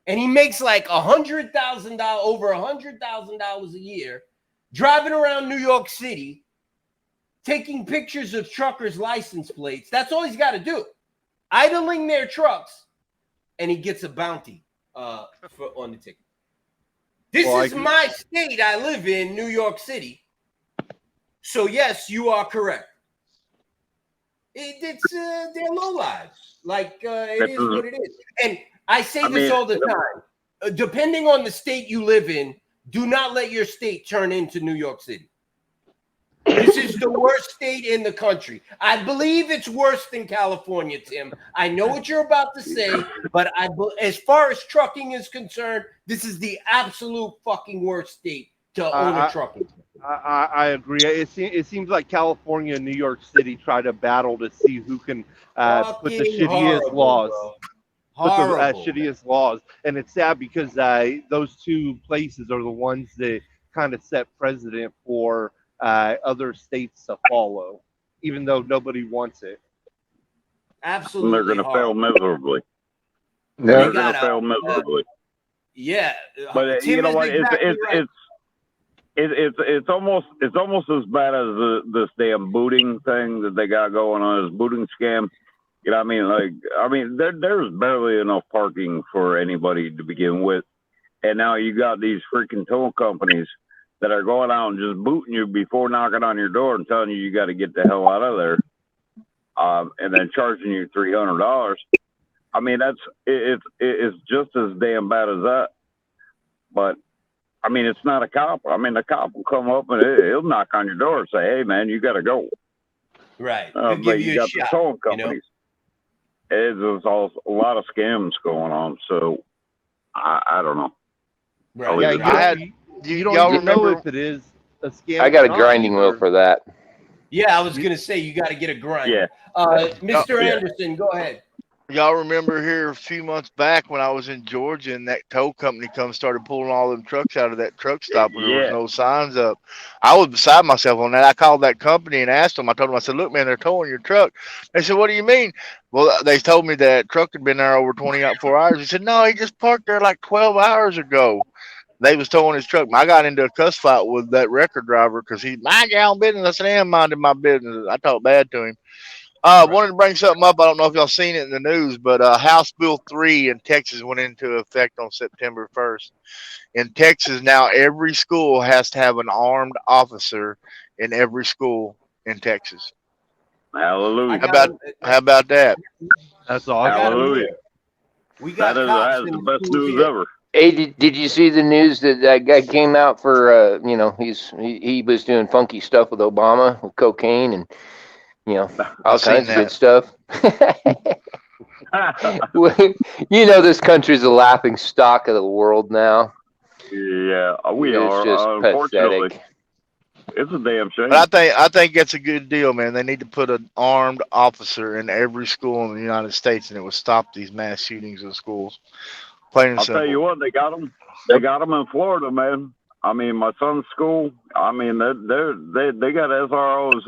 and he makes like $100,000, over $100,000 a year, driving around New York City, taking pictures of truckers' license plates. That's all he's got to do. Idling their trucks, and he gets a bounty on the ticket. This is my state I live in, New York City. So, yes, you are correct. It's they're lowlives. Like, it is what it is. And I say this all the time. Depending on the state you live in, do not let your state turn into New York City. This is the worst state in the country. I believe it's worse than California, Tim. I know what you're about to say, but as far as trucking is concerned, this is the absolute fucking worst state to own a trucking. I agree. It seems like California and New York City try to battle to see who can put the shittiest laws. Shittiest laws. And it's sad because those two places are the ones that kind of set precedent for other states to follow, even though nobody wants it. Absolutely. And they're going to fail miserably. They're going to fail miserably. Yeah. But Tim you know what? Exactly It's almost as bad as this damn booting thing that they got going on, this booting scam. You know what I mean? There's barely enough parking for anybody to begin with. And now you got these freaking tow companies that are going out and just booting you before knocking on your door and telling you got to get the hell out of there, and then charging you $300. I mean, it's just as damn bad as that. But I mean, it's not a cop. I mean, the cop will come up and he'll knock on your door and say, "Hey, man, you got to go." Right. But you got the towing companies. There's a lot of scams going on. So I don't know. Right. You don't even know if it is a scam. I got a grinding wheel for that. Yeah, I was gonna say you got to get a grind. Yeah. Mr. Anderson, go ahead. Y'all remember here a few months back when I was in Georgia and that tow company started pulling all them trucks out of that truck stop when there was no signs up. I was beside myself on that. I called that company and asked them. I told them, I said, "Look, man, they're towing your truck." They said, "What do you mean?" Well, they told me that truck had been there over 24 hours. He said, "No, he just parked there like 12 hours ago." They was towing his truck. I got into a cuss fight with that record driver because he mind your own business. I said, "I am minding my business." I talked bad to him. Wanted to bring something up. I don't know if y'all seen it in the news, but House Bill 3 in Texas went into effect on September 1st. In Texas now, every school has to have an armed officer in every school in Texas. Hallelujah. How about that? That's awesome. Hallelujah. We got that is the best news ever. Hey, did you see the news that guy came out for? He was doing funky stuff with Obama with cocaine and all kinds of good stuff. This country's a laughing stock of the world now. Yeah, we It's are. just Unfortunately, pathetic. it's a damn shame. But I think it's a good deal, man. They need to put an armed officer in every school in the United States, and it would stop these mass shootings in schools. Plain and I'll simple. tell you what, they got them. They got them in Florida, man. I mean, my son's school. I mean, they got SROs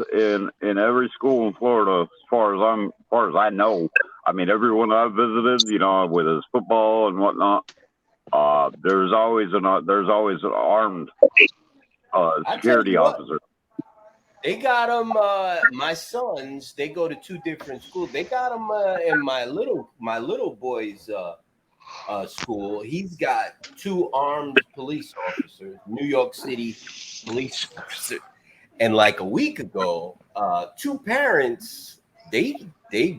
in every school in Florida, as far as I know. I mean, everyone I visited, with his football and whatnot, there's always an armed security officer. They got them. My sons, they go to 2 different schools. They got them in my little boy's school. He's got 2 armed police officers, New York City police officers. And like a week ago, 2 parents, they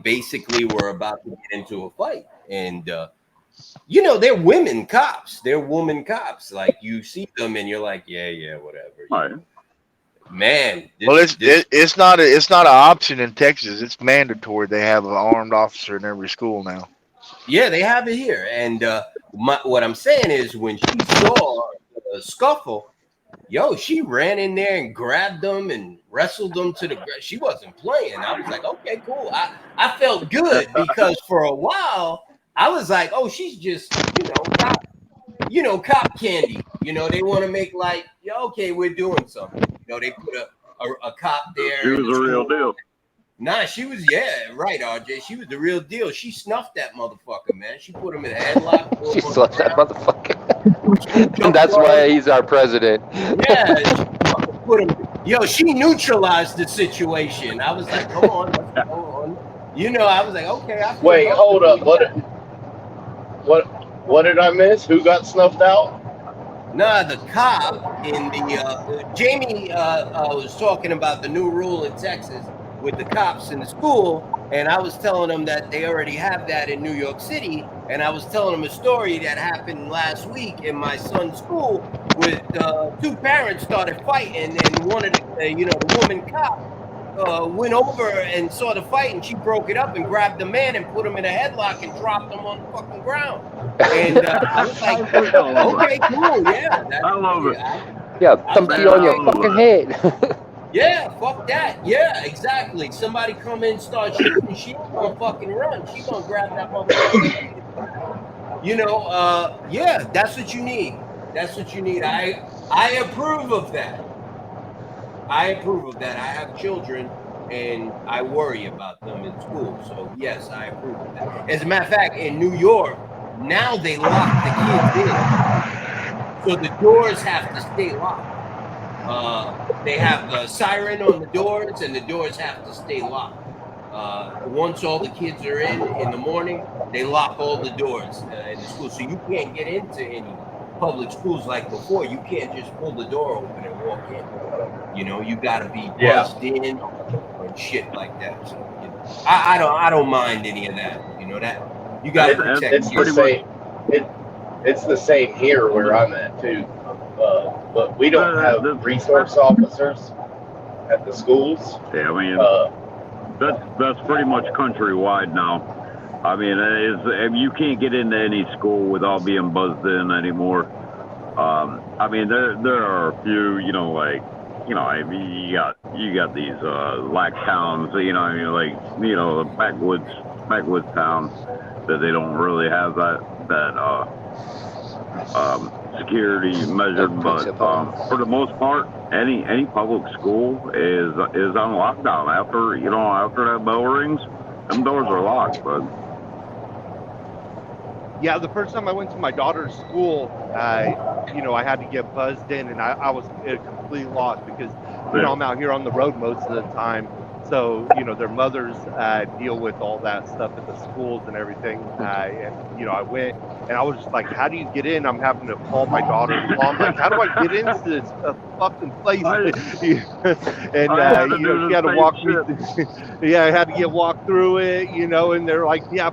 basically were about to get into a fight, and they're women cops. They're woman cops. Like you see them, and you're like, yeah, whatever. Right. Man, it's not an option in Texas. It's mandatory. They have an armed officer in every school now. Yeah, they have it here. And what I'm saying is, when she saw the scuffle, she ran in there and grabbed them and wrestled them to the ground. She wasn't playing. I was like, okay, cool. I felt good because for a while I was like, oh, she's just cop candy. They want to make like, okay, we're doing something. They put a cop there. She was a real deal. Nah, she was, right, RJ. She was the real deal. She snuffed that motherfucker, man. She put him in a headlock. She snuffed that motherfucker. And that's why he's our president. Yeah, she put him. She neutralized the situation. I was like, come on, what's going on? I was like, okay. Wait, hold up. What did I miss? Who got snuffed out? Nah, the cop in the Jamie was talking about the new rule in Texas with the cops in the school, and I was telling them that they already have that in New York City, and I was telling them a story that happened last week in my son's school with 2 parents started fighting, and one of the woman cop went over and saw the fight, and she broke it up and grabbed the man and put him in a headlock and dropped him on the fucking ground. And I was like, okay, cool, yeah. I love it. Thump you on your fucking head. Yeah, fuck that. Yeah, exactly. Somebody come in, start shooting, she ain't gonna fucking run. She gonna grab that motherfucker. That's what you need. That's what you need. I approve of that. I have children, and I worry about them in school. So yes, I approve of that. As a matter of fact, in New York, now they lock the kids in, so the doors have to stay locked. They have the siren on the doors, and the doors have to stay locked. Once all the kids are in the morning, they lock all the doors in the school, so you can't get into any public schools like before. You can't just pull the door open and walk in. You got to be buzzed in and shit like that. So I don't mind any of that. That you got to protect. It's the same. It's the same here where I'm at too. But we don't have resource officers at the schools. Yeah, I mean, that's pretty much countrywide now. I mean, you can't get into any school without being buzzed in anymore. I mean, there are a few, I mean, you got these lax towns, the backwoods towns that they don't really have that security measured, but for the most part, any public school is on lockdown. After that bell rings, them doors are locked. But yeah, the first time I went to my daughter's school, I had to get buzzed in, and I was completely lost because I'm out here on the road most of the time. So, their mothers deal with all that stuff at the schools and everything. And I went and I was just like, how do you get in? I'm having to call my daughter's mom. Like, how do I get into this fucking place? And, she had to walk me through. Yeah, I had to get walked through it, and they're like, yeah,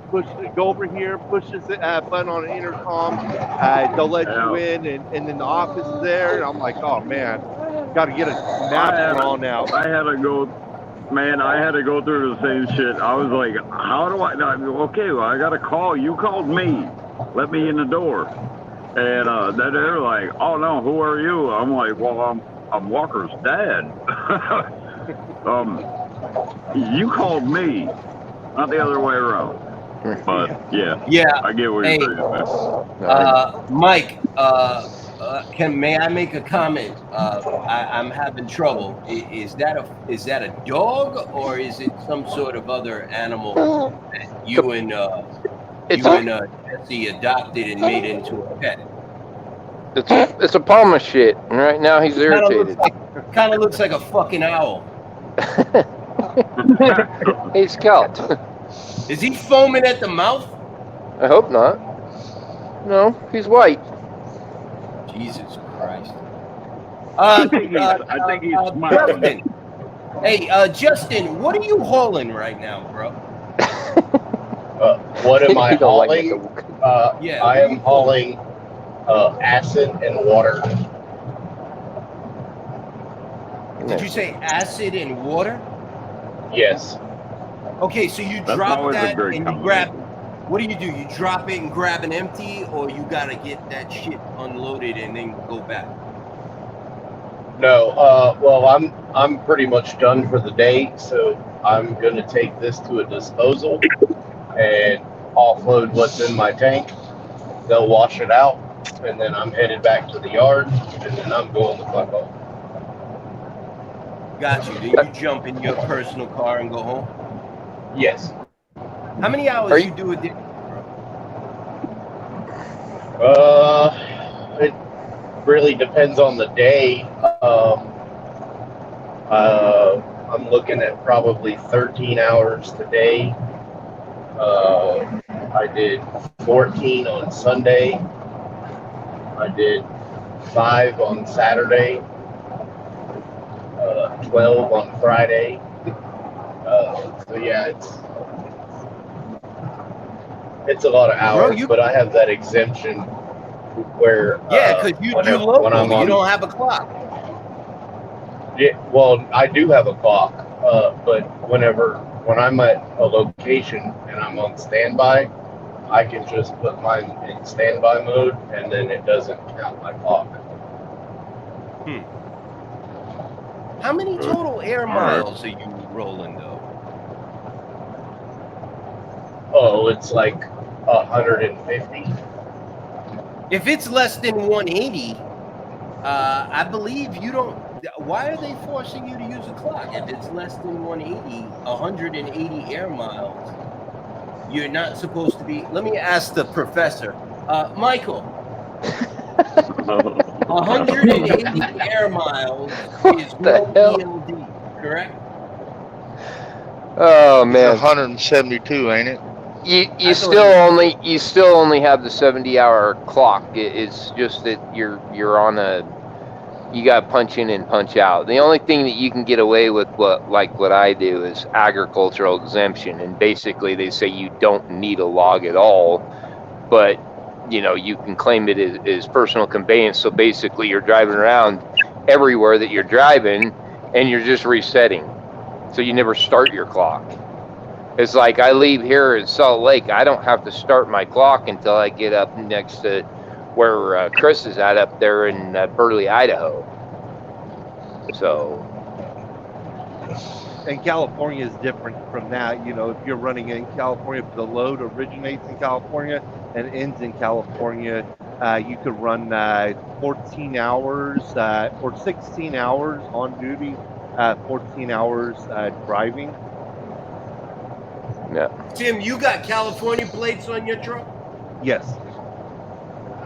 go over here, push this button on an intercom. They'll let you in. And then the office is there. And I'm like, oh, man, got to get a map drawn out. I had to go through the same shit. I was like, how do I? Okay, well, I got a call. You called me. Let me in the door. And then they're like, oh, no, who are you? I'm like, well, I'm Walker's dad. You called me, not the other way around. But, yeah, I get what you're saying, man. Mike, may I make a comment? I'm having trouble. Is that a dog, or is it some sort of other animal that you and Jesse adopted and made into a pet? It's a Palmer shit. And right now he's irritated. Kind of looks like a fucking owl. He's scalped. Is he foaming at the mouth? I hope not. No, he's white. Jesus Christ. I think he's smiling. Justin. Hey, Justin, what are you hauling right now, bro? What am I You don't like hauling? it. Yeah. I am hauling acid and water. Did you say acid and water? Yes. Okay, so you That's drop always a that great and you combination. grab. What do? You drop it and grab an empty, or you gotta get that shit unloaded and then go back? No. Well, I'm pretty much done for the day, so I'm gonna take this to a disposal and offload what's in my tank. They'll wash it out, and then I'm headed back to the yard, and then I'm going the fuck home. Got you. Then you jump in your personal car and go home. Yes. How many hours Are you do a day? It really depends on the day. I'm looking at probably 13 hours today. I did 14 on Sunday. I did 5 on Saturday. 12 on Friday. So yeah, it's a lot of hours, Bro, but I have that exemption where Yeah, because you when local. I'm You on, don't have a clock. yeah, well, I do have a clock, but when I'm at a location and I'm on standby, I can just put mine in standby mode, and then it doesn't count my clock. How many total air miles are you rolling though? Oh, it's like 150. If it's less than 180, I believe you don't. Why are they forcing you to use a clock? If it's less than 180 air miles, you're not supposed to be. Let me ask the professor, Michael. 180 air miles is the no hell? ELD, correct? Oh It's man, 172, ain't it? you I still thought only have the 70-hour clock. It's just that you're on a, you got to punch in and punch out. The only thing that you can get away with, what I do, is agricultural exemption, and basically they say you don't need a log at all, but you can claim it as personal conveyance. So basically you're driving around everywhere that you're driving and you're just resetting. So you never start your clock. It's like I leave here in Salt Lake, I don't have to start my clock until I get up next to where Chris is at up there in Burley, Idaho. So. And California is different from that. If you're running in California, if the load originates in California and ends in California, you could run 14 hours or 16 hours on duty, 14 hours driving. Yeah. Tim, you got California plates on your truck? Yes.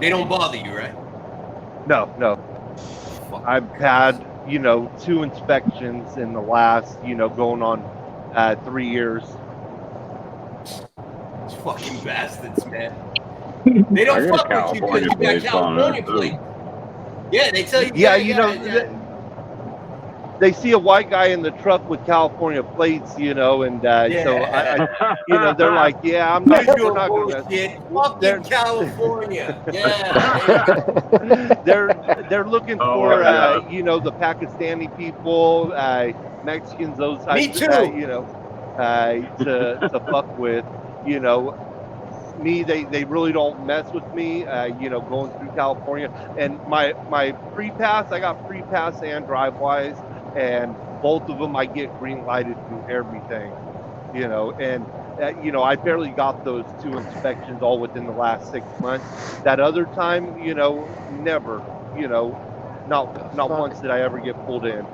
They don't bother you, right? No. Fuck. I've had 2 inspections in the last going on 3 years. These fucking bastards, man. They don't I got fuck with you because you got plates on California it, too. plates. Yeah, they tell you. Yeah, they see a white guy in the truck with California plates, and so I they're like, yeah, we're not gonna. bullshit. Fucking California. Yeah. They're looking Oh, for yeah. the Pakistani people, Mexicans, those types. Me too. To fuck with. Me, they really don't mess with me. Going through California, and my pre-pass, I got pre-pass and drive-wise, and both of them I get green lighted through everything. And I barely got those 2 inspections all within the last 6 months. That other time, never, not once did I ever get pulled in.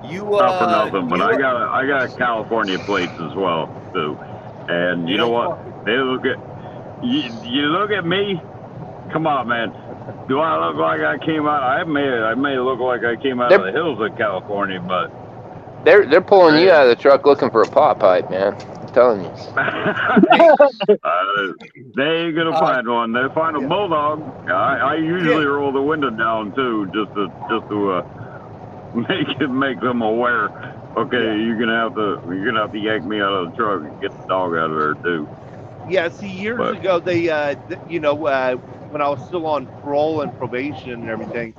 You Not for nothing, but I got California plates as well too. And you know what? They look at you look at me. Come on, man. Do I look like I came out? I may look like I came out of the hills of California, but They're pulling you out of the truck looking for a pot pipe, man. I'm telling you. They ain't gonna find one. They find a bulldog. I usually roll the window down too, just to make them aware. Okay, you're gonna have to yank me out of the truck and get the dog out of there too. Yeah, see, years ago, they, when I was still on parole and probation and everything,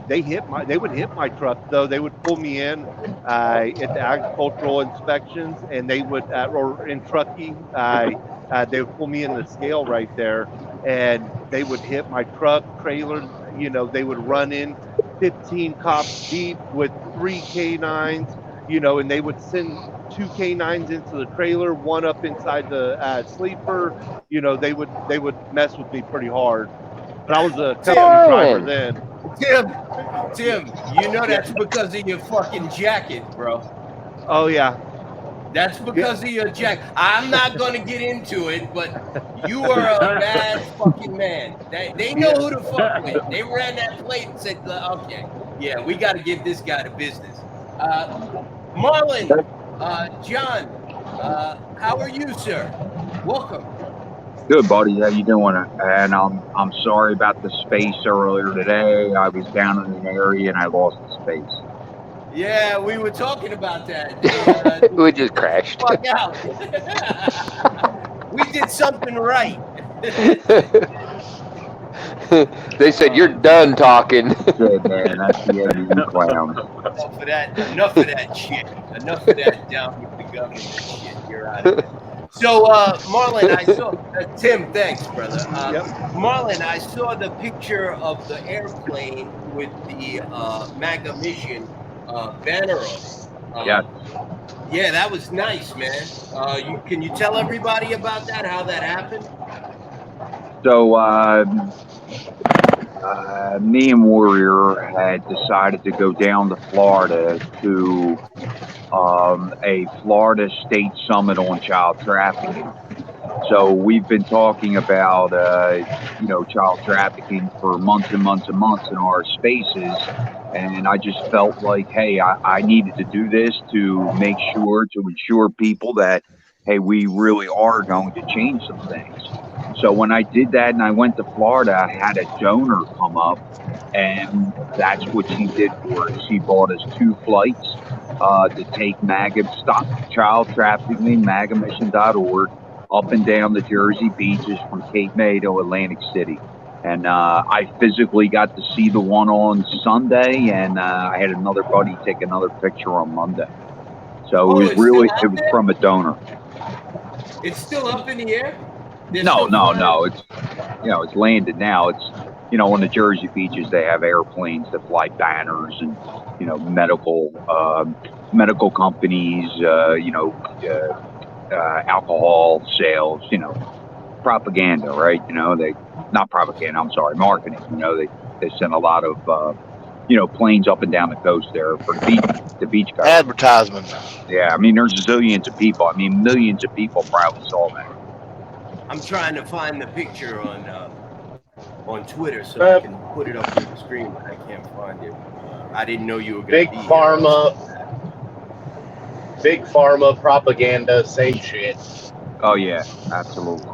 they would hit my truck though. They would pull me in at the agricultural inspections, and they would, or in trucking, they would pull me in the scale right there, and they would hit my truck, trailer. They would run in 15 cops deep with 3 K9s. And they would send 2 K9s into the trailer, one up inside the sleeper. They would mess with me pretty hard. But I was a company driver then. Tim, that's because of your fucking jacket, bro. Oh yeah. That's because of your jacket. I'm not going to get into it, but you are a bad fucking man. They know who to fuck with. They ran that plate and said, okay, yeah, we got to give this guy the business. Marlon, John, how are you, sir? Welcome. Good, buddy. How you doing? And I'm sorry about the space earlier today. I was down in an area and I lost the space. Yeah, we were talking about that. We just crashed. Fuck out. We did something right. They said you're done talking. Good, man. That's the end of you clowns. Enough of that shit. Enough of that down with the government shit. You're out of it. So, Marlon, I saw Tim. Thanks, brother. Marlon, I saw the picture of the airplane with the MAGA mission banner on. Yeah. Yeah, that was nice, man. Can you tell everybody about that? How that happened? So, me and Warrior had decided to go down to Florida to a Florida State Summit on child trafficking. So we've been talking about, child trafficking for months and months and months in our spaces. And I just felt like, hey, I needed to do this to ensure people that, hey, we really are going to change some things. So when I did that and I went to Florida, I had a donor come up, and that's what she did for us. She bought us 2 flights to take MAGA, stop child trafficking, MAGAmission.org, up and down the Jersey beaches from Cape May to Atlantic City. And I physically got to see the one on Sunday, and I had another buddy take another picture on Monday. So it was from a donor. It's still up in the air? No. It's it's landed now. It's on the Jersey beaches they have airplanes that fly banners and medical companies, alcohol sales, propaganda, right? Not propaganda. I'm sorry, marketing. They send a lot of planes up and down the coast there for the beach guys. Advertisements. Yeah, I mean there's zillions of people. I mean millions of people probably saw that. I'm trying to find the picture on Twitter so I can put it up on the screen, but I can't find it. I didn't know you were going to be Big Pharma propaganda, same shit. Oh yeah, absolutely.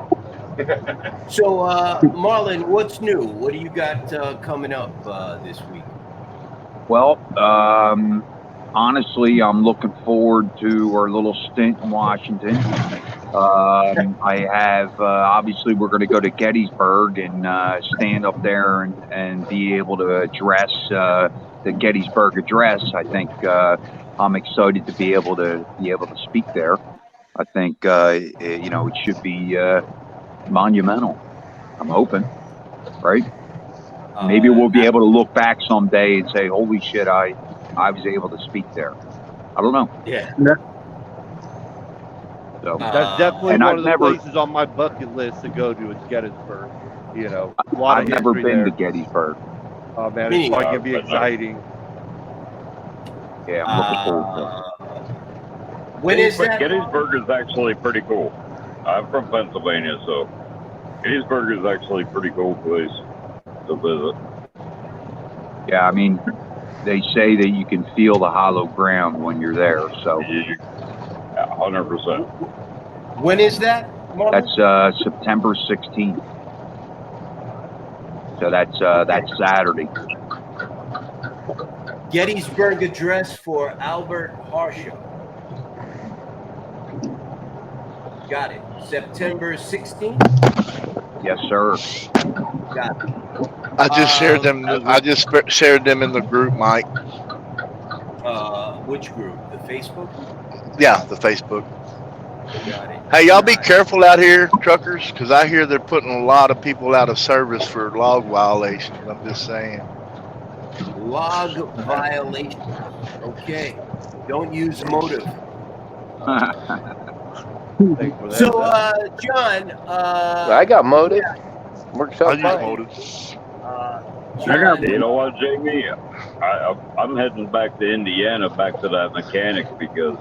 So, Marlon, what's new? What do you got coming up this week? Well, honestly, I'm looking forward to our little stint in Washington. I have, obviously, we're going to go to Gettysburg and stand up there and be able to address the Gettysburg Address. I think I'm excited to be able to speak there. I think, it should be monumental. I'm hoping, right? Maybe we'll be able to look back someday and say, holy shit, I was able to speak there. I don't know. Yeah. So, that's definitely one of the places on my bucket list to go to is Gettysburg. A lot I've never been to Gettysburg. Oh man, it's going to be exciting. Yeah, I'm looking forward to it. When is that? Gettysburg is actually pretty cool. I'm from Pennsylvania, so Gettysburg is actually a pretty cool place to visit. Yeah, I mean, they say that you can feel the hollow ground when you're there. So Yeah, 100%. When is that, Marvin? that's September 16th. So that's Saturday. Gettysburg Address for Albert Harshaw. Got it. September 16th? Yes, sir. Got it. I just shared them. I just shared them in the group, Mike. Which group? The Facebook? Yeah, the Facebook. Got it. Hey, y'all be careful out here, truckers, because I hear they're putting a lot of people out of service for log violations. I'm just saying. Log violation. Okay. Don't use motive. Thanks for that. So, John, I got motive. Works I out use fine. motive. John, You know what, Jamie? I'm heading back to Indiana, back to that mechanic, because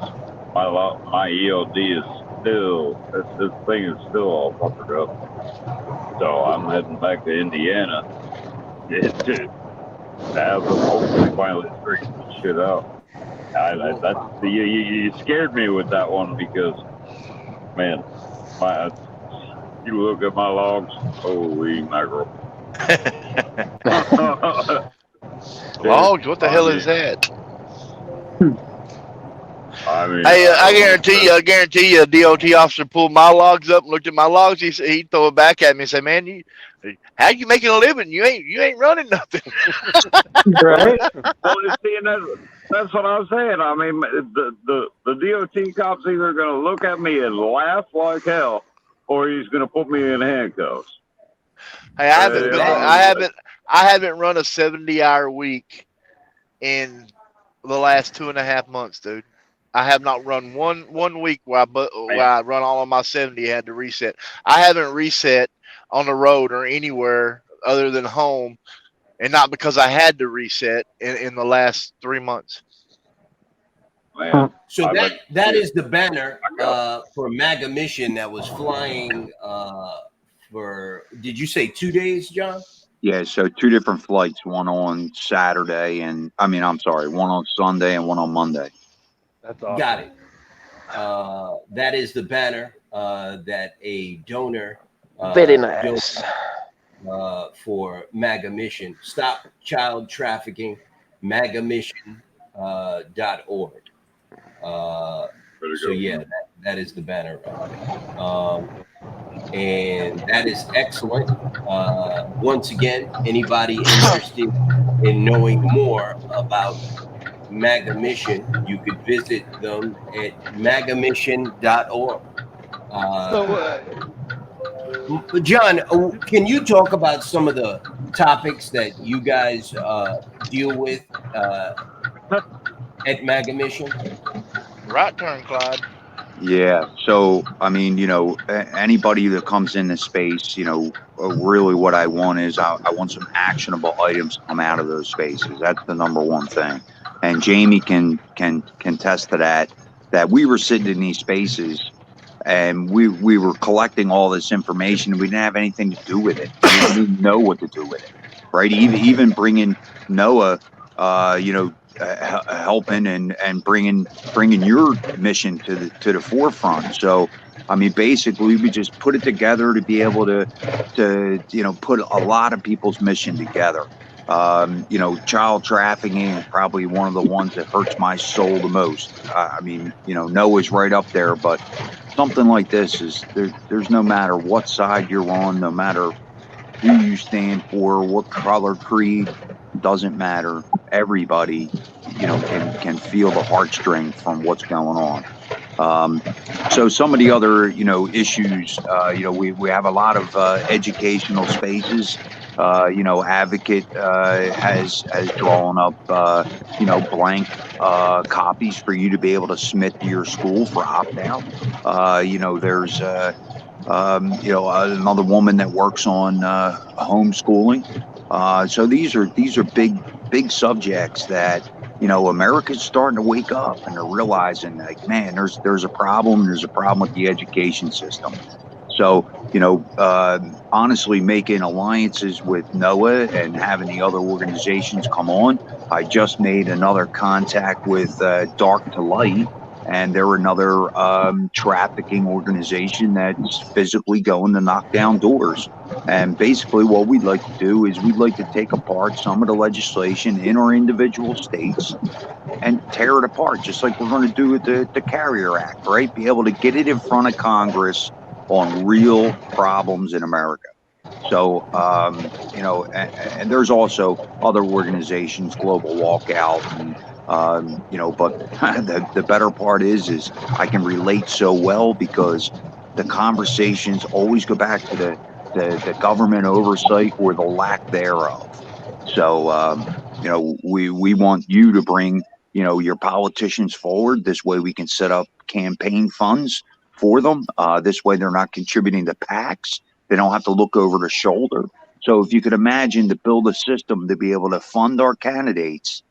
my EOD is still, this thing is still all fuckered up. So I'm heading back to Indiana to have them hopefully finally straighten this shit out. You scared me with that one, because, man, you look at my logs, holy mackerel. Logs? What the hell is that? I mean, Hey, I guarantee you, a DOT officer pulled my logs up and looked at my logs. He'd throw it back at me and say, "Man, how you making a living? You ain't running nothing." Right? Well, you see, and that's what I was saying. I mean, the DOT cop's either going to look at me and laugh like hell, or he's going to put me in handcuffs. Hey, I haven't run a 70-hour week in the last 2.5 months, dude. I have not run one week where I run all of my 70. Had to reset. I haven't reset on the road or anywhere other than home, and not because I had to reset in the last 3 months. Man, so that is the banner for MAGA Mission that was flying for, did you say 2 days, John? Yeah, so 2 different flights, one on Saturday one on Sunday and one on Monday. That's awesome. Got it. That is the banner that a donor Very nice. for MAGA Mission. Stop Child Trafficking, magamission.org. So yeah, that is the banner. And that is excellent. Once again, anybody interested in knowing more about MAGA Mission, you could visit them at magamission.org. John, can you talk about some of the topics that you guys deal with at MAGA Mission? Right turn, Clyde. Yeah. So, I mean, anybody that comes in this space, really what I want is I want some actionable items to come out of those spaces. That's the number one thing. And Jamie can attest to that we were sitting in these spaces and we were collecting all this information and we didn't have anything to do with it. We didn't know what to do with it, right? Even bringing Noah, helping and bringing your mission to the forefront. So, I mean, basically, we just put it together to be able to put a lot of people's mission together. Child trafficking is probably one of the ones that hurts my soul the most. I mean, Noah's right up there, but something like this is there's no matter what side you're on, no matter who you stand for, what color, creed, doesn't matter. Everybody, can feel the heartstring from what's going on. So some of the other, issues, we have a lot of educational spaces. Advocate has drawn up, blank copies for you to be able to submit to your school for opt-out. There's another woman that works on homeschooling. So these are big subjects that America's starting to wake up and they're realizing, like, man, there's a problem. There's a problem with the education system. So, honestly, making alliances with NOAA and having the other organizations come on. I just made another contact with Dark to Light, and they're another trafficking organization that's physically going to knock down doors. And basically, what we'd like to do is we'd like to take apart some of the legislation in our individual states and tear it apart, just like we're going to do with the Carrier Act, right? Be able to get it in front of Congress on real problems in America. So, and there's also other organizations, Global Walkout, and but the better part is I can relate so well because the conversations always go back to the government oversight or the lack thereof. So, we want you to bring, your politicians forward. This way we can set up campaign funds for them. This way they're not contributing to PACs. They don't have to look over their shoulder. So if you could imagine to build a system to be able to fund our candidates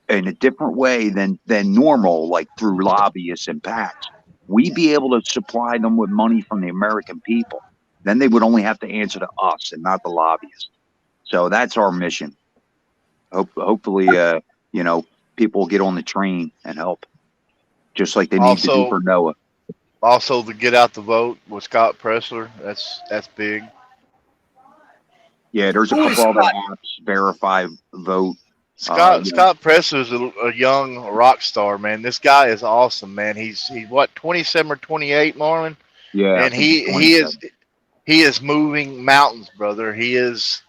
in a different way than normal, like through lobbyists and PACs, we'd be able to supply them with money from the American people. Then they would only have to answer to us and not the lobbyists. So that's our mission. Hopefully, people get on the train and help, just like they need to do for NOAA. Also, the Get Out the Vote with Scott Pressler. That's big. Yeah, there's a couple other apps. Verify Vote. Scott Pressler is a young rock star, man. This guy is awesome, man. He's what, 27 or 28, Marlon? Yeah, and he is moving mountains, brother. He's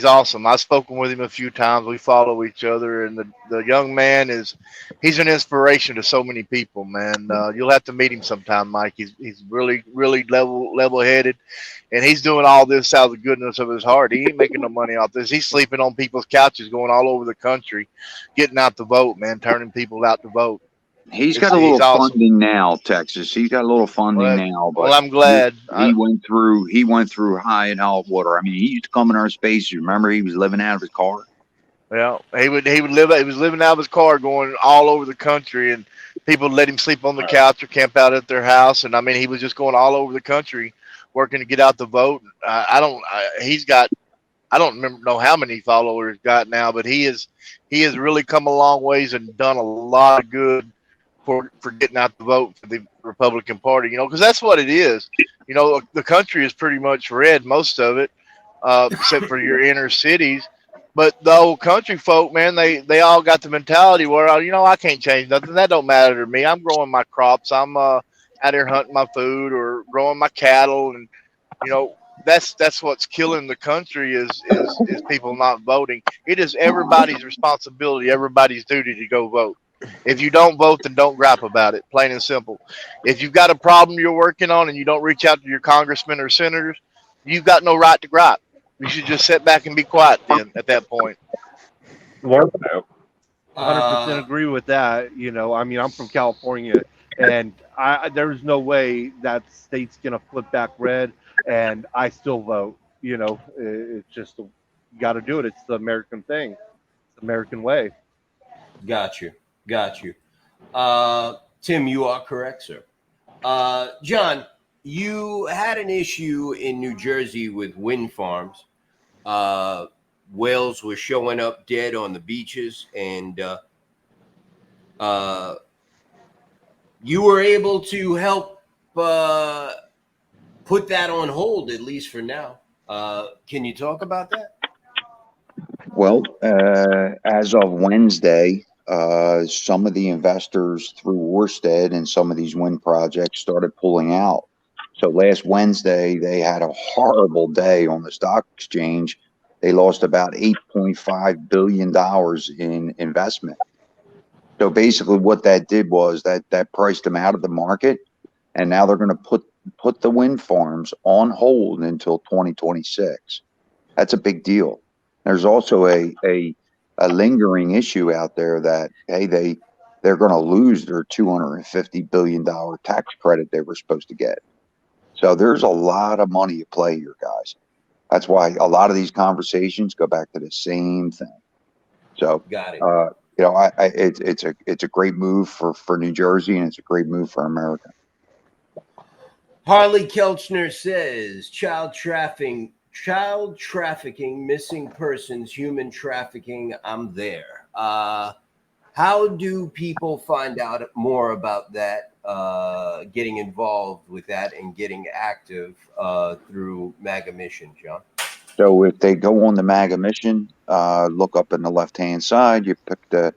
awesome. I've spoken with him a few times. We follow each other, and the young man he's an inspiration to so many people, man. You'll have to meet him sometime, Mike. He's really, really level-headed, and he's doing all this out of the goodness of his heart. He ain't making no money off this. He's sleeping on people's couches, going all over the country, getting out the vote, man, turning people out to vote. He's got a little funding now, Texas. He's got a little funding now. But well, I'm glad. He went through high and hot water. I mean, he used to come in our space. You remember he was living out of his car? Well, he was living out of his car, going all over the country, and people let him sleep on the couch or camp out at their house. And I mean, he was just going all over the country working to get out the vote. I don't know how many followers he's got now, but he has really come a long ways and done a lot of good for getting out the vote for the Republican Party, because that's what it is. The country is pretty much red, most of it, except for your inner cities. But the old country folk, man, they all got the mentality where, I can't change nothing. That don't matter to me. I'm growing my crops. I'm out here hunting my food or growing my cattle. And, that's what's killing the country is people not voting. It is everybody's responsibility, everybody's duty to go vote. If you don't vote, then don't gripe about it, plain and simple. If you've got a problem you're working on and you don't reach out to your congressmen or senators, you've got no right to gripe. You should just sit back and be quiet then at that point. 100% agree with that. I mean, I'm from California, and there's no way that state's going to flip back red, and I still vote. It's just, you got to do it. It's the American thing. It's the American way. Got you. Tim, you are correct, sir. John, you had an issue in New Jersey with wind farms. Whales were showing up dead on the beaches, and you were able to help put that on hold, at least for now. Can you talk about that? Well, as of Wednesday, some of the investors through Orsted and some of these wind projects started pulling out. So last Wednesday, they had a horrible day on the stock exchange. They lost about $8.5 billion in investment. So basically what that did was that priced them out of the market. And now they're going to put the wind farms on hold until 2026. That's a big deal. There's also a lingering issue out there that, hey, they're going to lose their $250 billion tax credit they were supposed to get. So there's a lot of money at play here, guys. That's why a lot of these conversations go back to the same thing. So, got it. It's a great move for New Jersey, and it's a great move for America. Harley Kelchner says child trafficking, missing persons, human trafficking. I'm there. How do people find out more about that, getting involved with that and getting active through MAGA Mission, John? So if they go on the MAGA Mission, look up in the left-hand side, you pick the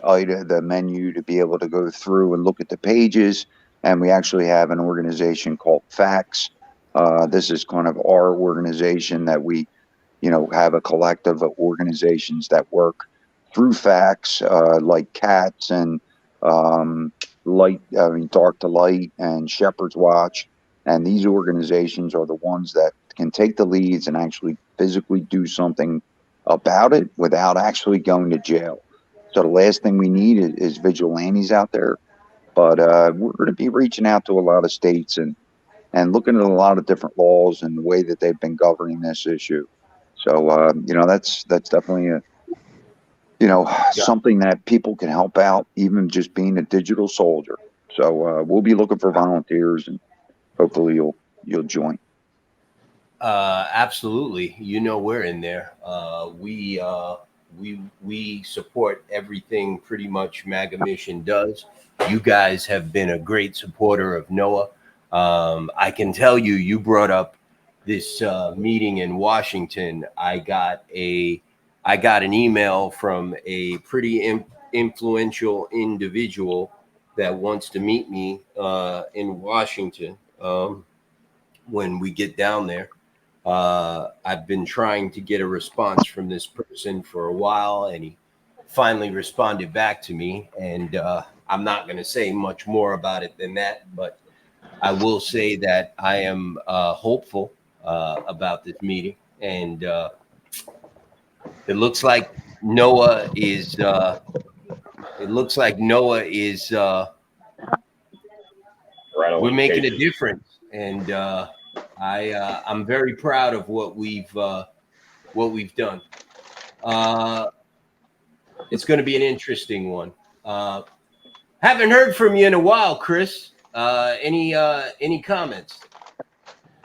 item, the menu to be able to go through and look at the pages. And we actually have an organization called FACTS. This is kind of our organization that we, have a collective of organizations that work through FACTS, like CATS and Dark to Light and Shepherd's Watch. And these organizations are the ones that can take the leads and actually physically do something about it without actually going to jail. So the last thing we need is vigilantes out there. But we're going to be reaching out to a lot of states and looking at a lot of different laws and the way that they've been governing this issue. So, that's definitely something that people can help out, even just being a digital soldier. So we'll be looking for volunteers, and hopefully you'll join. Absolutely. We're in there. We support everything pretty much MAGA Mission does. You guys have been a great supporter of NOAA. I can tell you, you brought up this meeting in Washington. I got an email from a pretty influential individual that wants to meet me in Washington when we get down there. I've been trying to get a response from this person for a while, and he finally responded back to me. And I'm not going to say much more about it than that, but I will say that I am hopeful about this meeting. And it looks like NOAA is we're making a difference. And I'm very proud of what we've done. It's going to be an interesting one. Haven't heard from you in a while, Chris. Any comments?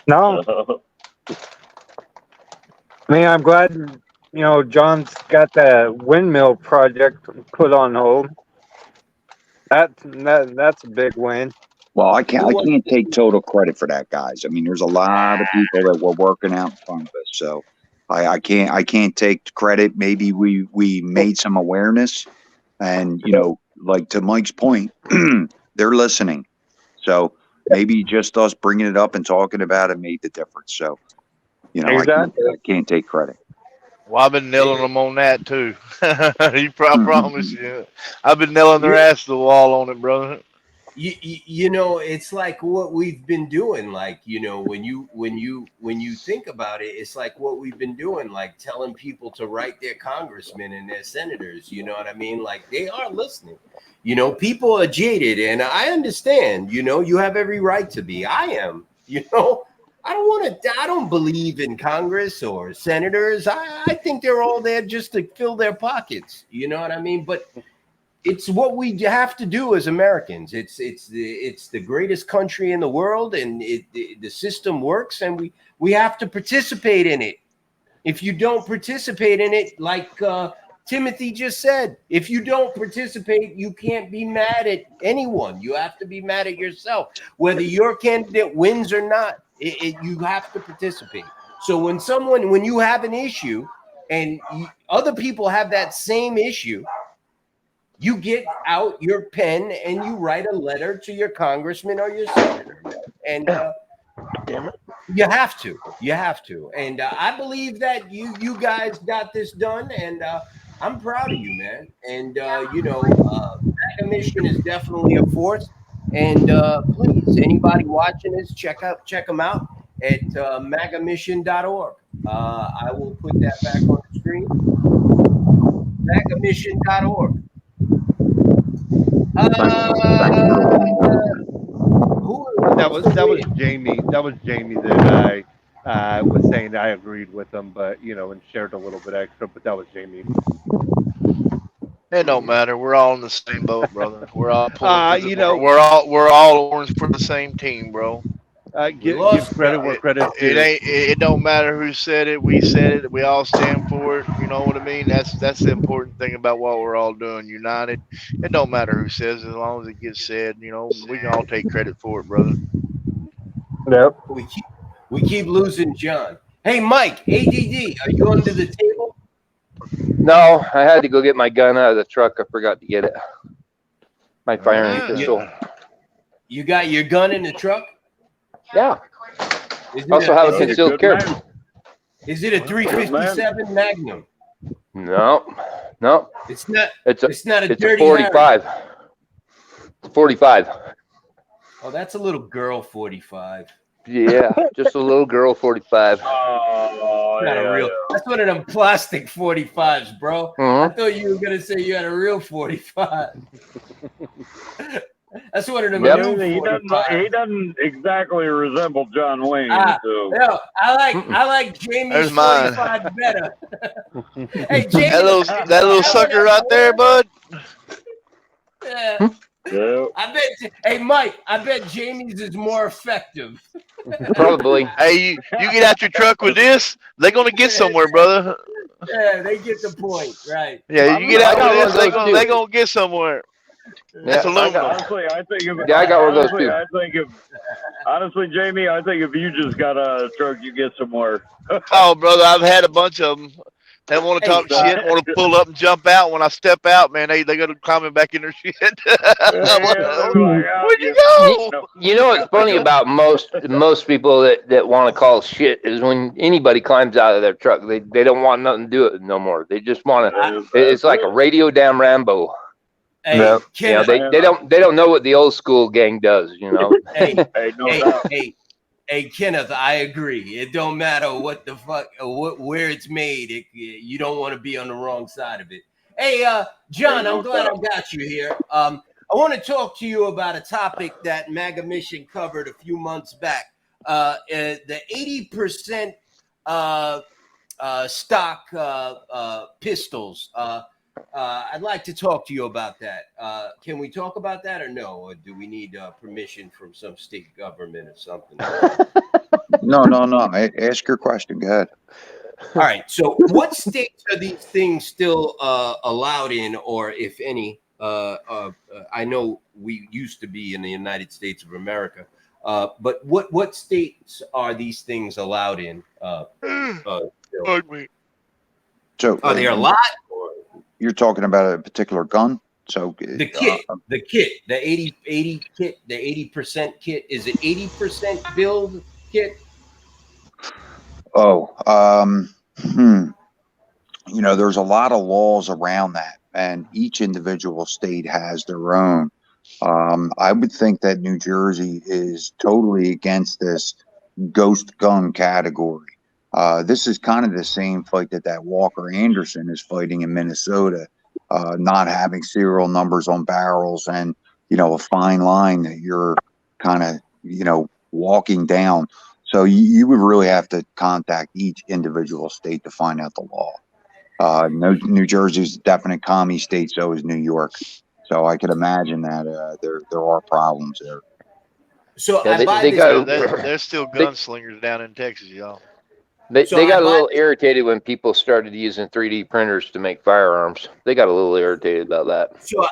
No. I mean, I'm glad, John's got the windmill project put on hold. That's a big win. Well, I can't take total credit for that, guys. I mean, there's a lot of people that were working out in front of us, so I can't take credit. Maybe we made some awareness, and like to Mike's point, they're listening. So maybe just us bringing it up and talking about it made the difference. So Exactly. I can't take credit. Well, I've been nailing them on that too. I promise you, I've been nailing their ass to the wall on it, brother. It's like what we've been doing. Like, when you think about it, it's like what we've been doing, like telling people to write their congressmen and their senators. You know what I mean? Like, they are listening. People are jaded, and I understand. You have every right to be. I am. I don't believe in Congress or senators. I think they're all there just to fill their pockets. You know what I mean? But it's what we have to do as Americans. It's the greatest country in the world, and the system works, and we have to participate in it. If you don't participate in it, like Timothy just said, if you don't participate, you can't be mad at anyone. You have to be mad at yourself, whether your candidate wins or not. You have to participate. So when you have an issue and other people have that same issue, you get out your pen and you write a letter to your congressman or your senator. And you have to. And I believe that you guys got this done, and I'm proud of you, man. And MAGA Mission is definitely a force. And please, anybody watching this, check them out at magamission.org. I will put that back on the screen. Magamission.org. That was Jamie. That was Jamie that I was saying I agreed with him, but and shared a little bit extra. But that was Jamie. It don't matter. We're all in the same boat, brother. We're all we're all orange for the same team, bro. Give lost credit John. where credit's It due. ain't. It don't matter who said it. We said it. We all stand for it. You know what I mean? That's the important thing about what we're all doing. United. It don't matter who says it, as long as it gets said. You know, we can all take credit for it, brother. Yep. We keep losing John. Hey, Mike, ADD, are you under the table? No, I had to go get my gun out of the truck. I forgot to get it. My firing Ah. pistol. You got your gun in the truck? Yeah. Is it Also have a is it concealed good carry. man. Is it a 357 Magnum? No. It's not. It's a It's not a it's a dirty Harry. 45. It's 45. Oh, that's a little girl 45. Yeah, just a little girl 45. Oh, Not a real. That's one of them plastic 45s, bro. I Mhm. thought you were gonna say you had a real 45. That's one of them Yep. new He 45s. doesn't exactly resemble John Wayne. So. No, I like Jamie's There's mine. 45 better. Hey, Jamie, That little sucker right there, bud. Yeah. Yeah. I bet. Hey, Mike, I bet Jamie's is more effective. Probably. Hey, you get out your truck with this, they're gonna get somewhere, brother. Yeah, they get the point, right? Yeah, you get out I got with one this, of those they too. gonna get somewhere. That's Yeah, aluminum. Honestly, I think if Yeah, I got one of those too. honestly, Jamie, I think if you just got a truck, you get somewhere. Oh, brother, I've had a bunch of them. They want to talk Hey, shit, want to pull up and jump out. When I step out, man, they got to climb back in their shit. Where'd you go? You know what's funny about most people that want to call shit is when anybody climbs out of their truck, they don't want nothing to do with it no more. They just want to. It's like a radio damn Rambo. Hey, You know, Kenneth, they don't know what the old school gang does. You know. Hey, Kenneth, I agree. It don't matter what the fuck, where it's made. You don't want to be on the wrong side of it. Hey, John, I'm glad I got you here. I want to talk to you about a topic that MAGA Mission covered a few months back. The 80% stock pistols. I'd like to talk to you about that. Can we talk about that or no? Or do we need permission from some state government or something? No. Ask your question. Go ahead. All right. So what states are these things still allowed in, or if any? I know we used to be in the United States of America, but what states are these things allowed in? Fuck me. So Are there a lot? you're talking about a particular gun? So The kit, the 80 kit, the 80% kit. Is it 80% build kit? You know, there's a lot of laws around that, and each individual state has their own. I would think that New Jersey is totally against this ghost gun category. This is kind of the same fight that Walker Anderson is fighting in Minnesota, not having serial numbers on barrels and, you know, a fine line that you're kind of, you know, walking down. So you would really have to contact each individual state to find out the law. New Jersey's a definite commie state, so is New York. So I could imagine that there are problems there. So Yeah, There's still gunslingers down in Texas, y'all. They got a little irritated when people started using 3D printers to make firearms. They got a little irritated about that. So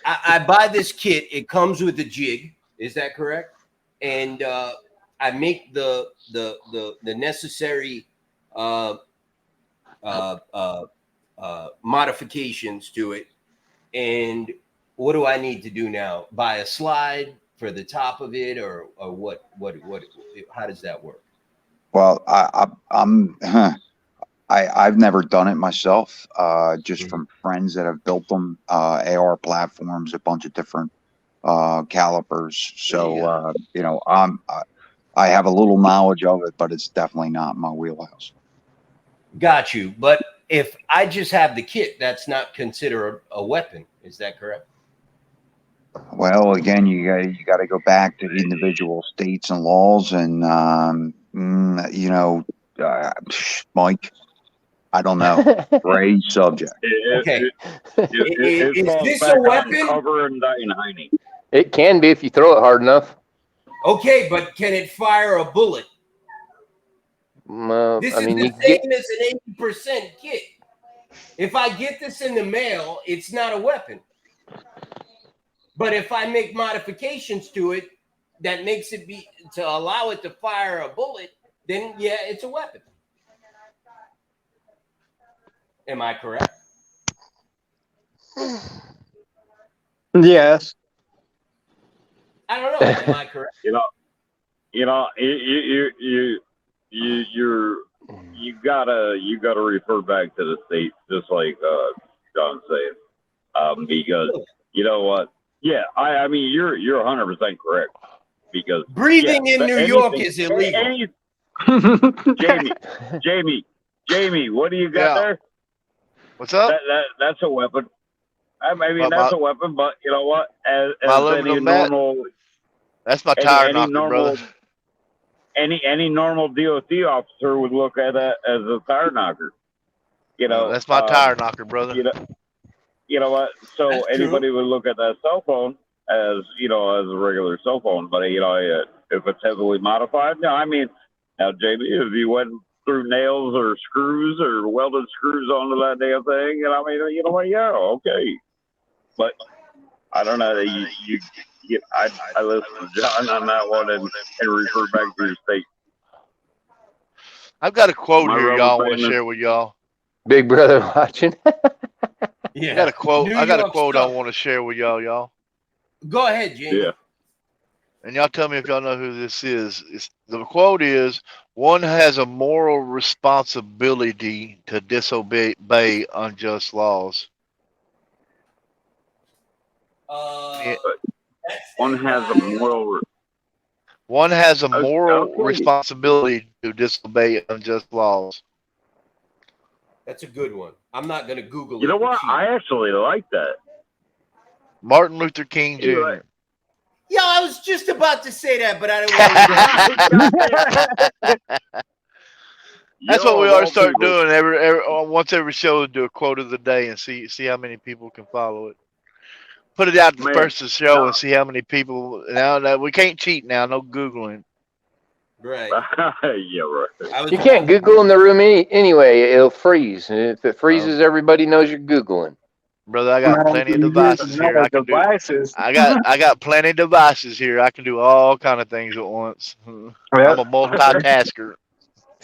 I buy this kit. It comes with a jig. Is that correct? And I make the necessary modifications to it. And what do I need to do now? Buy a slide for the top of it, or what? How does that work? Well, I've never done it myself. Just from friends that have built them, AR platforms, a bunch of different calipers. So you know, I have a little knowledge of it, but it's definitely not my wheelhouse. Got you. But if I just have the kit, that's not considered a weapon. Is that correct? Well, again, you got to go back to individual states and laws, and you know, Mike, I don't know. Gray subject. Okay. It's Is called this back a on weapon? cover and dying hiding. It can be if you throw it hard enough. Okay, but can it fire a bullet? This I is mean, the you same get as an 80% kit. If I get this in the mail, it's not a weapon. But if I make modifications to it that makes it be to allow it to fire a bullet, then yeah, it's a weapon. Am I correct? Yes. I don't know. Am I correct? You gotta refer back to the states, just like John's saying, because you know what? Yeah, I mean you're 100% correct, because Breathing in New York is illegal. Jamie, what do you got there? What's up? That's a weapon. I mean, Well, that's a weapon, but you know what? As my any aluminum bat? normal, That's my tire any knocker, normal, brother. any normal DOT officer would look at that as a tire knocker. You know, That's my tire knocker, brother. You know what? So That's anybody true. would look at that cell phone as as a regular cell phone, but if it's heavily modified, no. I mean, now Jamie, if you went through nails or screws or welded screws onto that damn thing, and I mean, you know what? Yeah, okay. But I don't know. I listen to John on that one and refer back to your state. I've got a quote My here, rubber y'all. I want to famous. share with y'all. Big Brother watching. Yeah. I got a quote. New I got a York quote stuff. I want to share with y'all. Go ahead, Jamie. Yeah. And y'all tell me if y'all know who this is. The quote is, "One has a moral responsibility to disobey unjust laws." Uh, One has a moral. One has a moral Okay. responsibility to disobey unjust laws. That's a good one. I'm not going to Google it. You know and what? cheat. I actually like that. Martin Luther King Jr. You're right. Yeah, I was just about to say that, but I didn't want to. That's what we ought to start doing once every show. Do a quote of the day and see how many people can follow it. Put it out the Man, first of the show no. and see how many people. Now we can't cheat now. No Googling. Right. Yeah, right. You can't Google in the room anyway. It'll freeze. And if it freezes, everybody knows you're Googling. Brother, I got plenty of devices here. I can do. I got plenty of devices here. I can do all kind of things at once. I'm a multitasker.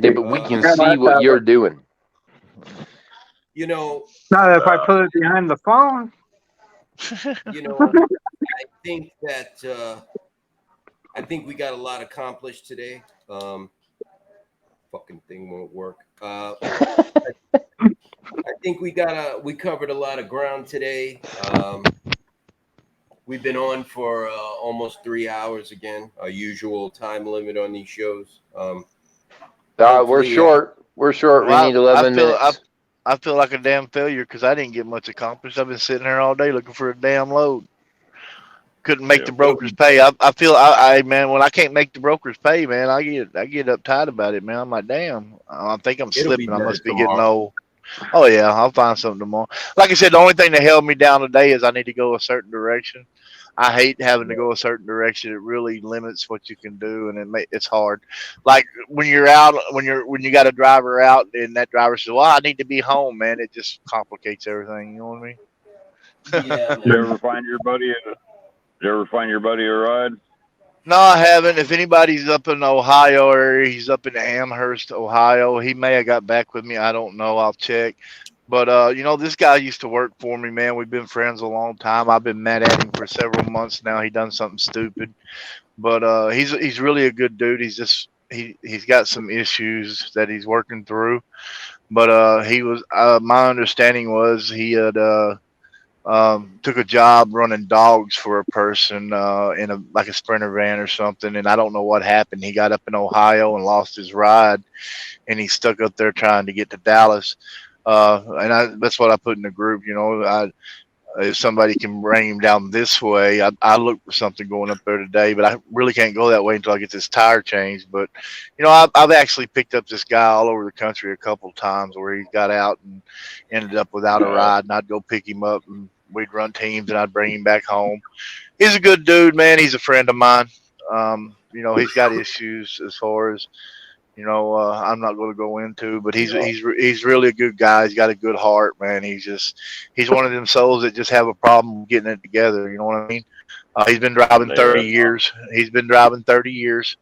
Yeah, but we can see what you're doing. You know, Not if I put it behind the phone. I think that we got a lot accomplished today. Fucking thing won't work. I think we covered a lot of ground today. We've been on for almost 3 hours again, our usual time limit on these shows. We're short. We're short. Well, we need 11 minutes. I feel like a damn failure because I didn't get much accomplished. I've been sitting here all day looking for a damn load. Couldn't make the brokers pay. I feel man, when I can't make the brokers pay, man, I get uptight about it, man. I'm like, damn, I think I'm slipping. I must be getting old. Oh yeah, I'll find something tomorrow. Like I said, the only thing that held me down today is I need to go a certain direction. I hate having to go a certain direction. It really limits what you can do, and it's hard. Like when you're out, when you got a driver out, and that driver says, "Well, I need to be home," man. It just complicates everything. You know what I mean? Yeah. You ever find your buddy a ride? No, I haven't. If anybody's up in the Ohio area, he's up in Amherst, Ohio. He may have got back with me. I don't know. I'll check. But this guy used to work for me, man. We've been friends a long time. I've been mad at him for several months now. He done something stupid. But he's really a good dude. He's got some issues that he's working through. But he was my understanding was he had took a job running dogs for a person in a Sprinter van or something, and I don't know what happened. He got up in Ohio and lost his ride, and he stuck up there trying to get to Dallas. That's what I put in the group. If somebody can bring him down this way, I look for something going up there today, but I really can't go that way until I get this tire changed. But I've actually picked up this guy all over the country a couple times where he got out and ended up without a ride, and I'd go pick him up and we'd run teams and I'd bring him back home. He's a good dude, man. He's a friend of mine. you know, he's got issues as far as, you know, I'm not going to go into, but he's really a good guy. He's got a good heart, man. He's one of them souls that just have a problem getting it together. You know what I mean? He's been driving 30 years. He's been driving 30 years.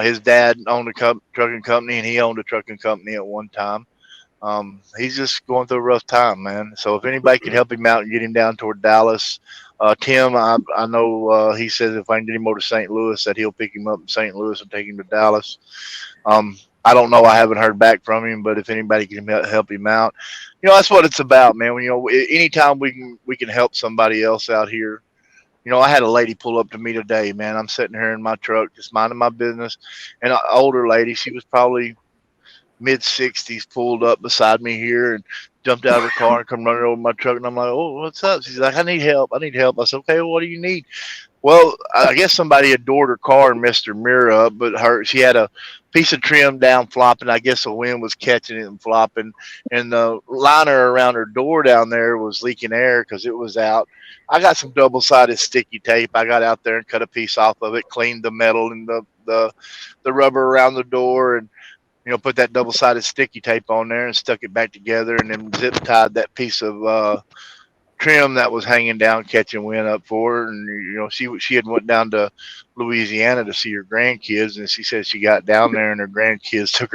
His dad owned a trucking company, and he owned a trucking company at one time. He's just going through a rough time, man. So if anybody can help him out and get him down toward Dallas, Tim, I know he says if I can get him over to St. Louis, that he'll pick him up in St. Louis and take him to Dallas. I don't know. I haven't heard back from him, but if anybody can help him out, you know, that's what it's about, man. When, you know, anytime we can help somebody else out here. You know, I had a lady pull up to me today, man. I'm sitting here in my truck, just minding my business, and an older lady, she was probably mid-60s, pulled up beside me here and jumped out of her car and come running over my truck. And I'm like, oh, what's up? She's like, I need help. I said, okay, well, what do you need? Well, I guess somebody adored her car and messed her mirror up, but she had a piece of trim down flopping. I guess the wind was catching it and flopping, and the liner around her door down there was leaking air because it was out. I got some double-sided sticky tape. I got out there and cut a piece off of it, cleaned the metal and the rubber around the door, and, you know, put that double-sided sticky tape on there and stuck it back together, and then zip tied that piece of trim that was hanging down, catching wind up for her. And, you know, she had went down to Louisiana to see her grandkids, and she said she got down there and her grandkids took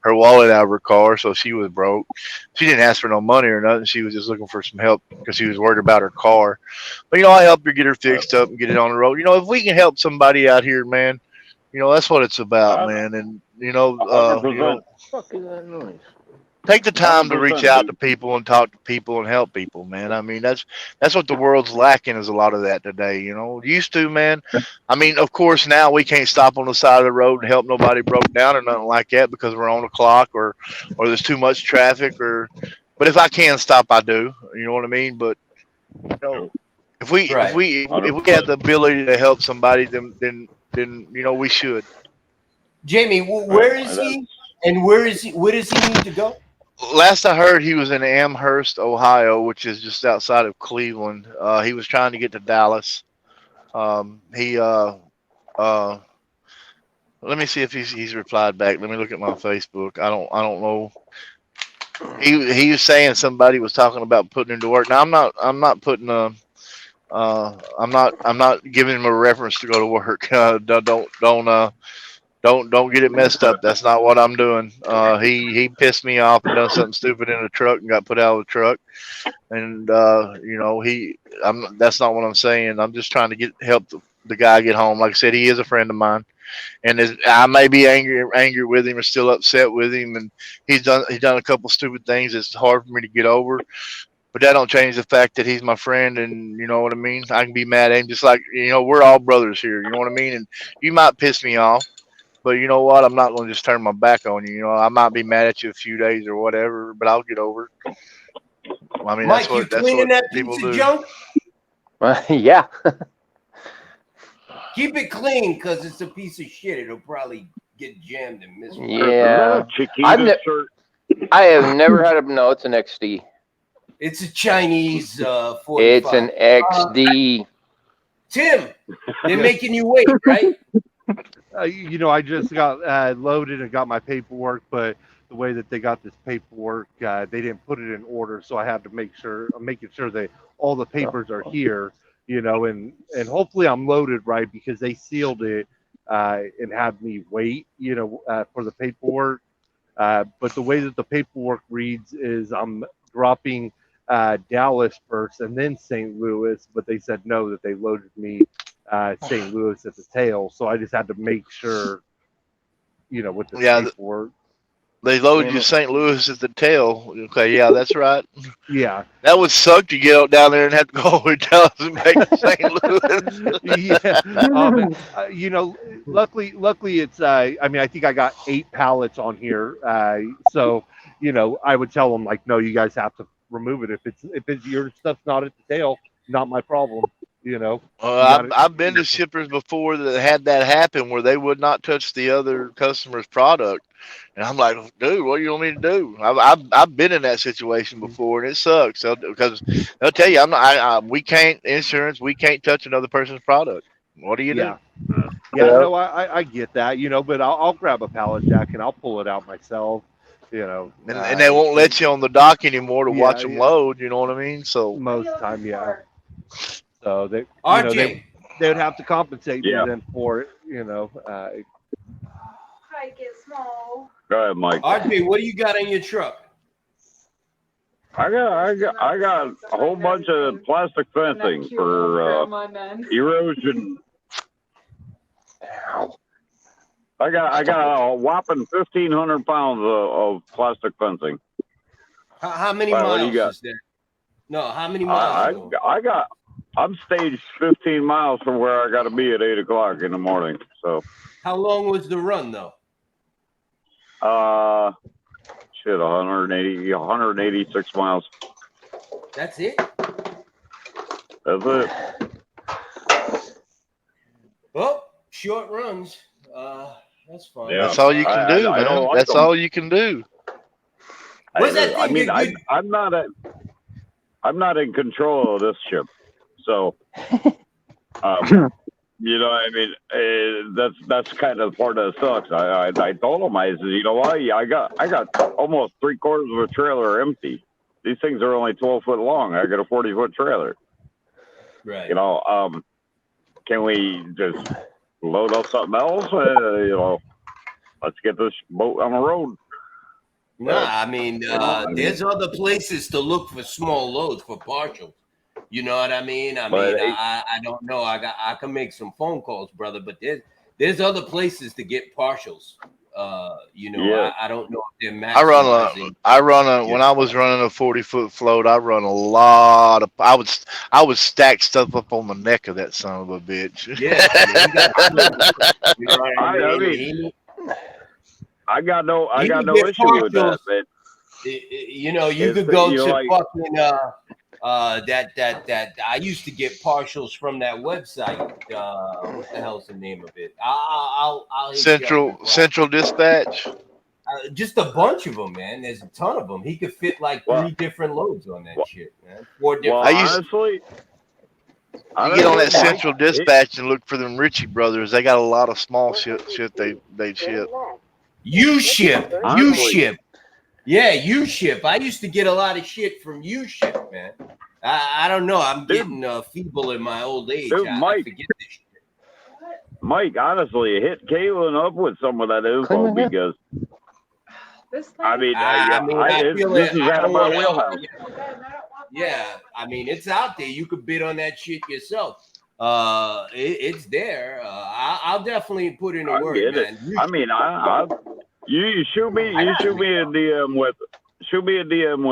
her wallet out of her car, so she was broke. She didn't ask for no money or nothing. She was just looking for some help because she was worried about her car. But, you know, I helped her get her fixed up and get it on the road. You know, if we can help somebody out here, man, you know, that's what it's about, man. And, you know, Fuck is that noise? take the time to reach out to people and talk to people and help people, man. I mean, that's what the world's lacking, is a lot of that today, you know. Used to, man. I mean, of course, now we can't stop on the side of the road and help nobody broke down or nothing like that because we're on the clock or there's too much traffic but if I can stop, I do. You know what I mean? But, you know, if we have the ability to help somebody, then you know, we should. Jamie, where is he? And where does he need to go? Last I heard, he was in Amherst, Ohio, which is just outside of Cleveland. He was trying to get to Dallas. Let me see if he's replied back. Let me look at my Facebook. I don't know. He was saying somebody was talking about putting him to work. Now I'm not putting I'm not giving him a reference to go to work. Don't get it messed up. That's not what I'm doing. He pissed me off and done something stupid in the truck and got put out of the truck. And you know, that's not what I'm saying. I'm just trying to help the guy get home. Like I said, he is a friend of mine, and I may be angry with him or still upset with him, and he's done a couple stupid things that's hard for me to get over. But that don't change the fact that he's my friend, and you know what I mean. I can be mad at him, just like, you know, we're all brothers here. You know what I mean. And you might piss me off, but you know what? I'm not going to just turn my back on you. You know, I might be mad at you a few days or whatever, but I'll get over it. I mean, Mike, you cleaning that piece of junk? Yeah. Keep it clean, because it's a piece of shit. It'll probably get jammed and missed. Yeah. I have never had no, it's an XD. It's a Chinese 45. It's an XD. Tim, they're making you wait, right? You know, I just got loaded and got my paperwork, but the way that they got this paperwork, they didn't put it in order, so I had to make sure, I'm making sure that all the papers are here, you know, and hopefully I'm loaded right, because they sealed it and had me wait, you know, for the paperwork. But the way that the paperwork reads is I'm dropping Dallas first and then St. Louis, but they said no, that they loaded me St. Louis at the tail, so I just had to make sure, you know, with the paperwork. They loaded you St. Louis at the tail. Okay, yeah, that's right. Yeah. That would suck to get out down there and have to go over to Dallas and make St. Louis. Yeah. You know, luckily it's, I mean, I think I got 8 pallets on here. So, you know, I would tell them, like, no, you guys have to remove it. If it's your stuff's not at the tail, not my problem. You know, I've been to shippers before that had that happen, where they would not touch the other customer's product, and I'm like, dude, what do you want me to do? I've been in that situation before, and it sucks. Because they'll tell you, we can't touch another person's product. What do you do? Yeah, Yeah. no, I get that, but I'll grab a pallet jack and I'll pull it out myself, And they won't let you on the dock anymore to watch them yeah. load. You know what I mean? So Most time, yeah. So they, RJ, they would have to compensate me Yeah. then for it, Hike it small. Go ahead, Mike. RJ, what do you got on your truck? I got a whole bunch of plastic fencing for erosion. I got a whopping 1,500 pounds of plastic fencing. How many All right, what do miles you got? is there? No, how many miles? I'm staged 15 miles from where I got to be at 8 o'clock in the morning. So, How long was the run though? 186 miles. That's it? That's it. Well, short runs. That's fine. Yeah. that's all you can do, I man. don't like That's them. all you can do. What's that I thing mean, that I'm not in control of this ship, so you know, I mean, that's kind of the part that sucks. I told him, I said, you know what? I got almost 3/4 of a trailer empty. These things are only 12 foot long. I got a 40-foot trailer. Right. You know, can we just load up something else? Let's get this boat on the road. Nah, I mean, there's other places to look for small loads for partials. You know what I mean? I don't know. I can make some phone calls, brother, but there's other places to get partials. Yeah. I don't know if they're I run maximizing. when I was running a 40-foot float, I run a lot of, I would stack stuff up on the neck of that son of a bitch. Yeah, I mean, you know what I mean? I got no He issue can get with that, partials. but You could go to fucking that I used to get partials from that website. What the hell's the name of it? I'll hit you up. Central Dispatch. Just a bunch of them, man. There's a ton of them. He could fit like 3 different loads on that shit, man. 4 different. Well, honestly, you get on that Central Dispatch and look for them Ritchie brothers. They got a lot of small shit they ship. You ship. Yeah, you ship. I used to get a lot of shit from you ship, man. I don't know. I'm getting feeble in my old age. Dude, I forget this shit. Mike, honestly, hit Caitlin up with some of that info because I mean, this is out of my wheelhouse. Yeah, I mean, it's out there. You could bid on that shit yourself. It's there. I'll definitely put in a word, man. I mean, you shoot me a DM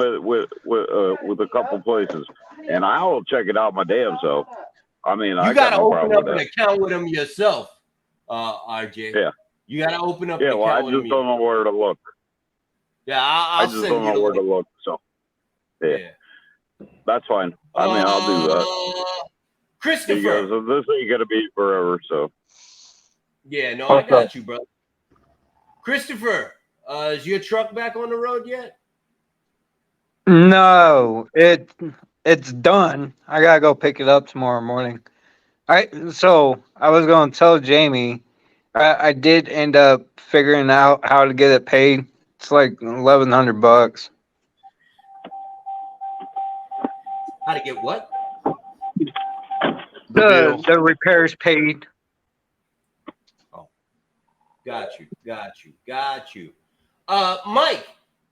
with a couple places, and I will check it out my damn self. I mean, you gotta open up an account with them yourself, RJ. Yeah, you gotta open up. Yeah, well, I just don't know where to look. Yeah, I just don't know where to look. So, yeah. That's fine. I mean, I'll do that. Christopher, because this ain't gonna be forever. So, yeah, no, I got you, bro. Christopher, is your truck back on the road yet? No, it's done. I gotta go pick it up tomorrow morning. So I was gonna tell Jamie, I did end up figuring out how to get it paid. It's like $1,100. How to get what? The repairs paid. Oh, got you. Mike,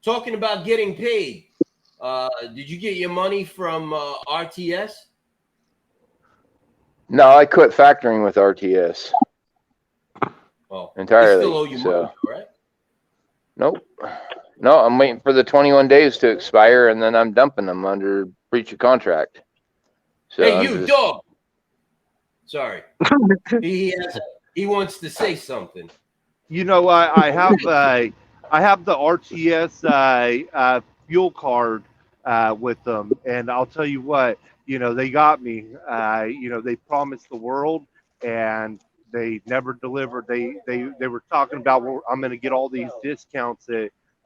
talking about getting paid. Did you get your money from RTS? No, I quit factoring with RTS. Oh, entirely. They still owe you money, right? Nope. No, I'm waiting for the 21 days to expire, and then I'm dumping them under breach of contract. So hey, dog. Sorry, he wants to say something. You know, I have the RTS fuel card with them, and I'll tell you what, they got me. They promised the world, and they never delivered. They were talking about, well, I'm going to get all these discounts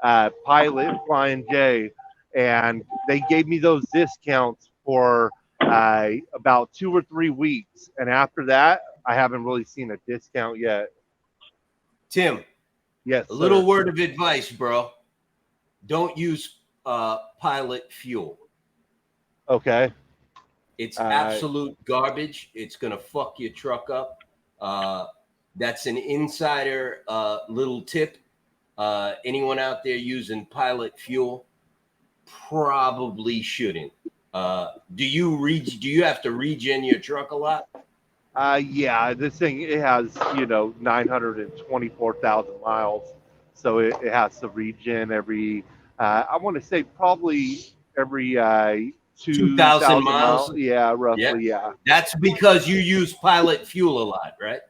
at Pilot, Flying J, and they gave me those discounts for about 2 or 3 weeks, and after that, I haven't really seen a discount yet. Tim, Yes, a little sir. word of advice, bro. Don't use pilot fuel. Okay. It's absolute garbage. It's gonna fuck your truck up. That's an insider little tip. Anyone out there using pilot fuel probably shouldn't. Do you have to regen your truck a lot? Yeah, this thing, it has, 924,000 miles. So it has to regen every, I want to say probably every 2,000 miles. Yeah, roughly, yeah. That's because you use pilot fuel a lot, right?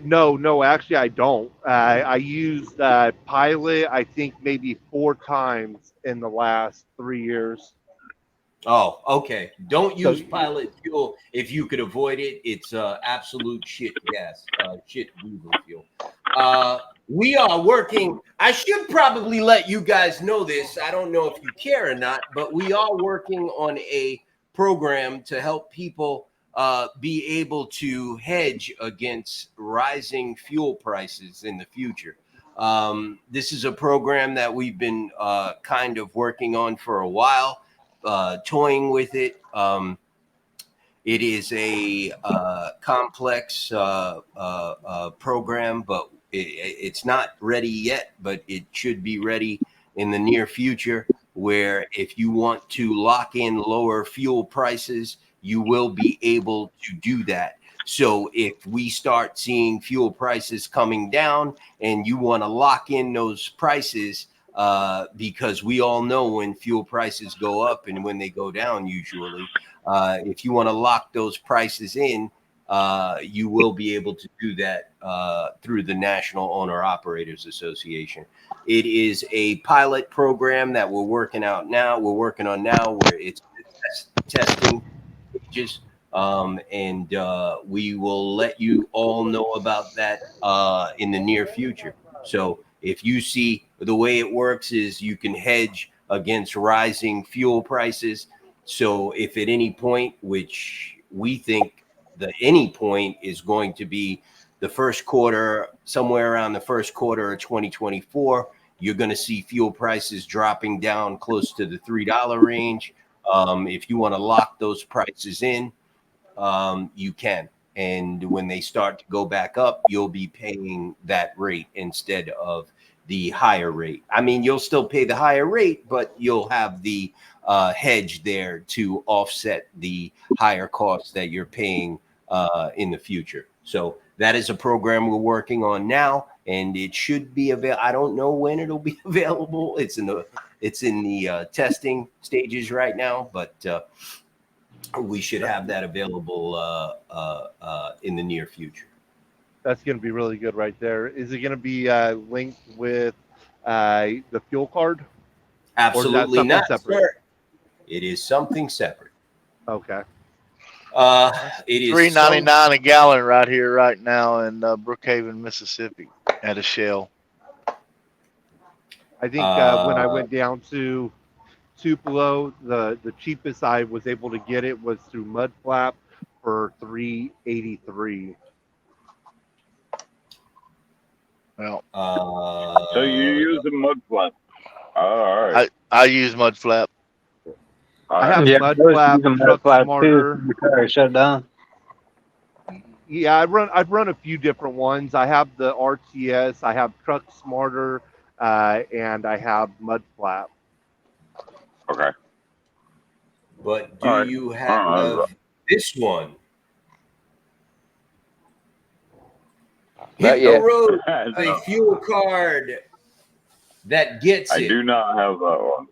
No, actually I don't. I used Pilot, I think maybe 4 times in the last 3 years. Oh, okay. Don't So- use pilot fuel if you could avoid it. It's absolute shit gas, shit diesel fuel. We are working. I should probably let you guys know this. I don't know if you care or not, but we are working on a program to help people be able to hedge against rising fuel prices in the future. This is a program that we've been kind of working on for a while. Toying with it. It is a complex program, but it's not ready yet, but it should be ready in the near future, where if you want to lock in lower fuel prices, you will be able to do that. So if we start seeing fuel prices coming down and you want to lock in those prices, because we all know when fuel prices go up and when they go down, usually, if you want to lock those prices in, you will be able to do that through the National Owner Operators Association. It is a pilot program that we're working on now, where it's testing stages. And we will let you all know about that in the near future. So if you see, the way it works is you can hedge against rising fuel prices. So if at any point, which we think the any point is going to be the first quarter, somewhere around the first quarter of 2024, you're going to see fuel prices dropping down close to the $3 range. If you want to lock those prices in, you can. And when they start to go back up, you'll be paying that rate instead of the higher rate. I mean, you'll still pay the higher rate, but you'll have the hedge there to offset the higher costs that you're paying in the future. So that is a program we're working on now, and it should be available. I don't know when it'll be available. It's in the testing stages right now, but we should have that available in the near future. That's going to be really good right there. Is it going to be linked with the fuel card? Absolutely something not, separate? sir. It is something separate. Okay. It is $3.99 a gallon right here, right now in Brookhaven, Mississippi, at a Shell. I think when I went down to Tupelo, the cheapest I was able to get it was through Mud Flap for $3.83. Well, So you use the mud flap. All right. I use Mud Flap. I have Yeah, Mud I was Flap, using Mud Truck Flap too Smarter. before I shut down. Yeah, I've run a few different ones. I have the RTS, I have Truck Smarter, and I have Mud Flap. Okay. But do All right. you have this one? Not Hit yet. the road with a fuel card that gets I it. do not have that one.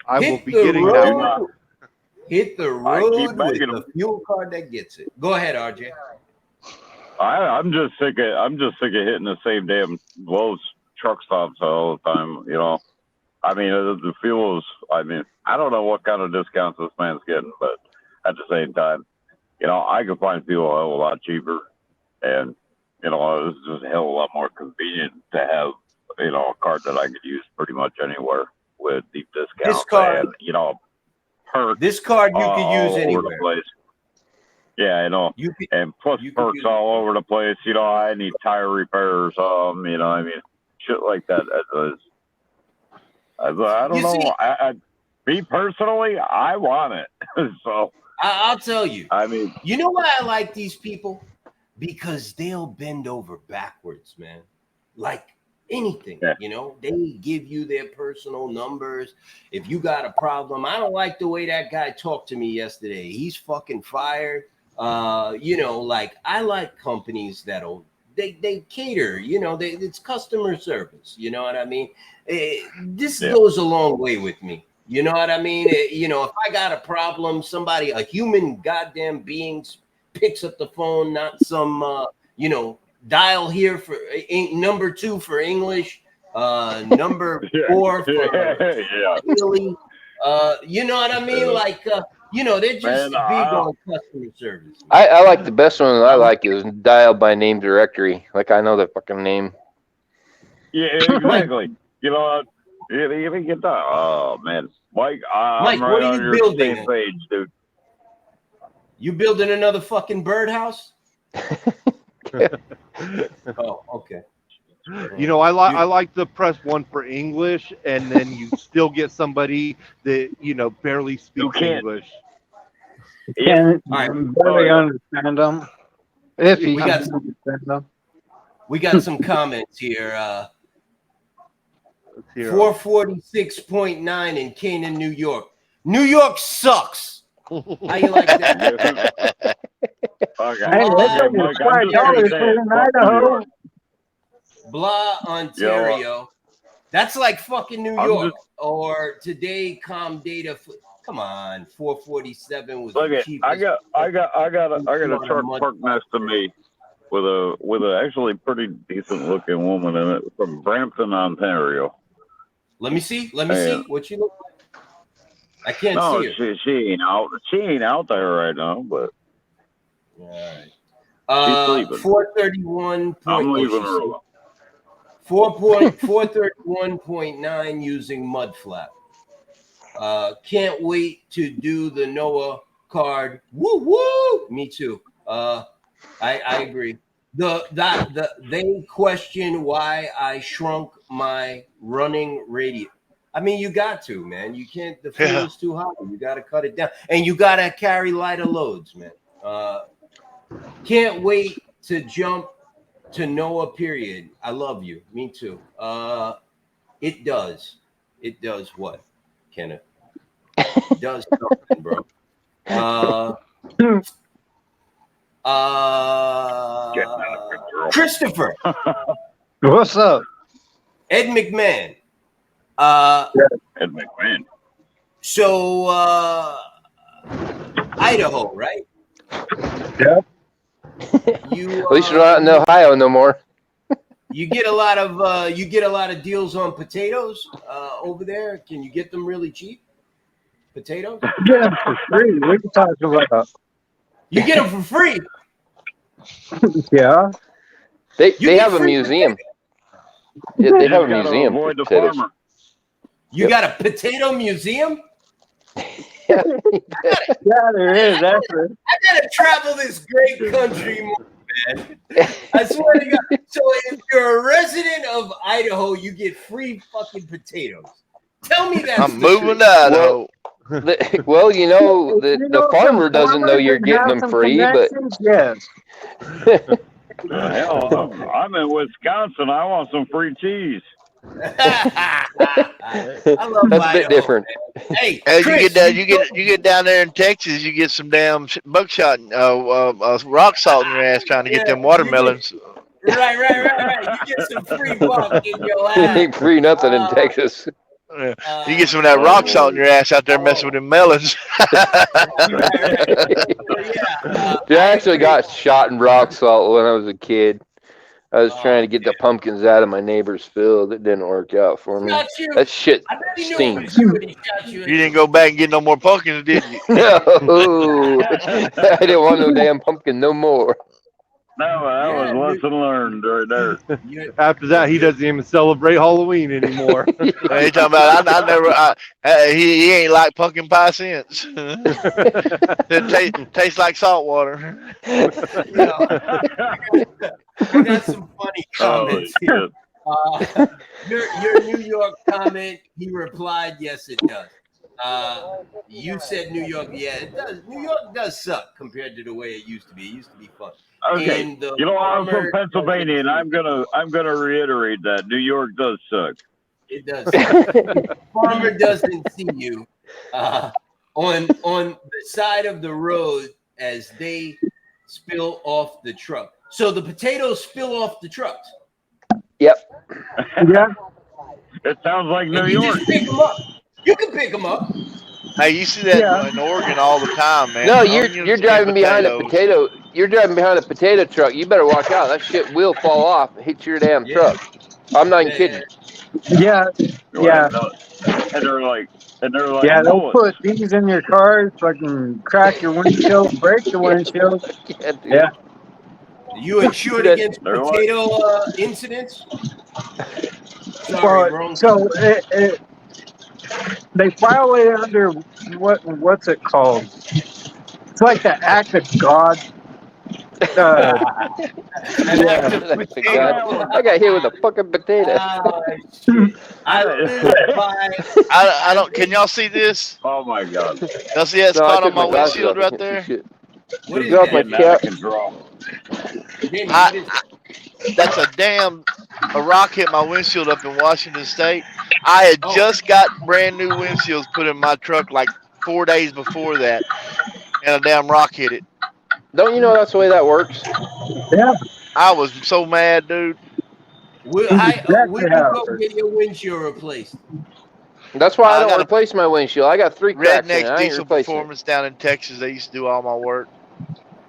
I will Hit be the getting road. that Do one. not. Hit the I keep road with begging the them. fuel card that gets it. Go ahead, RJ. I'm just sick of hitting the same damn Lowe's truck stops all the time. You know, I mean the fuel is. I mean, I don't know what kind of discounts this man's getting, but at the same time, you know, I could find fuel a hell of a lot cheaper, and you know, it's just a hell of a lot more convenient to have, you know, a card that I could use pretty much anywhere with deep discounts card- and, you know, perks This card you could all use over the anywhere. place. Yeah, I know. You could, And plus you could perks use all over the place. You know, I need tire repairs. You know, I mean, shit like that. I don't You know. see- Me personally, I want it. So I'll tell you. I mean, You know why I like these people? Because they'll bend over backwards, man. Like anything, Yeah. you know, they give you their personal numbers. If you got a problem, I don't like the way that guy talked to me yesterday. He's fucking fired. You know, like I like companies that'll they cater, you know, it's customer service. You know what I mean? This Yeah. goes a long way with me. You know what I mean? You know, if I got a problem, somebody, a human goddamn being picks up the phone, not some, you know, dial here for number 2 for English, number 4 for yeah. Italy. You know what I mean? Like, you know, they're just Man, big on customer service. I like the best one that I like is dial by name directory. Like I know the fucking name. Yeah, exactly. You know, you even get that. Oh man, Mike, I'm Mike, right what are on you your building? same page, dude. You building another fucking birdhouse? Oh, okay. You know, I like the press 1 for English, and then you still get somebody that you know barely speaks can't- English. Can't All right. barely Oh, yeah. understand them. If you We can got- understand them. We got some comments here. Let's hear 'em. 446.9 in Canaan, New York. New York sucks. How you like that? Okay. Hey, that's Yeah, it's Mike, $5 I'm just gonna say for it. in Fuck New Idaho. York. Blah, Ontario. That's like fucking New I'm York. Or today, ComData. Come on, 447 was Look the at, cheapest. I got a truck parked next to me with a actually pretty decent looking woman in it from Brampton, Ontario. Let me see. Let me Yeah. see what you look like. I can't No, see her. she ain't out. She ain't out there right now, but All right. she's sleeping. 431. I'm leaving her alone. 4.9 using mud flap. Can't wait to do the Noah card. Woo woo! Me too. I agree. They question why I shrunk my running radius. I mean, you got to, man. You can't. The fuel is too hot. You got to cut it down, and you got to carry lighter loads, man. Can't wait to jump to Noah. Period. I love you. Me too. It does. It does what, Kenneth? It does something, bro. Christopher. What's up? Ed McMahon. Ed McMahon. So Idaho, right? Yep. You At least you're not in Ohio no more. you get a lot of deals on potatoes over there. Can you get them really cheap? Potatoes? Get them for free. What are you talking about? You get them for free. Yeah. They get have a free museum. Yeah, they You have a just gotta museum for avoid the potatoes. farmer. You got a potato museum? Yeah, there is. That's it. I gotta travel this great country more, man. I swear to God. So if you're a resident of Idaho, you get free fucking potatoes. Tell me that's I'm the moving truth. to Idaho. Well, you know, You the know, farmer some doesn't know farmers you're that getting have them some free, but connections, yes. Hell, I'm in Wisconsin. I want some free cheese. I love that's a Idaho, bit different. man. Hey, As Chris, you get down there in Texas, you get some damn buckshot, rock salt in your ass trying to get them watermelons. Right. You get some free buck in your ass. Ain't free nothing in Texas. You get some of that rock salt in your ass out there messing with them melons. Dude, I actually got shot in rock salt when I was a kid. I was trying to get the pumpkins out of my neighbor's field. It didn't work out for me. Not you. That shit I bet he knew it was stinks. you when he shot you. You didn't go back and get no more pumpkins, did you? No, I didn't want no damn pumpkin no more. that was lesson learned right there. After that, he doesn't even celebrate Halloween anymore. Hey, you talking about? I never. He ain't like pumpkin pie since. It tastes like salt water. I got some funny comments here. Your New York comment, he replied, yes, it does. You said New York, yeah, it does. New York does suck compared to the way it used to be. It used to be fun. Okay, And the you know, I'm from farmer- Pennsylvania, and I'm gonna reiterate that New York does suck. It does. The farmer doesn't see you on the side of the road as they spill off the truck. So the potatoes spill off the trucks. Yep. Yeah. It sounds like New And you York. just pick them up. You can pick them up. Hey, you see that Yeah. in Oregon all the time, man. No, Onions you're and driving behind a potatoes. potato. You're driving behind a potato truck. You better watch out. That shit will fall off and hit your damn Yeah. truck. I'm not even Yeah, kidding. Yeah. Yeah. And they're like, Yeah, they'll bullets. put these in your car, fucking crack your windshield, break the windshield. Yeah, dude. Yeah. You insured That- against They're like- potato incidents? Sorry, Well, wrong. so they file it under what's it called? It's like the act of God. I got hit with a fucking potato. Oh, shit. I live by. I don't. Can y'all see this? Oh my God! Y'all see that No, I spot on took my glasses windshield off. I right can't see there? shit. What is Get off my that? Getting out of cap. control. Jamie, I- what is that? That's a rock hit my windshield up in Washington State. I had just got brand new windshields put in my truck like 4 days before that, and a damn rock hit it. Don't you know that's the way that works? Yeah. I was so mad, dude. Where Exactly you how it go works. get your windshield replaced? That's why I I don't got a replace my windshield. I got 3 cracks in it. Redneck I ain't Diesel replacing it. Performance down in Texas. They used to do all my work.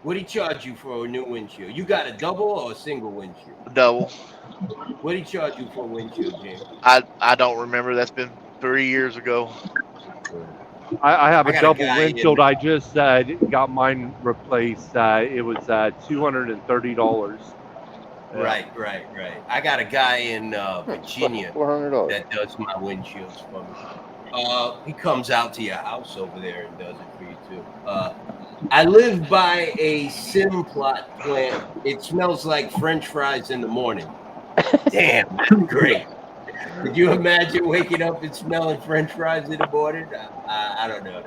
What do he charge you for a new windshield? You got a double or a single windshield? Double. What do he charge you for a windshield, James? I don't remember. That's been 3 years ago. I have I a got a double guy windshield. in- I just got mine replaced. It was $230. Yeah. Right. I got a guy in Virginia $400. that does my windshields for me. He comes out to your house over there and does it for you too. I live by a Simplot plant. It smells like French fries in the morning. Damn, that's great. Could you imagine waking up and smelling French fries in the morning? I don't know.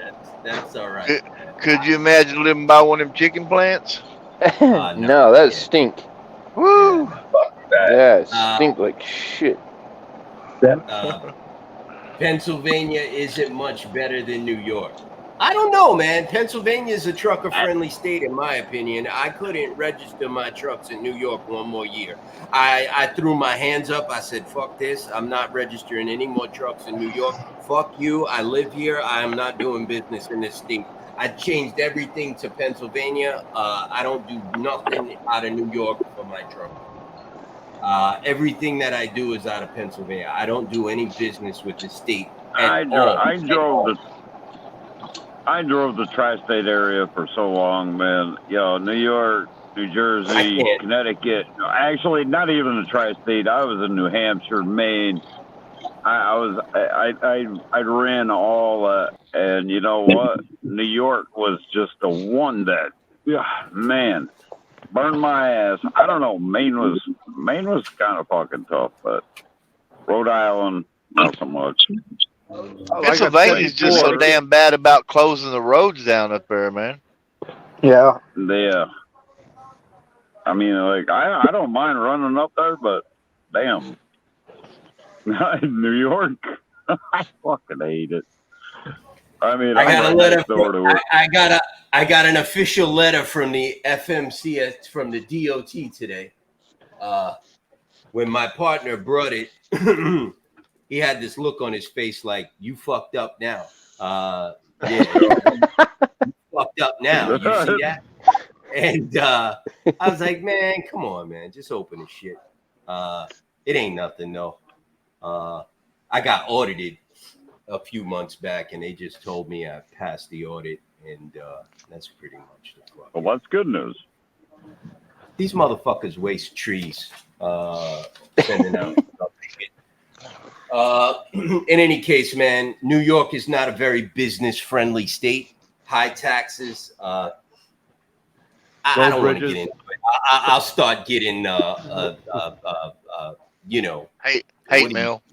That's all right. Could you imagine living by one of them chicken plants? No, that stink. Woo! Yeah, it stink like shit. Pennsylvania isn't much better than New York. I don't know, man. Pennsylvania is a trucker-friendly state, in my opinion. I couldn't register my trucks in New York one more year. I threw my hands up. I said, fuck this. I'm not registering any more trucks in New York. Fuck you. I live here. I am not doing business in this state. I changed everything to Pennsylvania. I don't do nothing out of New York for my truck. Everything that I do is out of Pennsylvania. I don't do any business with the state. I drove the tri-state area for so long, man. New York, New Jersey, Connecticut. Actually, not even the tri-state. I was in New Hampshire, Maine. I ran all and you know what? New York was just the one that, man, burned my ass. I don't know. Maine was kind of fucking tough, but Rhode Island, not so much. Pennsylvania's just so damn bad about closing the roads down up there, man. Yeah. Yeah. I mean, like, I don't mind running up there, but damn. New York, I fucking hate it. I mean, I got a letter. I got an official letter from the FMC from the DOT today. When my partner brought it, he had this look on his face like, "You fucked up now." You fucked up now. You see that? And I was like, "Man, come on, man, just open the shit." It ain't nothing though. I got audited a few months back, and they just told me I passed the audit, and that's pretty much the fuck. Well, that's good news. These motherfuckers waste trees. Sending out. In any case, man, New York is not a very business-friendly state. High taxes. I don't want to get into it. I'll start getting, you know, hate mail.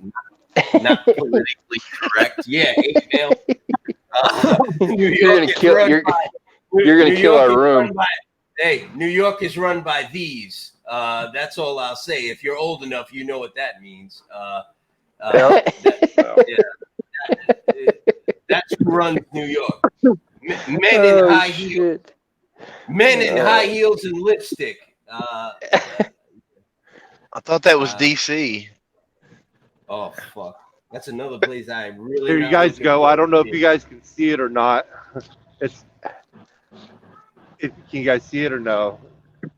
Not politically correct. Yeah, hate mail. You're gonna kill our room. Hey, New York is run by thieves. That's all I'll say. If you're old enough, you know what that means. That's who runs New York. Men in high heels. Men in high heels and lipstick. I thought that was DC. Oh fuck! That's another place I really. Here you guys go. I don't know if you guys can see it or not. Can you guys see it or no?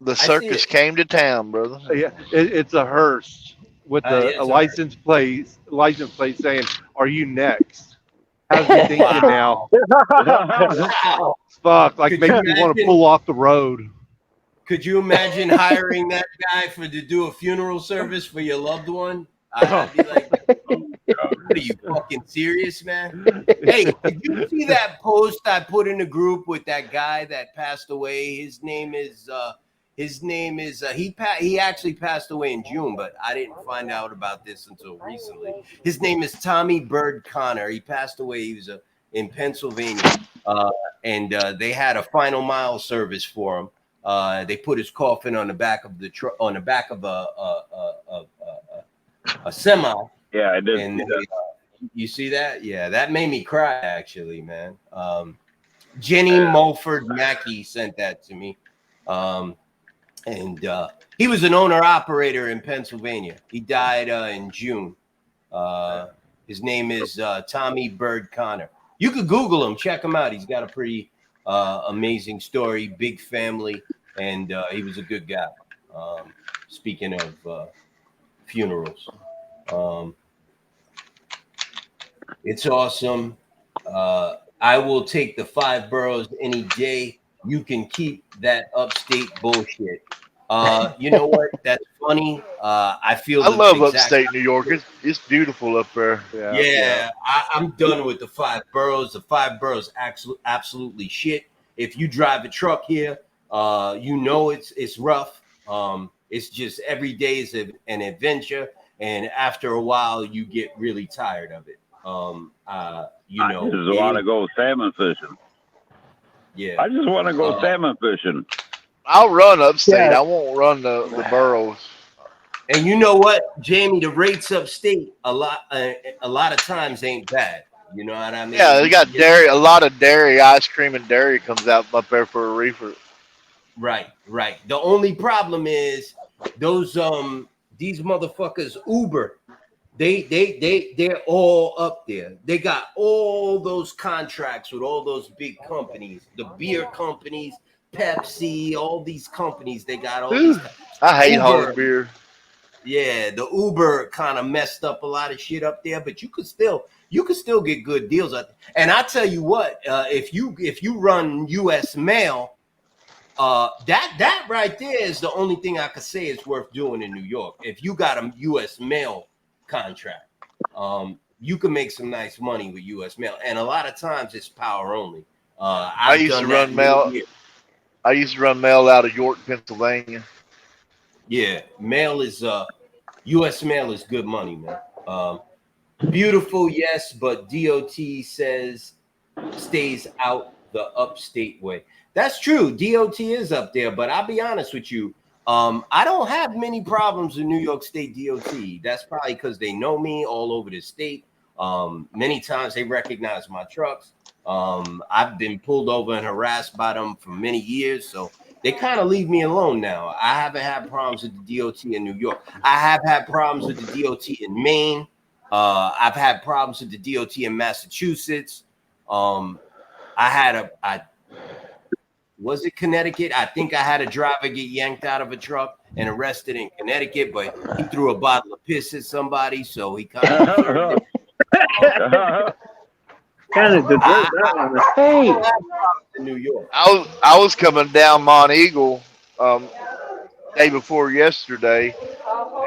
The circus came to town, brother. Yeah, it's a hearse with a license plate saying, "Are you next?" How's he thinking now? Fuck, like maybe you want to pull off the road. Could you imagine hiring that guy to do a funeral service for your loved one? I'd be like, what are you fucking serious, man? Hey, did you see that post I put in the group with that guy that passed away? His name is he actually passed away in June, but I didn't find out about this until recently. His name is Tommy Bird Connor. He passed away. He was in Pennsylvania, and they had a final mile service for him. They put his coffin on the back of the truck, on the back of a semi. Yeah, I did. And you see that? Yeah, that made me cry actually, man. Jenny Mulford Mackey sent that to me. And he was an owner-operator in Pennsylvania. He died in June. His name is Tommy Bird Connor. You could Google him, check him out. He's got a pretty amazing story, big family, and he was a good guy. Speaking of funerals, it's awesome. I will take the 5 boroughs any day. You can keep that upstate bullshit. You know what? That's funny. I love upstate New York. It's beautiful up there. Yeah. I'm done with the 5 boroughs. The 5 boroughs absolutely shit. If you drive a truck here, you know it's rough. It's just every day is an adventure, and after a while, you get really tired of it. I just want to go salmon fishing. Yeah, I just want to go salmon fishing. I'll run upstate. I won't run the boroughs. And you know what, Jamie? The rates upstate a lot of times ain't bad. You know what I mean? Yeah, they got dairy. A lot of dairy, ice cream, and dairy comes out up there for a reefer. Right. The only problem is those these motherfuckers Uber. They're all up there. They got all those contracts with all those big companies, the beer companies, Pepsi, all these companies. They got all these. I hate hard beer. Yeah, the Uber kind of messed up a lot of shit up there, but you could still get good deals. And I tell you what, if you run U.S. mail, that right there is the only thing I could say is worth doing in New York. If you got a U.S. mail contract, you can make some nice money with U.S. mail, and a lot of times it's power only. I used to run mail. I used to run mail out of York, Pennsylvania. Yeah, mail is U.S. mail is good money, man. Beautiful, yes, but DOT says stays out the upstate way. That's true. DOT is up there, but I'll be honest with you. I don't have many problems with New York State DOT. That's probably because they know me all over the state. Many times they recognize my trucks. I've been pulled over and harassed by them for many years, so they kind of leave me alone now. I haven't had problems with the DOT in New York. I have had problems with the DOT in Maine. I've had problems with the DOT in Massachusetts. Was it Connecticut? I think I had a driver get yanked out of a truck and arrested in Connecticut, but he threw a bottle of piss at somebody, so he kind of deserved it. Kind of deserved that one. Hey, in New York. I was coming down Mont Eagle. day before yesterday,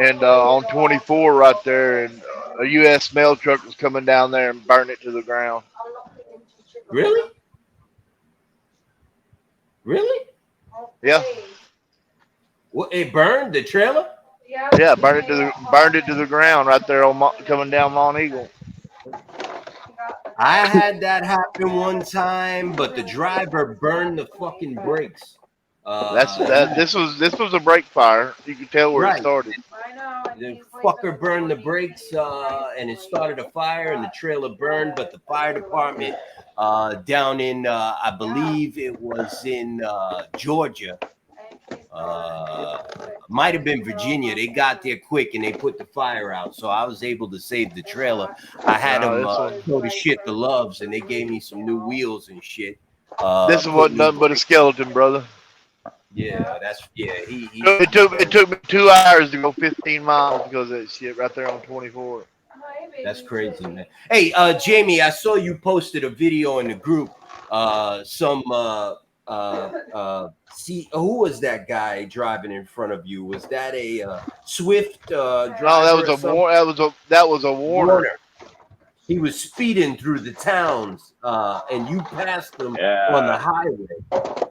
and on 24 right there, and a U.S. mail truck was coming down there and burned it to the ground. Really? Really? Yeah, What? It burned the trailer? yeah, burned it to the ground right there on coming down Mount Eagle. I had that happen one time, but the driver burned the fucking brakes. This was a brake fire. You could tell where Right. it started. I know. and The he's fucker burned the brakes, and it started a fire, and the trailer burned. But the fire department down in, I believe it was in Georgia, might have been Virginia. They got there quick and they put the fire out, so I was able to save the trailer. I had them throw the shit the loves, and they gave me some new wheels and shit. This wasn't nothing but a skeleton, brother. Yeah, he. It took me 2 hours to go 15 miles because of that shit right there on 24. That's crazy, man. Hey, Jamie, I saw you posted a video in the group. See, who was that guy driving in front of you? Was that a Swift driver? No, that was a Warner. He was speeding through the towns, and you passed him on the highway.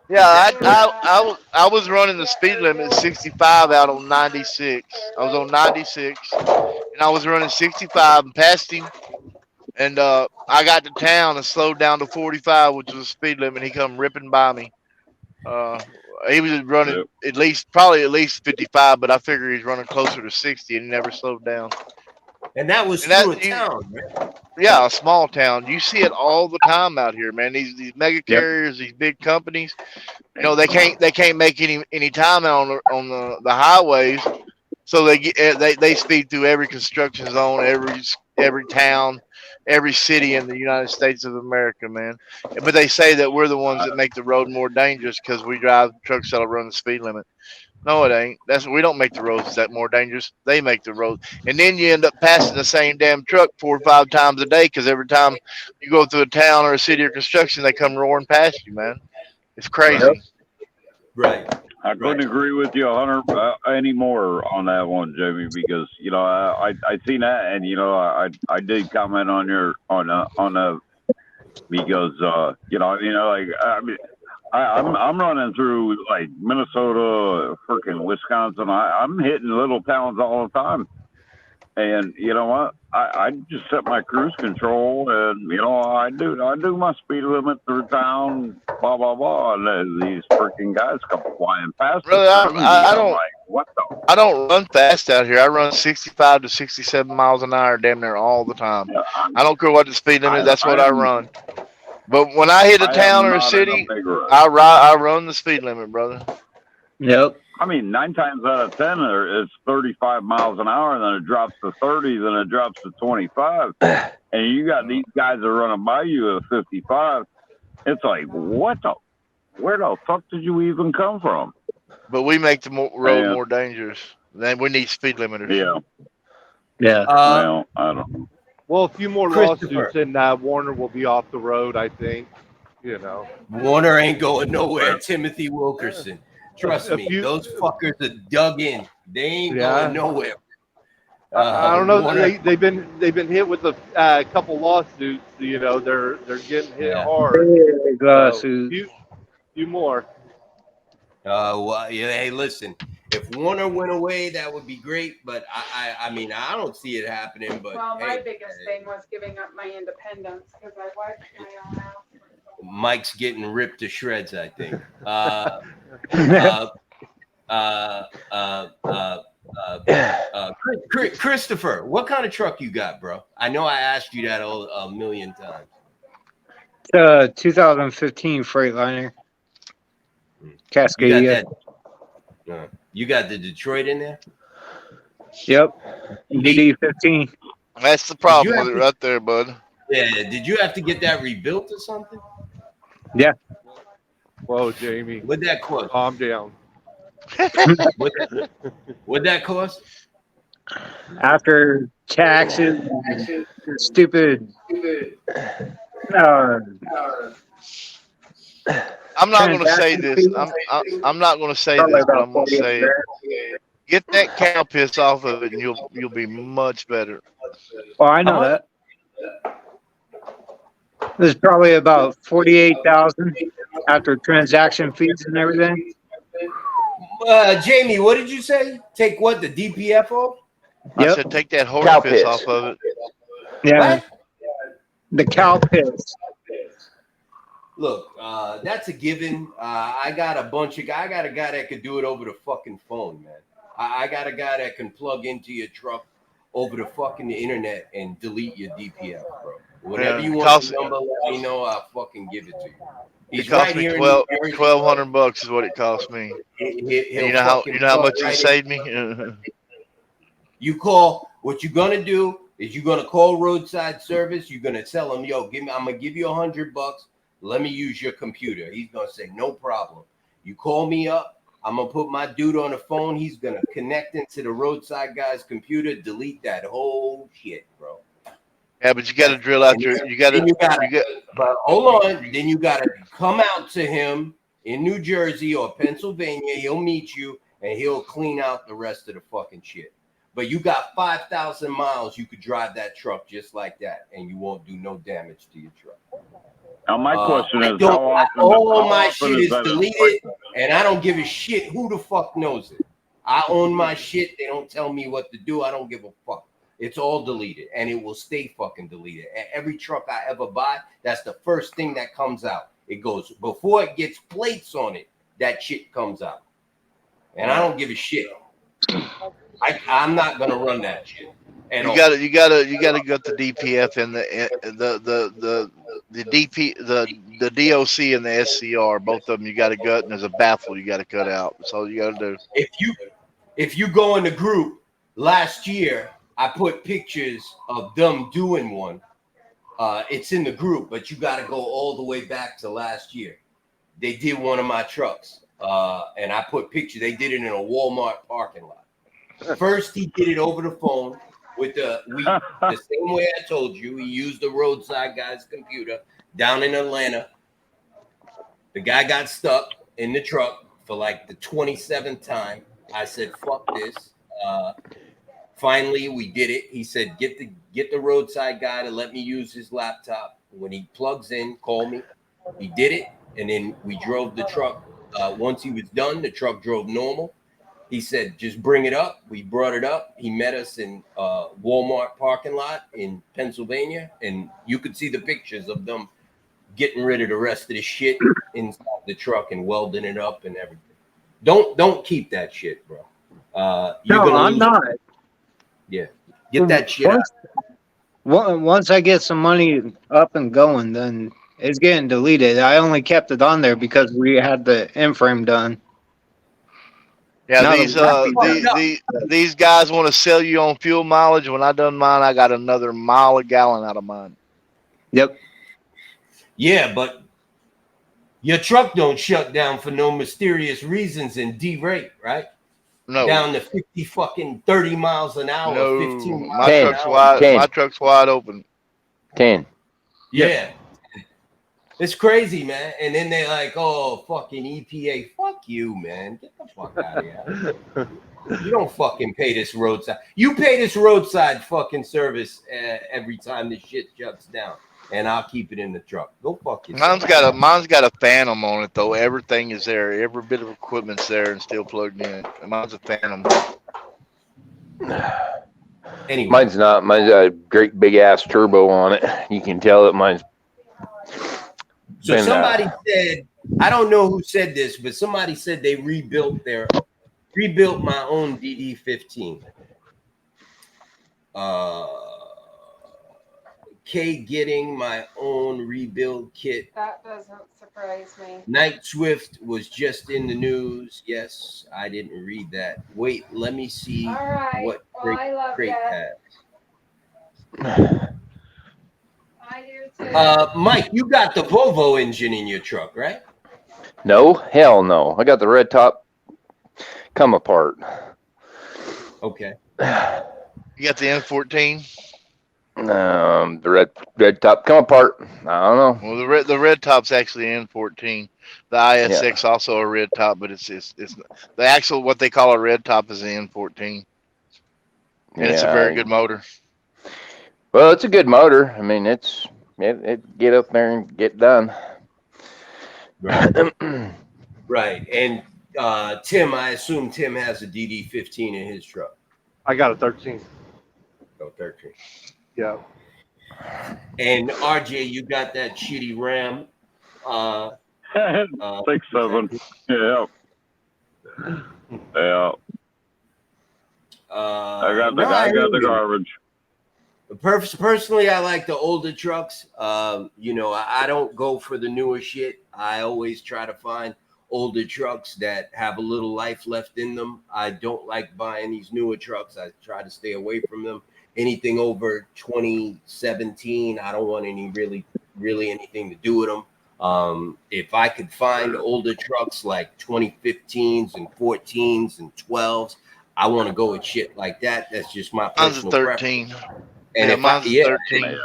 Yeah, I was running the speed limit 65 out on 96. I was on 96, and I was running 65 and passed him. And I got to town and slowed down to 45, which was the speed limit. He come ripping by me. He was running probably at least 55, but I figure he's running closer to 60, and he never slowed down. And that was through a town, right? Yeah, a small town. You see it all the time out here, man. These mega carriers, these big companies, you know, they can't make any time on the highways, so they speed through every construction zone, every town, every city in the United States of America, man. But they say that we're the ones that make the road more dangerous because we drive trucks that'll run the speed limit. No, it ain't. We don't make the roads that more dangerous. They make the roads, and then you end up passing the same damn truck 4 or 5 times a day because every time you go through a town or a city or construction, they come roaring past you, man. It's crazy. Right. I couldn't agree with you 100 anymore on that one, Jamie, because you know I seen that, and you know I did comment on your on because like I mean. I'm running through like Minnesota, freaking Wisconsin. I'm hitting little towns all the time, and you know what? I just set my cruise control, and you know I do my speed limit through town, blah blah blah. And these freaking guys come flying past. Brother, I don't. Like, what the? I don't run fast out here. I run 65 to 67 miles an hour, damn near all the time. Yeah, I don't care what the speed limit. That's what I run. But when I hit a town or a city, I run the speed limit, brother. Yep. I mean, 9 times out of 10, it's 35 miles an hour, and then it drops to 30, then it drops to 25. And you got these guys that are running by you at 55. It's like, where the fuck did you even come from? But we make the road more dangerous. Then we need speed limiters. Yeah. Yeah. Well, I don't know. Well, a few more Christopher. lawsuits and Warner will be off the road, I think. You know. Warner ain't going nowhere. Timothy Wilkerson. Trust me, those fuckers are dug in. They ain't going nowhere. I don't know. Warner, They've been hit with a couple lawsuits. You know, they're getting hit hard. Big lawsuit. Few more. well, yeah, hey, listen. If Warner went away, that would be great. But I mean, I don't see it happening. But Well, my hey, biggest thing was giving up my independence because I worked my own house. Mike's getting ripped to shreds, I think. Christopher, what kind of truck you got, bro? I know I asked you that a million times. 2015 Freightliner. Cascadia. You got the Detroit in there? Yep. DD15. That's the problem with it right there, bud. Yeah. Did you have to get that rebuilt or something? Yeah. Whoa, Jamie. What'd that cost? Calm down. What'd that cost? After taxes, stupid. I'm not going to say transaction this. fees. I'm not going to say Probably this, but about I'm going to say it. $48. Get that cow piss off of it, and you'll be much better. Oh, I know that. There's probably about 48,000 after transaction fees and everything. Jamie, what did you say? Take what, the DPF off? I Yep. said take that horse Cow piss piss. off of it. Yeah. What? The cow piss. Look, that's a given. I got a guy that could do it over the fucking phone, man. I got a guy that can plug into your truck over the fucking internet and delete your DPF, bro. Whatever you want the number, let me know. I'll fucking give it to you. He's It cost right me here in 12 New Jersey. $1,200 is what it cost me. He'll And you know how much it right saved me? You call. What you're gonna do is you're gonna call roadside service. You're gonna tell them, yo, I'm gonna give you $100. Let me use your computer. He's gonna say, no problem. You call me up. I'm gonna put my dude on the phone. He's gonna connect into the roadside guy's computer, delete that whole shit, bro. Yeah, but you got to drill out your. But hold on. Then you gotta come out to him in New Jersey or Pennsylvania. He'll meet you and he'll clean out the rest of the fucking shit. But you got 5,000 miles. You could drive that truck just like that, and you won't do no damage to your truck. Now my question is, all my shit is deleted, and I don't give a shit who the fuck knows it. I own my shit. They don't tell me what to do. I don't give a fuck. It's all deleted, and it will stay fucking deleted. And every truck I ever buy, that's the first thing that comes out. It goes before it gets plates on it. That shit comes out, and I don't give a shit. I'm not gonna run that shit. You gotta get the DPF and the DOC and the SCR. Both of them you got to gut, and there's a baffle you got to cut out. That's all you got to do. If you go in the group, last year I put pictures of them doing one. It's in the group, but you got to go all the way back to last year. They did one of my trucks, and I put pictures. They did it in a Walmart parking lot. First, he did it over the phone with the same way I told you. He used the roadside guy's computer down in Atlanta. The guy got stuck in the truck for like the 27th time. I said, "Fuck this." Finally, we did it. He said, "Get the roadside guy to let me use his laptop. When he plugs in, call me." He did it, and then we drove the truck. Once he was done, the truck drove normal. He said, "Just bring it up." We brought it up. He met us in Walmart parking lot in Pennsylvania, and you could see the pictures of them getting rid of the rest of the shit inside the truck and welding it up and everything. Don't keep that shit, bro. I'm not. Yeah, get that shit out. Once I get some money up and going, then it's getting deleted. I only kept it on there because we had the in-frame done. Yeah, these guys want to sell you on fuel mileage. When I done mine, I got another mile a gallon out of mine. Yep. Yeah, but your truck don't shut down for no mysterious reasons and derate, right? No. Down to 30 miles an hour, No, 15 miles my truck's wide. My truck's wide open. 10. Yeah. It's crazy, man. And then they're like, "Oh, fucking EPA, fuck you, man. Get the fuck out of here. You don't fucking pay this roadside. You pay this roadside fucking service every time this shit shuts down, and I'll keep it in the truck. Go fuck yourself." Mine's got a Phantom on it though. Everything is there. Every bit of equipment's there and still plugged in. Mine's a Phantom. Anyway. Mine's not. Mine's got a great big ass turbo on it. You can tell that mine's. So somebody said, I don't know who said this, but somebody said they rebuilt my own DD15. Kay getting my own rebuild kit. That doesn't surprise me. Night Swift was just in the news. Yes, I didn't read that. Wait, let me see All right. what Well, I love crate that. has. I do too. Mike, you got the Volvo engine in your truck, right? No, hell no. I got the red top come apart. Okay. You got the N14? The red top come apart. I don't know. Well, the red top's actually an N14. The ISX also a red top, but it's the actual what they call a red top is an N14, and it's a very good motor. Well, it's a good motor. I mean, it get up there and get done. Right. Right. And Tim, I assume Tim has a DD15 in his truck. I got a 13. Oh, 13. Yeah. And RJ, you got that shitty Ram. 6.7. Yeah. Yeah. I got the garbage. Personally, I like the older trucks. You know, I don't go for the newer shit. I always try to find older trucks that have a little life left in them. I don't like buying these newer trucks. I try to stay away from them. Anything over 2017, I don't want any really anything to do with them. If I could find older trucks like 2015s and 14s and 12s, I want to go with shit like that. That's just my personal Mine's a 13. preference. And yeah, 13.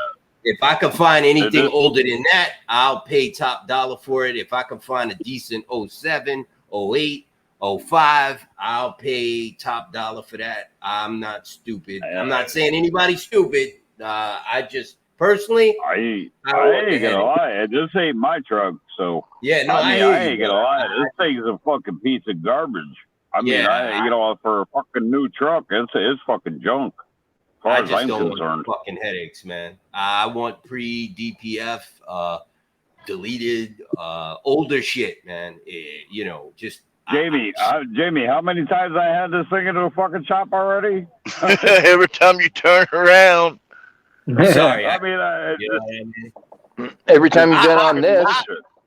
If I can find anything older than that, I'll pay top dollar for it. If I can find a decent 07, 08, 05, I'll pay top dollar for that. I'm not stupid. I'm not saying anybody's stupid. I just personally, I ain't gonna lie. This ain't my truck, so yeah, no, I ain't gonna lie. This thing's a fucking piece of garbage. I mean, for a fucking new truck, it's fucking junk. As far I as just I'm don't concerned. want fucking headaches, man. I want pre-DPF, deleted, older shit, man. You know, just Jamie, how many times I had this thing into a fucking shop already? Every time you turn around. Sorry, every time you've been on this.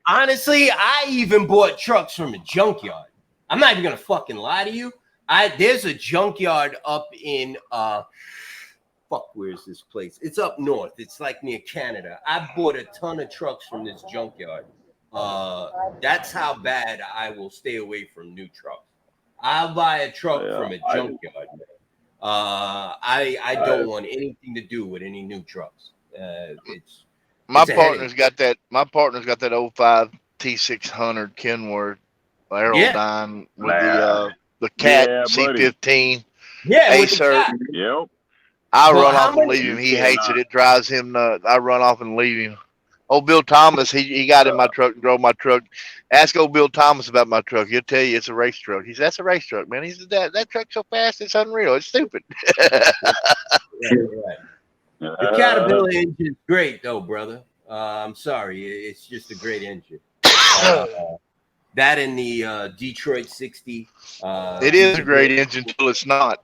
Honestly, I even bought trucks from a junkyard. I'm not even gonna fucking lie to you. There's a junkyard up in where's this place? It's up north. It's like near Canada. I bought a ton of trucks from this junkyard. That's how bad I will stay away from new trucks. I'll buy a truck from a junkyard, man. I don't want anything to do with any new trucks. My partner's got that 05 T600 Kenworth Aerodyne with the Cat C15. Yeah, Acer. Yep. I run off and leave him. He hates it. It drives him nuts. I run off and leave him. Old Bill Thomas, he got in my truck and drove my truck. Ask old Bill Thomas about my truck. He'll tell you it's a race truck. He said, that's a race truck, man. He said, that truck's so fast, it's unreal. It's stupid. Right. The Caterpillar engine's great, though, brother. I'm sorry. It's just a great engine. That and the Detroit 60. It is a great engine until it's not.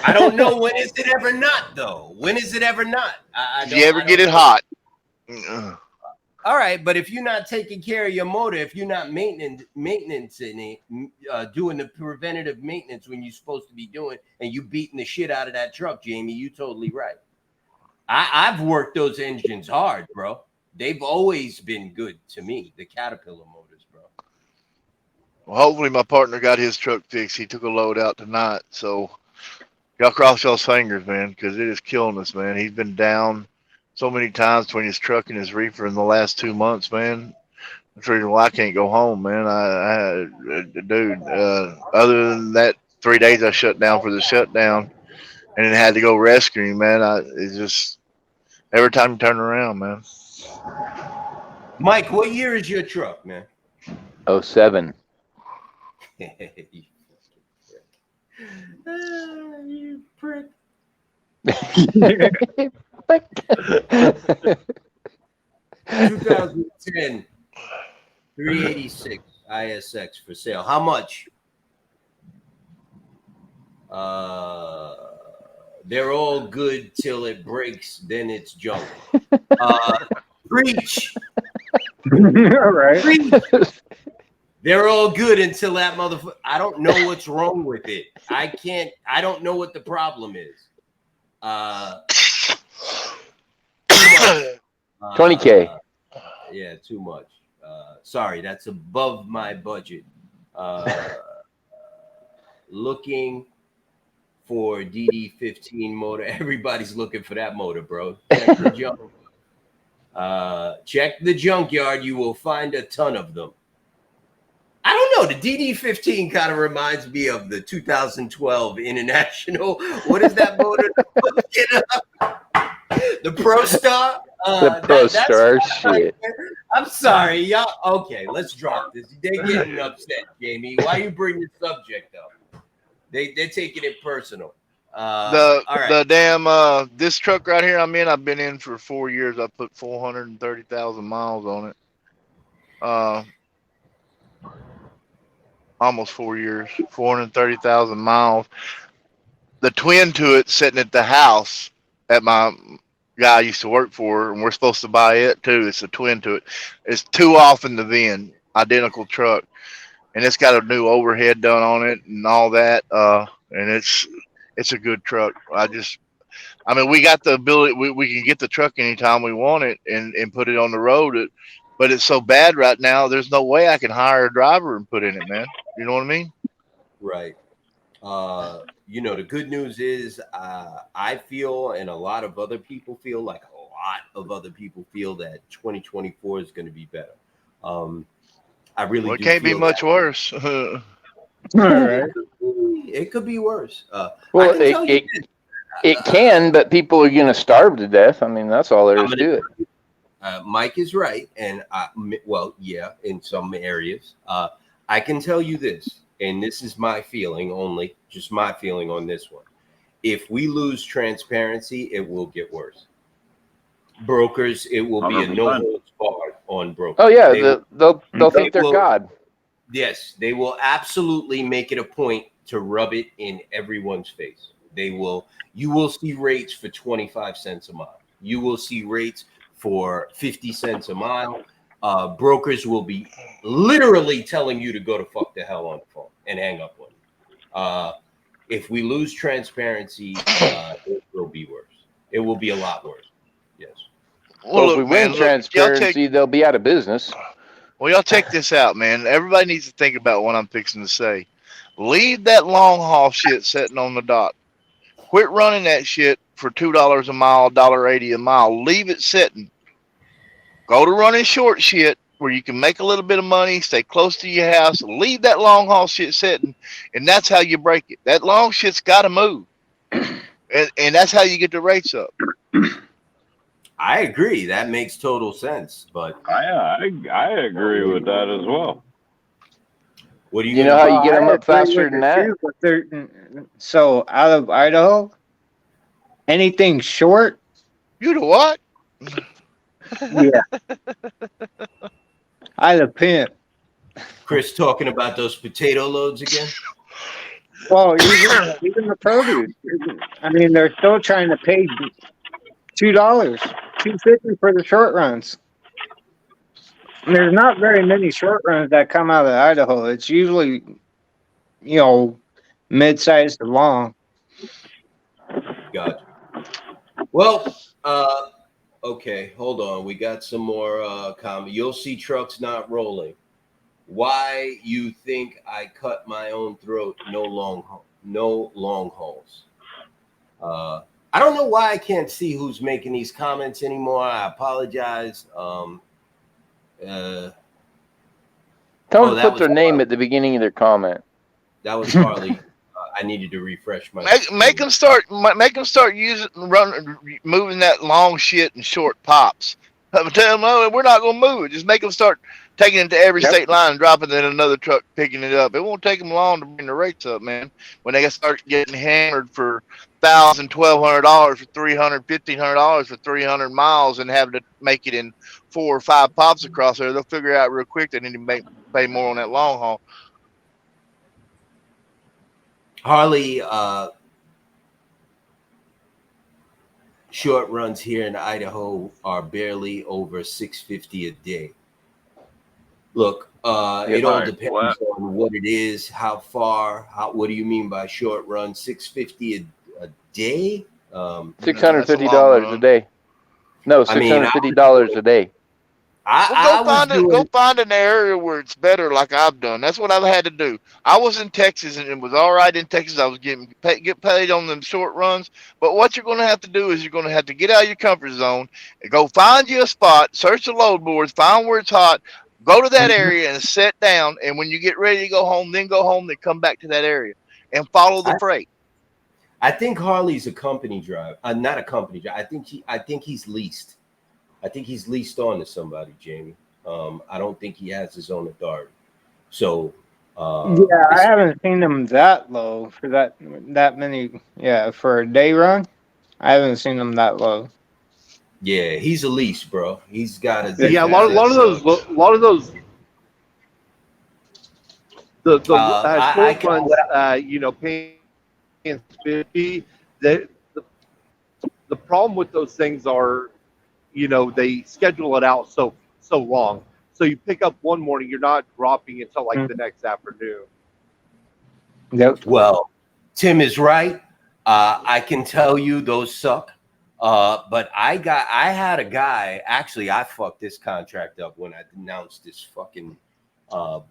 I don't know when is it ever not, though. When is it ever not? If you ever get it hot. All right, but if you're not taking care of your motor, if you're not maintenance in it, doing the preventative maintenance when you're supposed to be doing, and you beating the shit out of that truck, Jamie, you totally right. I've worked those engines hard, bro. They've always been good to me, the Caterpillar motors, bro. Well, hopefully my partner got his truck fixed. He took a load out tonight, so y'all cross y'all's fingers, man, because it is killing us, man. He's been down so many times between his truck and his reefer in the last 2 months, man. That's the reason why I can't go home, man. Other than that 3 days I shut down for the shutdown and then had to go rescue him, man. It's just every time you turn around, man. Mike, what year is your truck, man? 07. You prick. 2010 386 ISX for sale. How much? They're all good till it breaks, then it's junk. Preach. Right. Preach. They're all good until that motherfucker. I don't know what's wrong with it. I don't know what the problem is. 20K. Yeah, too much. Sorry, that's above my budget. Looking for DD15 motor. Everybody's looking for that motor, bro. Check the junk. Check the junkyard. You will find a ton of them. I don't know. The DD15 kind of reminds me of the 2012 International. What is that motor? The Pro Star. The Pro Star shit. I'm sorry, y'all. Okay, let's drop this. They're getting upset, Jamie. Why you bring the subject up? They're taking it personal. All right. The damn this truck right here I've been in for 4 years. I put 430,000 miles on it. Almost 4 years, 430,000 miles. The twin to it sitting at the house at my guy I used to work for, and we're supposed to buy it too. It's a twin to it. It's 2 off in the VIN, identical truck, and it's got a new overhead done on it and all that. And it's a good truck. We got the ability. We can get the truck anytime we want it and put it on the road. But it's so bad right now. There's no way I can hire a driver and put in it, man. You know what I mean? Right. The good news is I feel, and a lot of other people feel, like a lot of other people feel, that 2024 is going to be better. I really it can't be much worse. All right. It could be worse. Well, it can, but people are going to starve to death. I mean, that's all there is to it. Mike is right, and in some areas. I can tell you this, and this is my feeling only, just my feeling on this one. If we lose transparency, it will get worse. Brokers, it will be a no holds barred on brokers. Oh yeah, they'll think they're God. Yes, they will absolutely make it a point to rub it in everyone's face. They will. You will see rates for 25 cents a mile. You will see rates for 50 cents a mile. Brokers will be literally telling you to go to fuck the hell on the phone and hang up on you. If we lose transparency, it will be worse. It will be a lot worse. Yes. Well, if we win transparency, they'll be out of business. Well, y'all check this out, man. Everybody needs to think about what I'm fixing to say. Leave that long haul shit sitting on the dock. Quit running that shit for $2 a mile, $1.80 a mile. Leave it sitting. Go to running short shit where you can make a little bit of money, stay close to your house, leave that long haul shit sitting, and that's how you break it. That long shit's got to move, and that's how you get the rates up. I agree. That makes total sense. But I agree with that as well. What do you know how you get them up faster than that? So out of Idaho, anything short? You know what? Yeah. I the pimp. Chris talking about those potato loads again? Well, even the produce. I mean, they're still trying to pay $2, $2.50 for the short runs. And there's not very many short runs that come out of Idaho. It's usually, mid-sized to long. Gotcha. Well, okay, hold on. We got some more comment. You'll see trucks not rolling. Why you think I cut my own throat? No long hauls. I don't know why I can't see who's making these comments anymore. I apologize. Tell them to put their name at the beginning of their comment. That was Harley. I needed to refresh my. Make them start moving that long shit and short pops. Tell them, no, we're not gonna move it. Just make them start taking it to every state line and dropping it in another truck, picking it up. It won't take them long to bring the rates up, man. When they start getting hammered for $1,000, $1,200 for $300, $1,500 for 300 miles and having to make it in 4 or 5 pops across there, they'll figure out real quick they need to pay more on that long haul. Harley, short runs here in Idaho are barely over $650 a day. Look, it all depends on what it is, how far, what do you mean by short run? $650 a day? $650 a day. No, $650 a day. Well, go find an area where it's better, like I've done. That's what I've had to do. I was in Texas and it was all right in Texas. I was get paid on them short runs. But what you're going to have to do is you're going to have to get out of your comfort zone and go find you a spot, search the load boards, find where it's hot, go to that area and sit down. And when you get ready to go home, then come back to that area and follow the freight. I think Harley's a company driver, not a company driver. I think he's leased. I think he's leased on to somebody, Jamie. I don't think he has his own authority. So yeah, I haven't seen him that low for that many. Yeah, for a day run, I haven't seen him that low. Yeah, he's a lease, bro. He's got a a lot of those the short runs, paying 50. The problem with those things are, they schedule it out so long. So you pick up one morning, you're not dropping until like the next afternoon. Yep. Well, Tim is right. I can tell you those suck. But I had a guy, actually, I fucked this contract up when I announced this fucking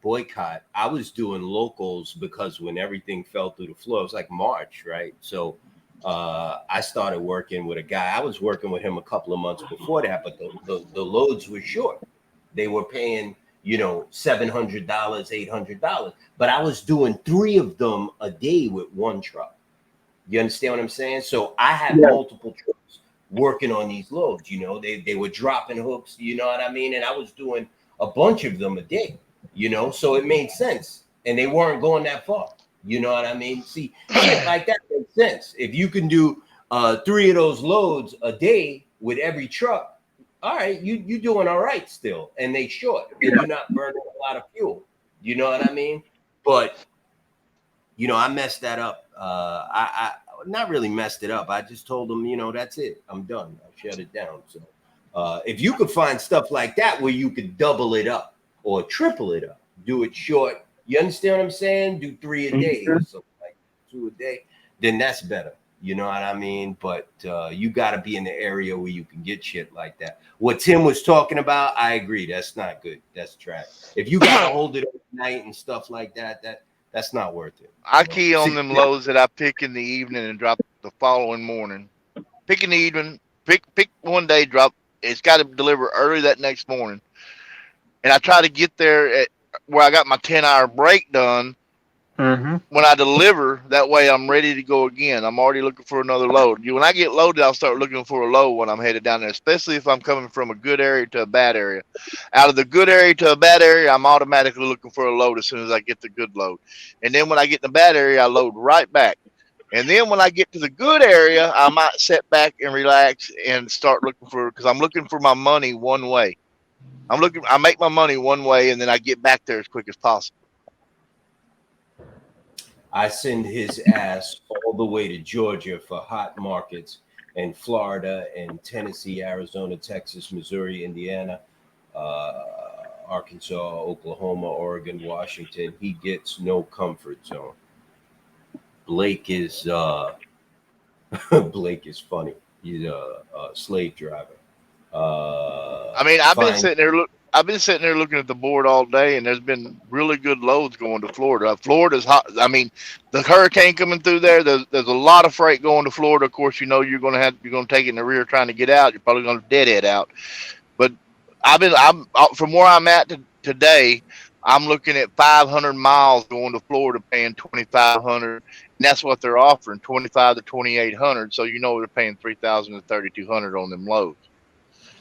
boycott. I was doing locals because when everything fell through the floor, it was like March, right? So I started working with a guy. I was working with him a couple of months before that, but the loads were short. They were paying, $700, $800, but I was doing 3 of them a day with one truck. You understand what I'm saying? So I had multiple trucks working on these loads. They were dropping hooks. You know what I mean? And I was doing a bunch of them a day. So it made sense, and they weren't going that far. You know what I mean? See, shit like that makes sense. If you can do 3 of those loads a day with every truck, all right, you're doing all right still, and they short, and you're not burning a lot of fuel. You know what I mean? But I messed that up. I not really messed it up. I just told them, that's it. I'm done. I shut it down. So if you could find stuff like that where you could double it up or triple it up, do it short. You understand what I'm saying? Do 3 a day or something like 2 a day. Then that's better. You know what I mean? But you got to be in the area where you can get shit like that. What Tim was talking about, I agree. That's not good. That's trash. If you got to hold it overnight and stuff like that, that's not worth it. I key on them loads that I pick in the evening and drop the following morning. Pick in the evening, pick one day, drop. It's got to deliver early that next morning. And I try to get there at where I got my 10-hour break done. When I deliver, that way I'm ready to go again. I'm already looking for another load. When I get loaded, I'll start looking for a load when I'm headed down there, especially if I'm coming from a good area to a bad area. Out of the good area to a bad area, I'm automatically looking for a load as soon as I get the good load. And then when I get in the bad area, I load right back. And then when I get to the good area, I might sit back and relax and start looking because I'm looking for my money one way. I make my money one way, and then I get back there as quick as possible. I send his ass all the way to Georgia for hot markets, and Florida and Tennessee, Arizona, Texas, Missouri, Indiana, Arkansas, Oklahoma, Oregon, Washington. He gets no comfort zone. Blake is funny. He's a slave driver. I've been sitting there looking at the board all day, and there's been really good loads going to Florida. Florida's hot. The hurricane coming through there. There's a lot of freight going to Florida. Of course, you're going to take it in the rear trying to get out. You're probably going to deadhead out. But I'm from where I'm at today. I'm looking at 500 miles going to Florida, paying $2,500, and that's what they're offering, $2,500 to $2,800. So they're paying $3,000 to $3,200 on them loads.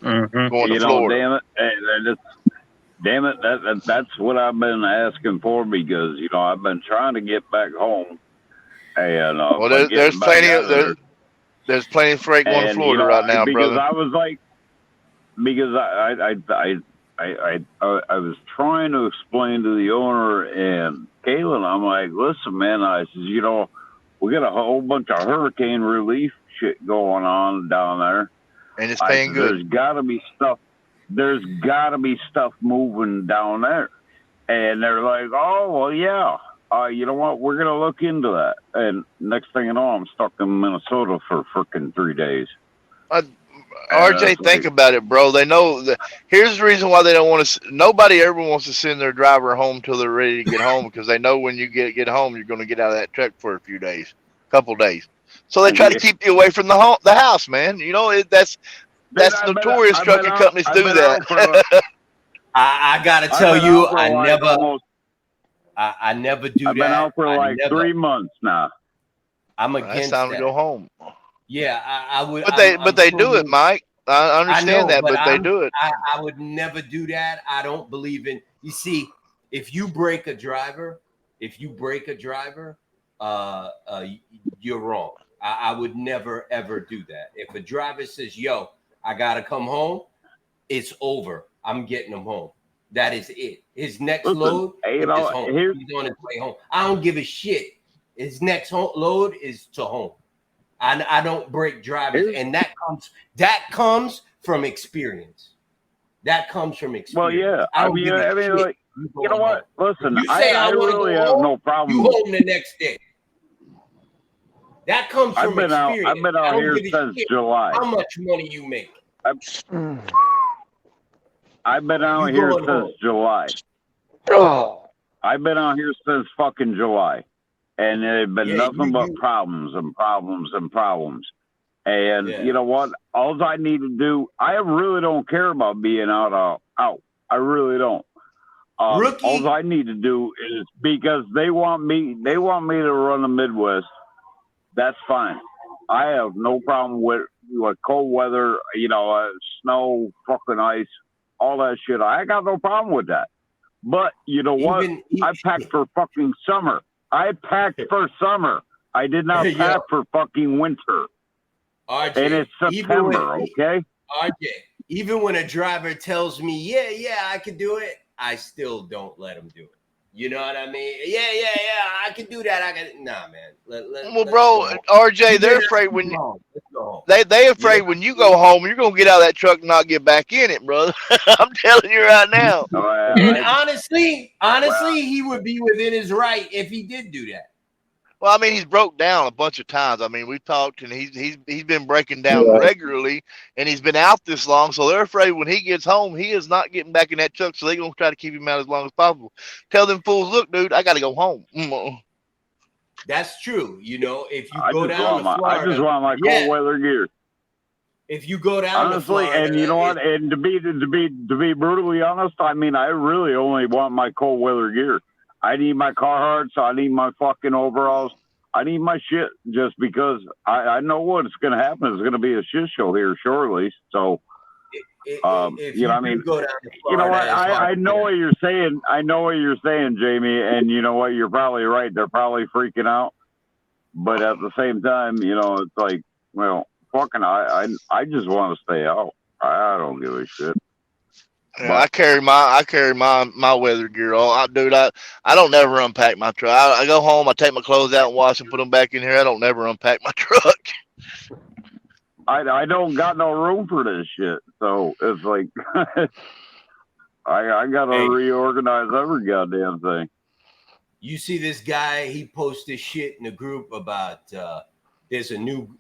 Going to Florida. Damn it, that's what I've been asking for because I've been trying to get back home. And there's plenty of freight going to Florida right now, because brother. I was like, I was trying to explain to the owner and Kayla, I'm like, listen, man, I says, we got a whole bunch of hurricane relief shit going on down there. And it's paying good. There's got to be stuff moving down there. And they're like, oh, well, yeah. You know what? We're going to look into that. And next thing you know, I'm stuck in Minnesota for freaking 3 days. RJ, think about it, bro. They know that. Here's the reason why they don't want to. Nobody ever wants to send their driver home till they're ready to get home, because they know when you get home, you're going to get out of that truck for a few days, couple days. So they try to keep you away from the house, man. You know that's notorious. Trucking companies do that. I gotta tell you, I never do that. I've been out for like never, 3 months now. I'm It's against time that. to go home. Yeah, I would. But they do it, Mike. I understand that, but they do it. I would never do that. I don't believe in. You see, if you break a driver, you're wrong. I would never ever do that. If a driver says, "Yo, I gotta come home," it's over. I'm getting him home. That is it. His next load is home. He's on his way home. I don't give a shit. His next load is to home. I don't break drivers, and that comes from experience. That comes from experience. Well, yeah. I mean, like, you know what? Listen, You say I really have no problem. You home the next day. That comes from experience. I've been out here since July. How much money you make? I've been out here since July. I've been out here since fucking July. And there's been nothing but problems and problems and problems. And you know what? All I need to do, I really don't care about being out. I really don't. All I need to do is, because they want me to run the Midwest. That's fine. I have no problem with cold weather, snow, fucking ice, all that shit. I got no problem with that. But you know what? I packed for fucking summer. I packed for summer. I did not pack for fucking winter. RJ, and it's September, okay? RJ, even when a driver tells me, yeah, I can do it, I still don't let him do it. You know what I mean? Yeah, I can do that. Nah, man. Well, bro, RJ, they're afraid when they afraid when you go home, you're gonna get out of that truck and not get back in it, brother. I'm telling you right now. And honestly, he would be within his right if he did do that. Well, I mean, he's broke down a bunch of times. I mean, we've talked, and he's been breaking down regularly, and he's been out this long. So they're afraid when he gets home, he is not getting back in that truck. So they're gonna try to keep him out as long as possible. Tell them fools, look, dude, I got to go home. That's true. You know, if you go down to Florida, I just want my cold weather gear. If you go down honestly, to Florida, and you know what? And to be brutally honest, I mean, I really only want my cold weather gear. I need my Carhartts. I need my fucking overalls. I need my shit just because I know what's going to happen. It's going to be a shit show here shortly. So, you know, I mean, you know what? I know what you're saying. I know what you're saying, Jamie. And you know what? You're probably right. They're probably freaking out. But at the same time, you know, it's like, well, fucking, I just want to stay out. I don't give a shit. Yeah, I carry my weather gear on. Dude, I don't never unpack my truck. I go home, I take my clothes out and wash and put them back in here. I don't never unpack my truck. I don't got no room for this shit. So it's like I gotta reorganize every goddamn thing. You see this guy, he posted shit in the group about there's a new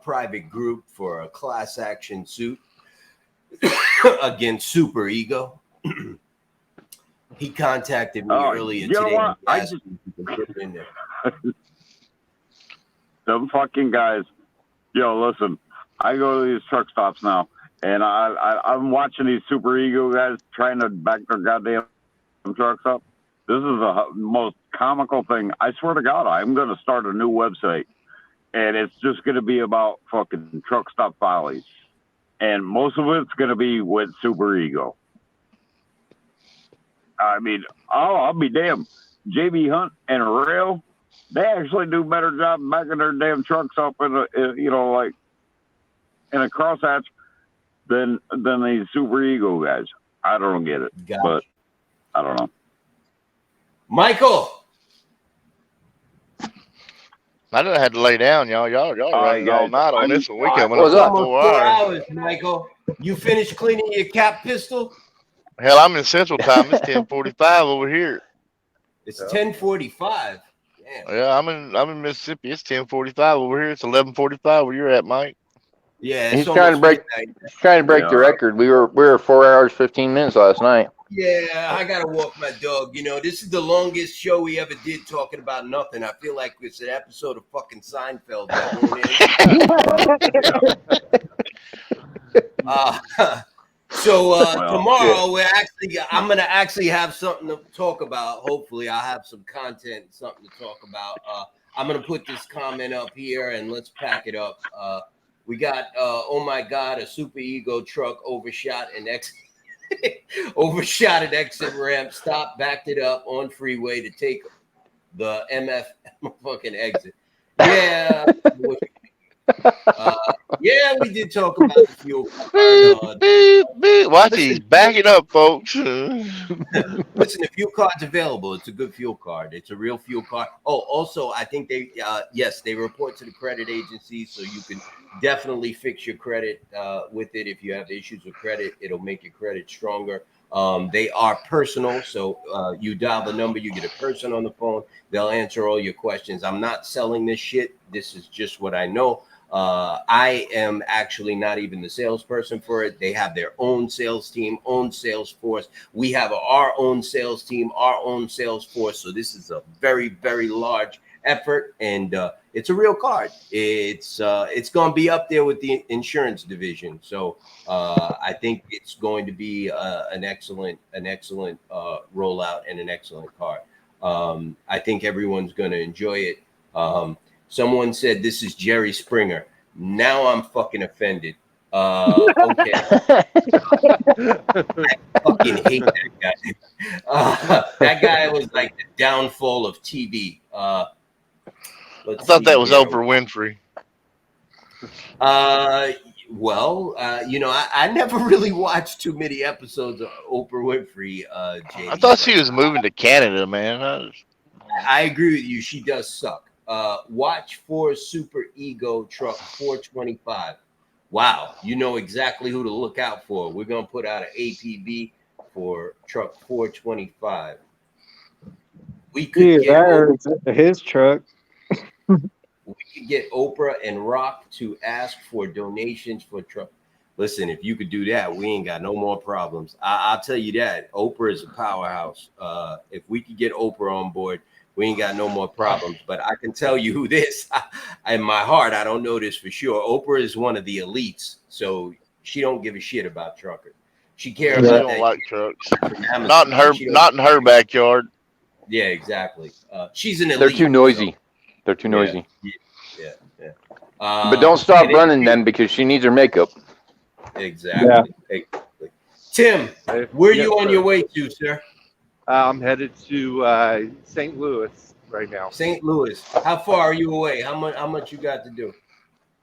private group for a class action suit against Super Ego. He contacted me earlier today. What? I just them fucking guys. Yo, listen. I go to these truck stops now, and I'm watching these Super Ego guys trying to back their goddamn trucks up. This is the most comical thing. I swear to God, I'm going to start a new website, and it's just going to be about fucking truck stop follies. And most of it's going to be with Super Ego. I mean, I'll be damned. JB Hunt and Rail, they actually do a better job backing their damn trucks up in a crosshatch than these Super Ego guys. I don't get it, but I don't know. Michael, I done had to lay down, y'all. Y'all running all night on this one. We coming what's up up? 4 hours, Michael. You finished cleaning your cap pistol? Hell, I'm in Central Time. It's 10:45 over here. It's 10:45. Yeah, I'm in Mississippi. It's 10:45 over here. It's 11:45 where you're at, Mike. Yeah, He's it's trying to almost break. midnight. He's trying to break the Yeah. record. We were 4 hours 15 minutes last night. Yeah, I gotta walk my dog. You know, this is the longest show we ever did talking about nothing. I feel like it's an episode of fucking Seinfeld. That won't end. So tomorrow I'm gonna actually have something to talk about. Hopefully, I'll have some content, something to talk about. I'm gonna put this comment up here and let's pack it up. We got oh my god, a super ego truck overshot an overshot an exit ramp, stopped, backed it up on freeway to take the MF fucking exit. Yeah. Yeah, we did talk about the fuel card. Watch these. Back it up, folks. Listen, the fuel card's available. It's a good fuel card. It's a real fuel card. Oh, also, I think they report to the credit agency, so you can definitely fix your credit with it. If you have issues with credit, it'll make your credit stronger. They are personal, so you dial the number, you get a person on the phone. They'll answer all your questions. I'm not selling this shit. This is just what I know. I am actually not even the salesperson for it. They have their own sales team, own sales force. We have our own sales team, our own sales force. So this is a very, very large effort, and it's a real card. It's going to be up there with the insurance division. So I think it's going to be an excellent rollout and an excellent card. I think everyone's going to enjoy it. Someone said this is Jerry Springer. Now I'm fucking offended. Okay. I fucking hate that guy. That guy was like the downfall of TV. I thought that was Oprah Winfrey. You know, I never really watched too many episodes of Oprah Winfrey. JD, I thought she was moving to Canada, man. I agree with you. She does suck. Watch for Super Ego Truck 425. Wow, you know exactly who to look out for. We're gonna put out an APB for truck 425. We could get his truck. We could get Oprah and Rock to ask for donations for truck. Listen, if you could do that, we ain't got no more problems. I'll tell you that. Oprah is a powerhouse. If we could get Oprah on board, we ain't got no more problems. But I can tell you this, in my heart, I don't know this for sure. Oprah is one of the elites, so she don't give a shit about truckers. She cares She about don't that like trucks. Not Not in her backyard. Yeah, exactly. She's an elite. They're too noisy. They're too noisy. Yeah. But don't stop running then, because she needs her makeup. Exactly. Tim, where are you on your way to, sir? I'm headed to St. Louis right now. St. Louis. How far are you away? How much you got to do?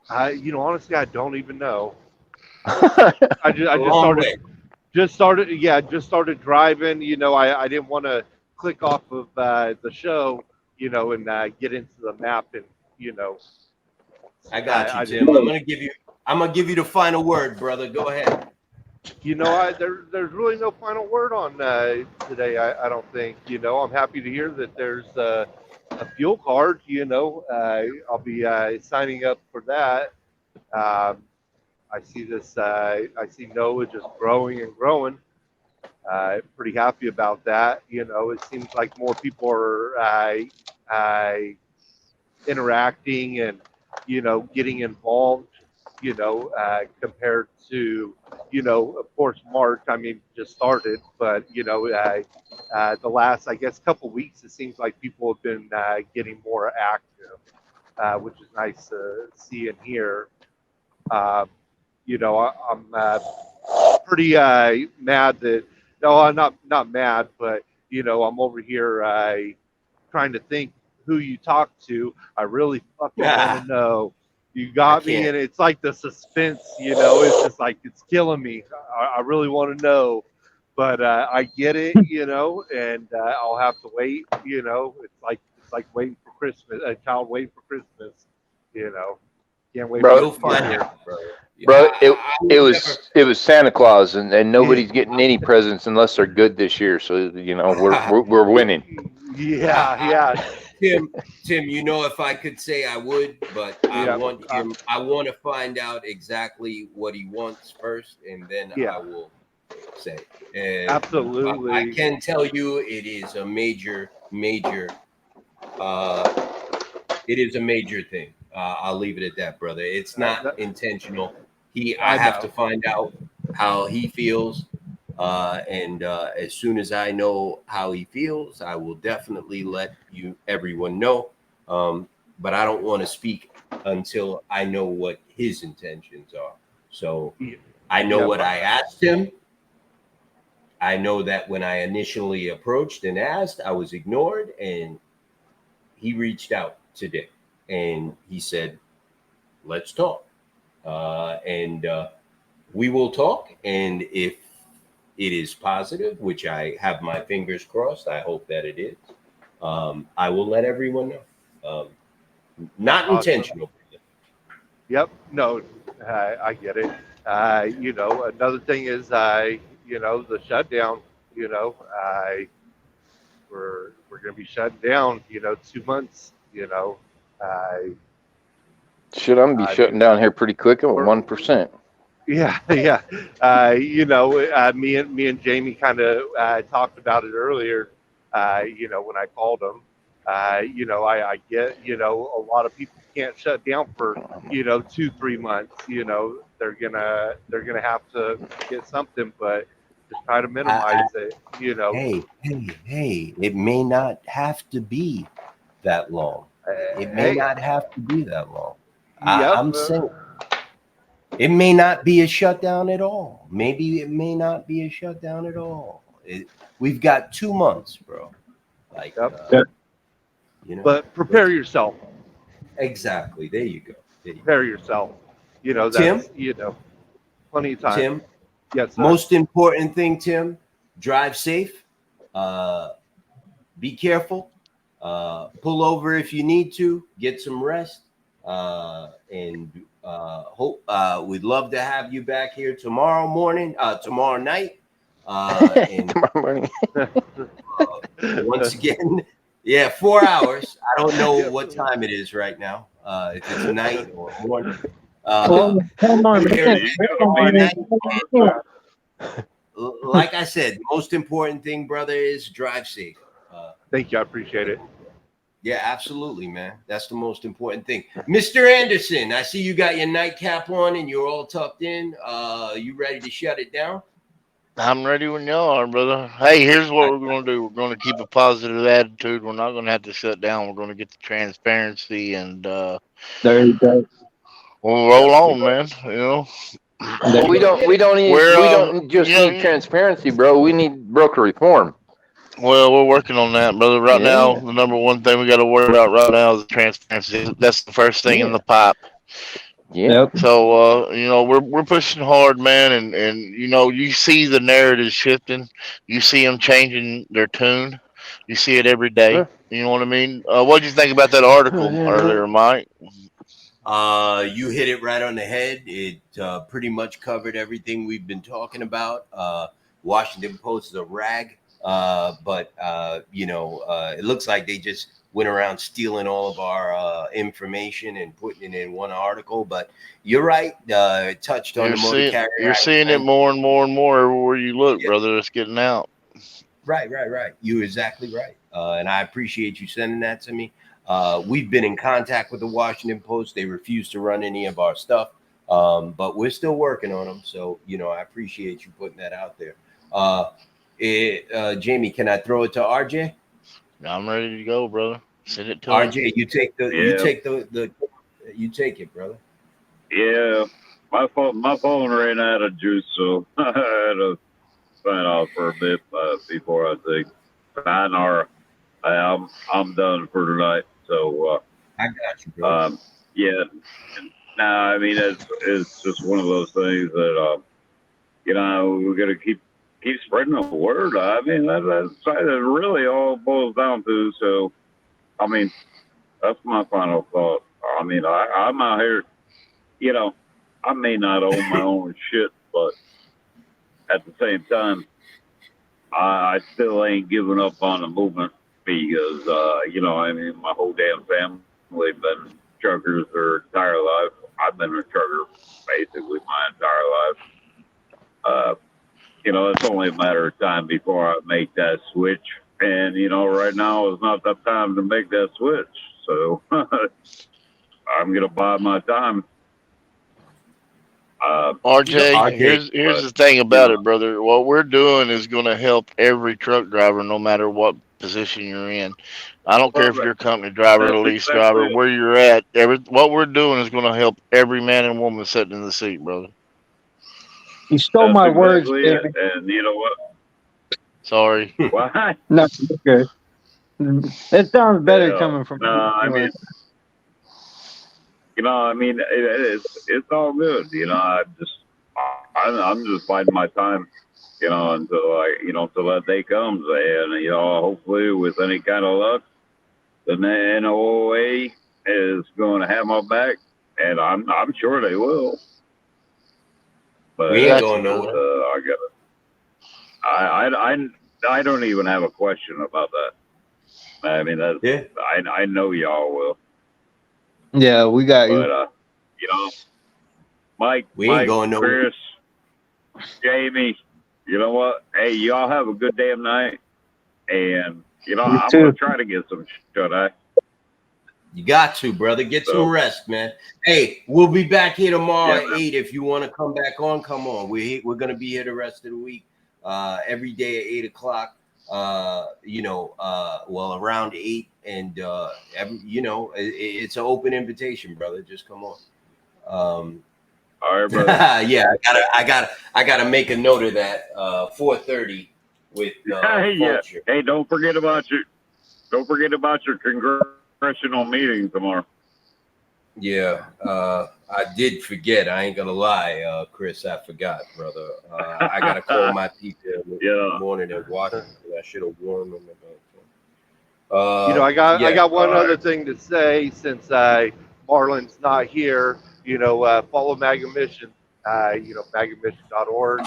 Honestly, I don't even know. I just started driving. You know, I didn't want to click off of the show, you know, and get into the map, and you know. I got you, Tim. I'm gonna give you the final word, brother. Go ahead. You know, there's really no final word on today. I don't think. You know, I'm happy to hear that there's a fuel card. You know, I'll be signing up for that. I see this. I see NOAA just growing and growing. Pretty happy about that. You know, it seems like more people are interacting and, you know, getting involved, you know, compared to, you know, of course, March, I mean, just started, but, you know, the last, I guess, couple weeks, it seems like people have been getting more active, which is nice to see and hear. You know, I'm pretty mad that, no, I'm not mad, but, you know, I'm over here trying to think who you talk to. I really fucking want to know. You got me, and it's like the suspense, you know, it's just like, it's killing me. I really want to know, but I get it, you know, and I'll have to wait, you know. It's like waiting for Christmas, a child waiting for Christmas, you know. Can't wait. Bro, for it. Bro, it was Santa Claus, and nobody's getting any presents unless they're good this year. So, you know, we're winning. Yeah. Tim, you know, if I could say I would, but I Yeah, want him. I want to find out exactly what he wants first, and then Yeah. I will say. And absolutely. I can tell you, it is a major. It is a major thing. I'll leave it at that, brother. It's not intentional. I have to find out how he feels. And as soon as I know how he feels, I will definitely let everyone know. But I don't want to speak until I know what his intentions are. So I know what I asked him. I know that when I initially approached and asked, I was ignored, and he reached out today and he said, let's talk. And we will talk. And if it is positive, which I have my fingers crossed, I hope that it is, I will let everyone know. Not Awesome. intentional. Yep. No, I get it. You know, another thing is, you know, the shutdown. You know, we're going to be shut down. You know, 2 months. You know, Should I'm be shutting down here pretty quick at 1%. Yeah, yeah. You know, me and Jamie kind of talked about it earlier. You know, when I called him. You know, I get. You know, a lot of people can't shut down for 2-3 months. You know, they're gonna have to get something, but just try to minimize it. You know. Hey! It may not have to be that long. It may not have to be that long. I'm saying. It may not be a shutdown at all. Maybe it may not be a shutdown at all. We've got 2 months, bro. Like, you know. But prepare yourself. Exactly. There you go. Prepare yourself. You know, that's, plenty of time. Tim, yes. Most important thing, Tim, drive safe. Be careful. Pull over if you need to. Get some rest. And hope we'd love to have you back here tomorrow night. And Tomorrow morning. Once again, 4 hours. I don't know what time it is right now. If it's night or morning. Like I said, most important thing, brother, is drive safe. Thank you. I appreciate it. Yeah, absolutely, man. That's the most important thing. Mr. Anderson, I see you got your nightcap on and you're all tucked in. You ready to shut it down? I'm ready when y'all are, brother. Hey, here's what we're going to do. We're going to keep a positive attitude. We're not going to have to shut down. We're going to get the transparency, and there you go. We'll roll on, man. You know. We don't just need transparency, bro. We need broker reform. Well, we're working on that, brother. Right now, the number one thing we got to worry about right now is transparency. That's the first thing in the pipe. Yeah. So, you know, we're pushing hard, man, and you know, you see the narrative shifting. You see them changing their tune. You see it every day. Sure. You know what I mean? What did you think about that article earlier, Mike? You hit it right on the head. It pretty much covered everything we've been talking about. Washington Post is a rag. But you know, it looks like they just went around stealing all of our information and putting it in one article. But you're right. It touched on the motor carrier. You're seeing it more and more and more everywhere you look, brother. It's getting out. Right. You're exactly right. And I appreciate you sending that to me. We've been in contact with the Washington Post. They refuse to run any of our stuff, but we're still working on them. So, you know, I appreciate you putting that out there. Jamie, can I throw it to RJ? I'm ready to go, brother. Send it to RJ. him. You take you take it, brother. Yeah, my phone ran out of juice, so I had to sign off for a bit before I think. I'm done for tonight. So I got you, bro. I mean it's just one of those things that you know, we're gonna keep spreading the word. I mean, that's really all it boils down to. So, I mean, that's my final thought. I mean, I'm out here, you know, I may not own my own shit, but at the same time, I still ain't giving up on the movement. because I mean, my whole damn family been truckers their entire life. I've been a trucker basically my entire life. It's only a matter of time before I make that switch. And, right now is not the time to make that switch. So I'm going to buy my time. RJ, here's the thing about know. it, brother. What we're doing is going to help every truck driver, no matter what position you're in. I don't care if you're a company driver, a That's lease exactly driver, where you're at. What we're doing is going to help every man and woman sitting in the seat, brother. You stole my words, exactly David. it. And you know what? Sorry. Why? No, okay. It sounds better Yeah. coming from No, I mean, it's all good. I'm just biding my time, until that day comes. And, hopefully with any kind of luck, the NOA is going to have my back, and I'm sure they will. But We ain't going nowhere. I don't even have a question about that. I mean, I know y'all will. Yeah, we got you. But Mike, We ain't going nowhere. Chris, Jamie, you know what? Hey, y'all have a good damn night. And, I'm going to try to get some shut-eye. You got to, brother. Get some rest, man. Hey, we'll be back here tomorrow at 8. If you want to come back on, come on. We're going to be here the rest of the week. Every day at 8 o'clock. Around 8. And, it's an open invitation, brother. Just come on. All right, brother. Yeah, I gotta make a note of that. 4:30 with Vulture. Hey, don't forget about your congressional meeting tomorrow. Yeah, I did forget. I ain't gonna lie, Chris. I forgot, brother. I gotta call my people in the morning and watch it. I should have warned them about it. I got one other thing to say since Marlon's not here. Follow MAGA Mission. MAGAmission.org.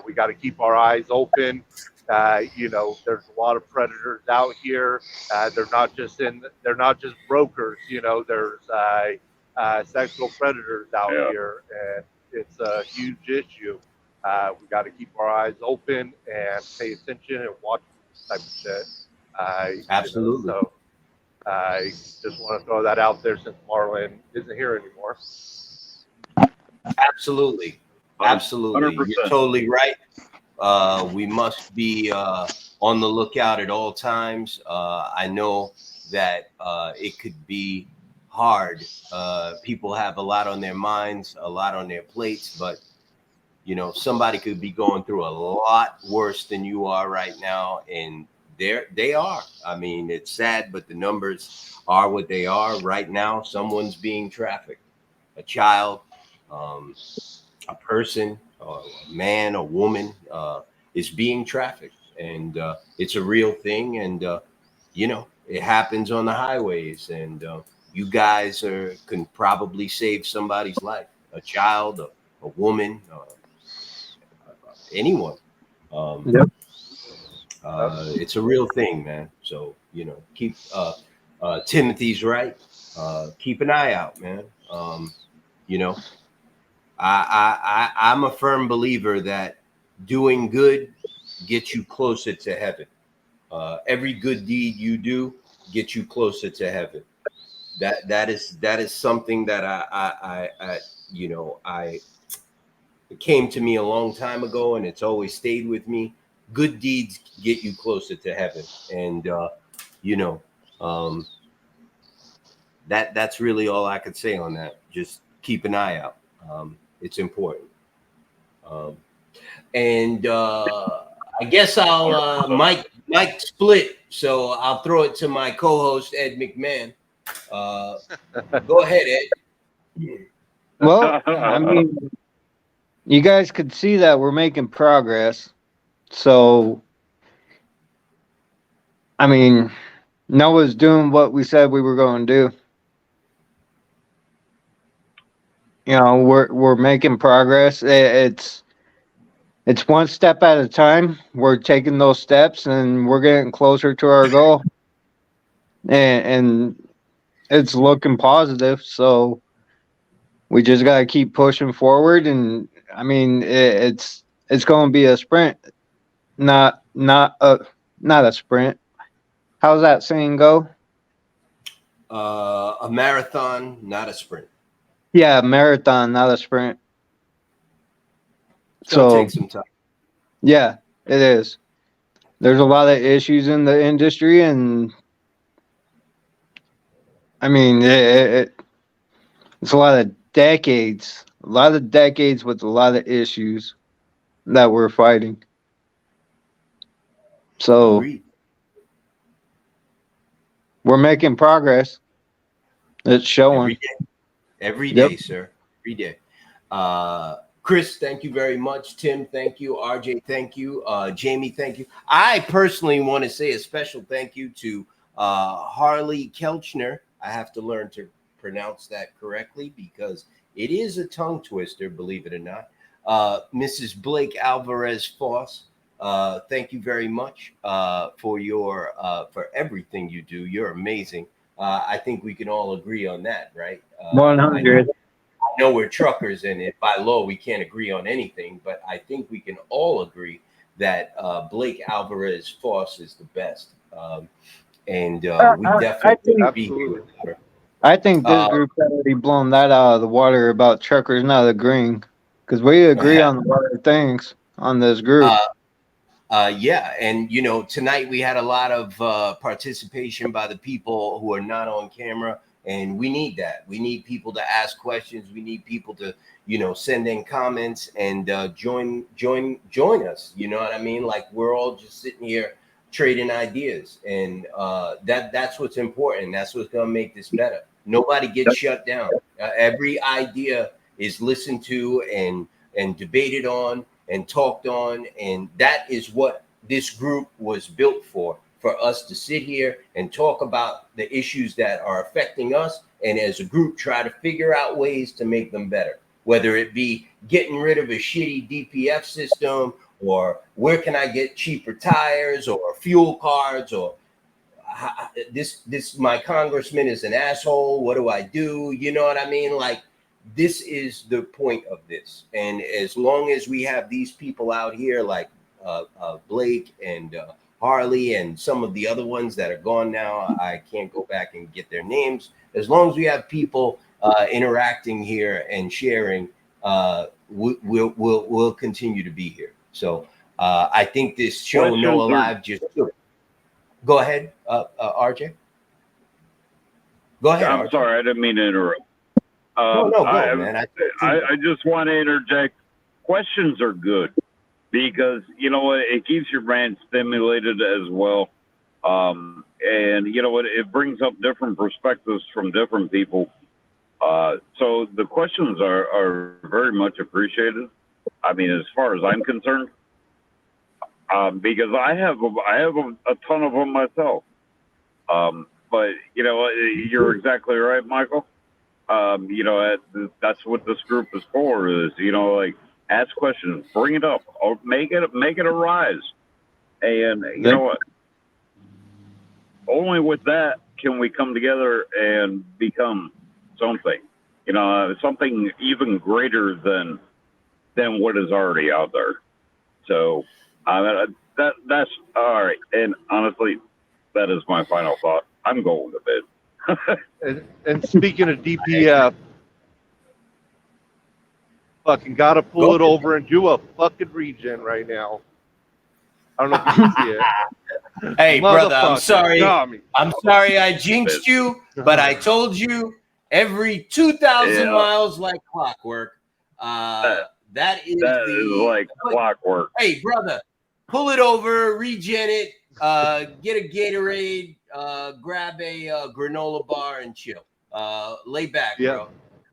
We got to keep our eyes open. There's a lot of predators out here. They're not just brokers. There's sexual predators out here, and it's a huge issue. We got to keep our eyes open and pay attention and watch this type of shit. Absolutely. So I just want to throw that out there since Marlon isn't here anymore. Absolutely. 100%. You're totally right. We must be on the lookout at all times. I know that it could be hard. People have a lot on their minds, a lot on their plates, but somebody could be going through a lot worse than you are right now, and they are. I mean, it's sad, but the numbers are what they are right now. Someone's being trafficked, a child, a person, a man, a woman is being trafficked, and it's a real thing. And it happens on the highways, and you guys can probably save somebody's life, a child, a woman, anyone. Yep. It's a real thing, man. So keep Timothy's right. Keep an eye out, man. I'm a firm believer that doing good gets you closer to heaven. Every good deed you do gets you closer to heaven. That is something that it came to me a long time ago, and it's always stayed with me. Good deeds get you closer to heaven, and that's really all I could say on that. Just keep an eye out. It's important. And I guess I'll Mike split, so I'll throw it to my co-host Ed McMahon. Go ahead, Ed. Well, I mean, you guys could see that we're making progress. So, I mean, Noah's doing what we said we were going to do. We're making progress. It's it's one step at a time. We're taking those steps and we're getting closer to our goal. And it's looking positive. So we just got to keep pushing forward. And I mean, it's going to be a sprint, not a sprint. How's that saying go? A marathon, not a sprint. Yeah, marathon, not a sprint. It's gonna So take some time. yeah, it is. There's a lot of issues in the industry, and I mean, it's a lot of decades with a lot of issues that we're fighting. So Agreed. we're making progress. It's showing. Every Yep. day, sir. Every day. Chris, thank you very much. Tim, thank you. RJ, thank you. Jamie, thank you. I personally want to say a special thank you to Harley Kelchner. I have to learn to pronounce that correctly because it is a tongue twister, believe it or not. Mrs. Blake Alvarez Foss, thank you very much for your for everything you do. You're amazing. I think we can all agree on that, right? 100. I know we're truckers, and by law we can't agree on anything, but I think we can all agree that Blake Alvarez Foss is the best, and we definitely be here with her. I think this group's already blown that out of the water about truckers not agreeing, because we agree on a lot of things on this group. Yeah, and you know, tonight we had a lot of participation by the people who are not on camera, and we need that. We need people to ask questions. We need people to, you know, send in comments and join us. You know what I mean? Like we're all just sitting here trading ideas, and that's what's important. That's what's gonna make this better. Nobody gets shut down. Every idea is listened to and debated on and talked on, and that is what this group was built for us to sit here and talk about the issues that are affecting us, and as a group try to figure out ways to make them better, whether it be getting rid of a shitty DPF system, or where can I get cheaper tires or fuel cards, or this my congressman is an asshole, what do I do? You know what I mean? Like, this is the point of this. And as long as we have these people out here like Blake and Harley and some of the other ones that are gone now, I can't go back and get their names. As long as we have people interacting here and sharing, we'll continue to be here. So I think this show, Noah Live, just go ahead, RJ. Go ahead. I'm sorry, I didn't mean to interrupt. No, go ahead, man. I just want to interject. Questions are good because, you know what, it keeps your brain stimulated as well. And, you know what, it brings up different perspectives from different people. So the questions are very much appreciated. I mean, as far as I'm concerned, because I have a ton of them myself. But, you know, you're exactly right, Michael. You know, that's what this group is for, is, you know, like, ask questions, bring it up, or make it arise. And you know what? Only with that can we come together and become something, you know, something even greater than what is already out there. So that's all right. And honestly, that is my final thought. I'm going to bed. And speaking of DPF, fucking gotta pull it over and do a fucking regen right now. I don't know if you can see it. Hey, brother, I'm sorry. Tommy. I'm sorry I jinxed you, but I told you every 2,000 miles like clockwork. That is like clockwork. Hey, brother, pull it over, regen it, get a Gatorade, grab a granola bar, and chill. Lay back, bro.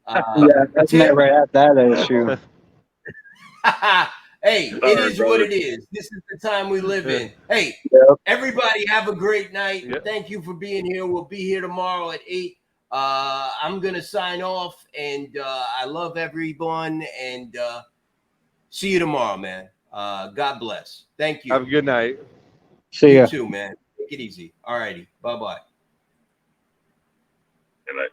Yeah, that's never had that issue. Hey, it is what it is. This is the time we live in. Hey, everybody have a great night. Thank you for being here. We'll be here tomorrow at 8. I'm going to sign off, and I love everyone, and see you tomorrow, man. God bless. Thank you. Have a good night. See ya. You too, man. Take it easy. All righty. Bye-bye. Good night.